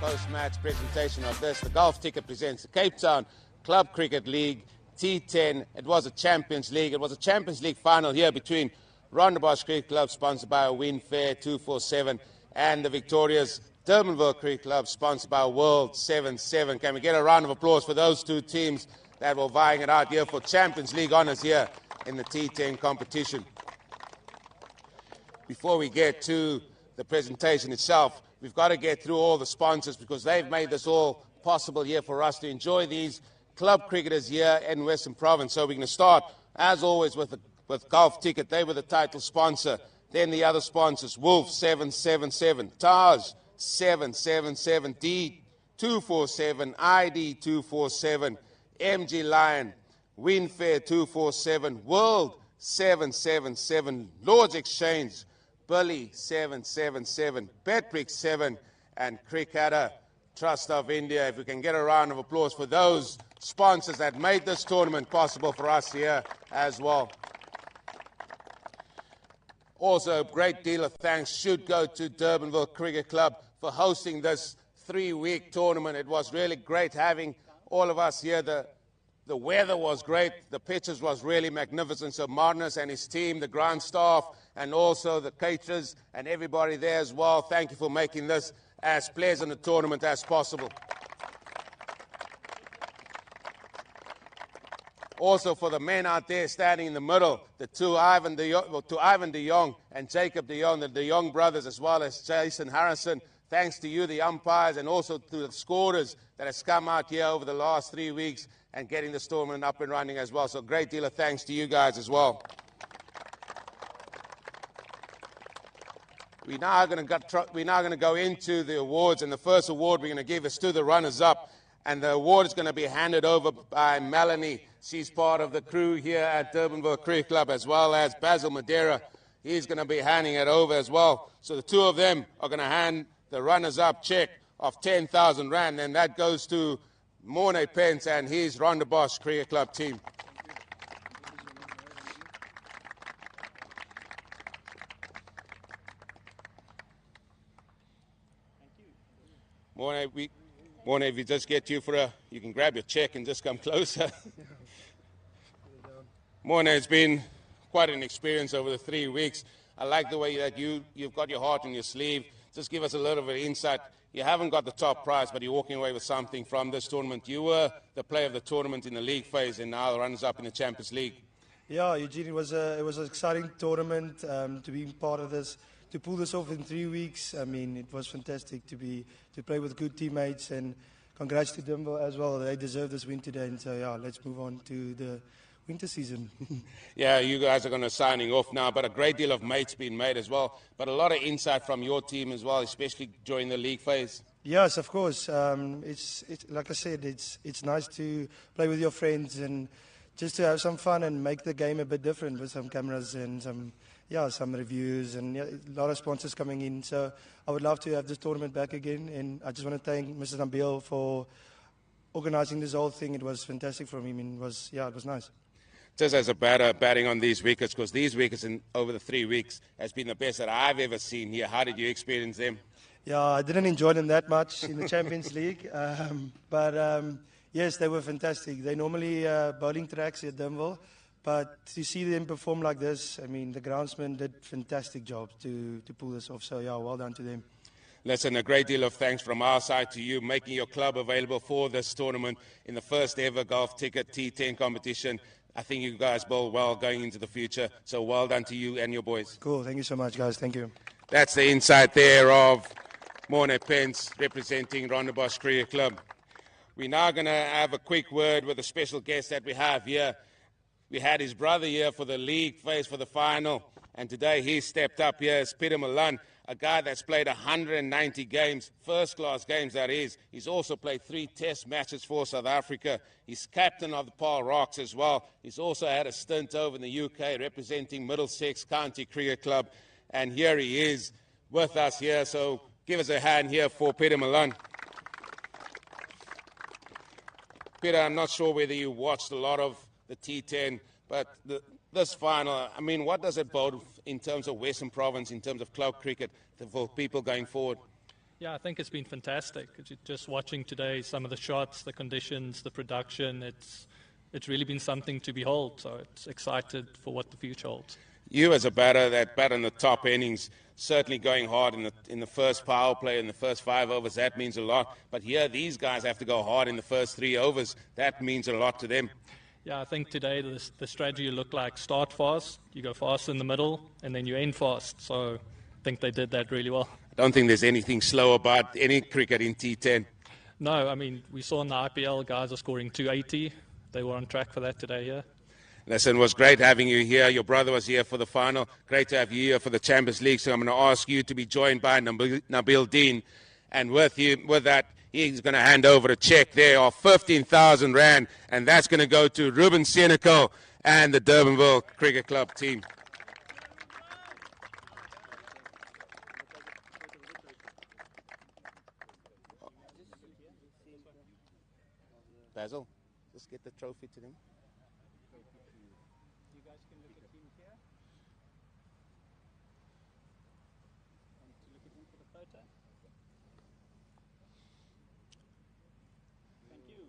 post-match presentation of this. The Golf Ticket presents the Cape Town Club Cricket League T10. It was a Champions League. It was a Champions League final here between Rondabosch Cricket Club, sponsored by a Win Fair 247, and the victorious Durbanville Cricket Club, sponsored by World 7-7. Can we get a round of applause for those two teams that were vying it out here for Champions League honours here in the T10 competition? Before we get to the presentation itself, we've got to get through all the sponsors because they've made this all possible here for us to enjoy these club cricketers here in Western Province. So we're going to start, as always, with Golf Ticket. They were the title sponsor. Then the other sponsors, Wolf 777, Taj 777, D247, ID 247, MG Lion, Winfair 247, World 777, Lords Exchange, Billy 777, Betbrick 7, and Cricketer Trust of India. If we can get a round of applause for those sponsors that made this tournament possible for us here as well. Also, a great deal of thanks should go to Durbanville Cricket Club for hosting this 3-week tournament. It was really great having all of us here. The weather was great. The pitches was really magnificent. So Marnus and his team, the ground staff, and also the caterers and everybody there as well, thank you for making this as pleasant a tournament as possible. Also for the men out there standing in the middle, to Ivan de Jong and Jacob de Jong, the de Jong brothers, as well as Jason Harrison. Thanks to you, the umpires, and also to the scorers that has come out here over the last 3 weeks and getting this tournament up and running as well. So a great deal of thanks to you guys as well. We're now going to go into the awards, and the first award we're going to give is to the runners-up, and the award is going to be handed over by Melanie. She's part of the crew here at Durbanville Cricket Club, as well as Basil Madeira. He's going to be handing it over as well. So the two of them are going to hand the runners-up check of 10,000 Rand, and that goes to Morne Pence and his Rondabosch Cricket Club team. Morne, if we just get you you can grab your check and just come closer. Morne, it's been quite an experience over the 3 weeks. I like the way that you've got your heart in your sleeve. Just give us a little bit of insight. You haven't got the top prize, but you're walking away with something from this tournament. You were the player of the tournament in the league phase, and now the runners-up in the Champions League. Yeah, Eugene, it was an exciting tournament to be part of this, to pull this off in 3 weeks. I mean, it was fantastic to play with good teammates, and congrats to Dumbo as well. They deserve this win today, and so yeah, let's move on to the winter season. Yeah, you guys are going to signing off now, but a great deal of mates been made as well. But a lot of insight from your team as well, especially during the league phase. Yes, of course. It's like I said, it's nice to play with your friends and just to have some fun and make the game a bit different with some cameras and some reviews and a lot of sponsors coming in. So I would love to have this tournament back again, and I just want to thank Mr. Nabil for organising this whole thing. It was fantastic for him, and it was nice. Just as a batter batting on these wickets, because these wickets over the 3 weeks has been the best that I've ever seen here. How did you experience them? Yeah, I didn't enjoy them that much in the Champions League, but yes, they were fantastic. They normally bowling tracks at Durbanville, but to see them perform like this, I mean, the groundsmen did fantastic job to pull this off. So yeah, well done to them. Listen, a great deal of thanks from our side to you, making your club available for this tournament in the first ever Golf Ticket T10 competition. I think you guys bowl well going into the future. So well done to you and your boys. Cool. Thank you so much, guys. Thank you. That's the insight there of Morne Pence representing Rondabosch Cricket Club. We're now going to have a quick word with a special guest that we have here. We had his brother here for the league phase for the final. And today he stepped up here as Peter Milan, a guy that's played 190 games, first-class games that is. He's also played 3 test matches for South Africa. He's captain of the Paul Rocks as well. He's also had a stint over in the UK representing Middlesex County Cricket Club. And here he is with us here. So give us a hand here for Peter Milan. Peter, I'm not sure whether you watched a lot of the T10, but this final, I mean, what does it bode in terms of Western Province, in terms of club cricket for people going forward? Yeah, I think it's been fantastic. Just watching today, some of the shots, the conditions, the production, it's really been something to behold. So it's excited for what the future holds. You as a batter that bat in the top innings, certainly going hard in the first power play, in the first 5 overs, that means a lot. But here, these guys have to go hard in the first 3 overs. That means a lot to them. Yeah, I think today the strategy looked like start fast, you go fast in the middle, and then you end fast. So I think they did that really well. I don't think there's anything slow about any cricket in T10. No, I mean, we saw in the IPL, guys are scoring 280. They were on track for that today here. Listen, it was great having you here. Your brother was here for the final. Great to have you here for the Champions League. So I'm going to ask you to be joined by Nabil Dean. And with that, he's going to hand over a check there of 15,000 Rand. And that's going to go to Ruben Senecal and the Durbanville Cricket Club team. Basil, just get the trophy to them. You guys can look at him here. Look at him for the photo. Thank you.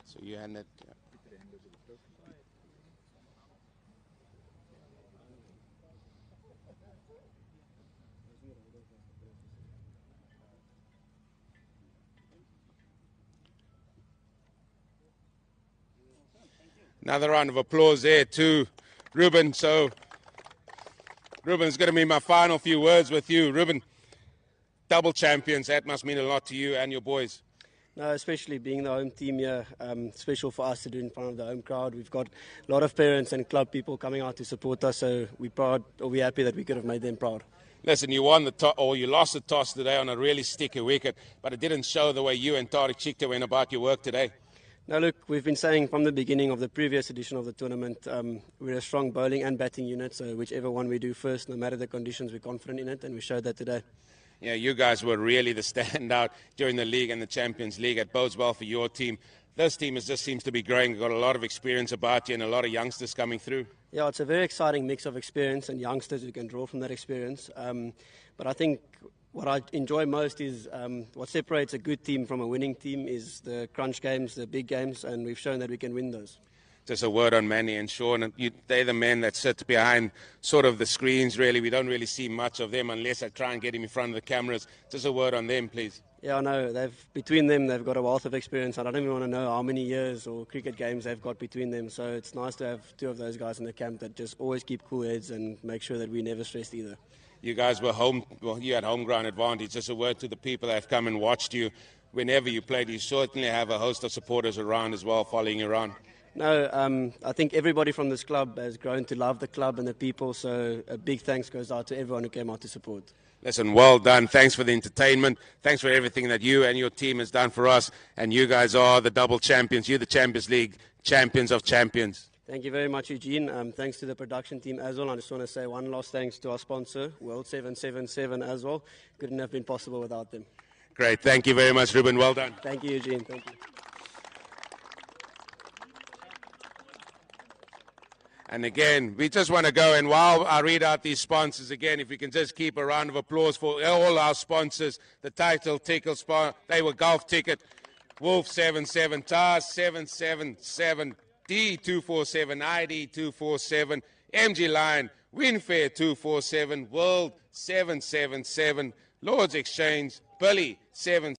So you hand it. Yeah. Another round of applause there to Ruben. So, Ruben's going to be my final few words with you. Ruben, double champions, that must mean a lot to you and your boys. No, especially being the home team here, special for us to do in front of the home crowd. We've got a lot of parents and club people coming out to support us, so we're happy that we could have made them proud. Listen, you won the toss, or you lost the toss today on a really sticky wicket, but it didn't show the way you and Tariq Chikta went about your work today. Now look, we've been saying from the beginning of the previous edition of the tournament, we're a strong bowling and batting unit, so whichever one we do first, no matter the conditions, we're confident in it, and we showed that today. Yeah, you guys were really the standout during the league and the Champions League. It bodes well for your team. This team just seems to be growing. You've got a lot of experience about you and a lot of youngsters coming through. Yeah, it's a very exciting mix of experience and youngsters who can draw from that experience. But I think what I enjoy most is what separates a good team from a winning team is the crunch games, the big games, and we've shown that we can win those. Just a word on Manny and Sean. They're the men that sit behind sort of the screens, really. We don't really see much of them unless I try and get him in front of the cameras. Just a word on them, please. Yeah, I know. Between them, they've got a wealth of experience. I don't even want to know how many years or cricket games they've got between them. So it's nice to have 2 of those guys in the camp that just always keep cool heads and make sure that we never stressed either. You guys were you had home ground advantage. Just a word to the people that have come and watched you. Whenever you played, you certainly have a host of supporters around as well, following you around. No, I think everybody from this club has grown to love the club and the people, so a big thanks goes out to everyone who came out to support. Listen, well done. Thanks for the entertainment. Thanks for everything that you and your team has done for us. And you guys are the double champions. You're the Champions League champions of champions. Thank you very much, Eugene. Thanks to the production team as well. I just want to say one last thanks to our sponsor, World 777 as well. Couldn't have been possible without them. Great. Thank you very much, Ruben. Well done. Thank you, Eugene. Thank you. And again, we just want to go, and while I read out these sponsors again, if we can just keep a round of applause for all our sponsors. The title tickle sponsor, they were Golf Ticket, Wolf 77, TARS 777, D247, ID 247, MG Line, Winfair 247, World 777, Lord's Exchange, Billy 7.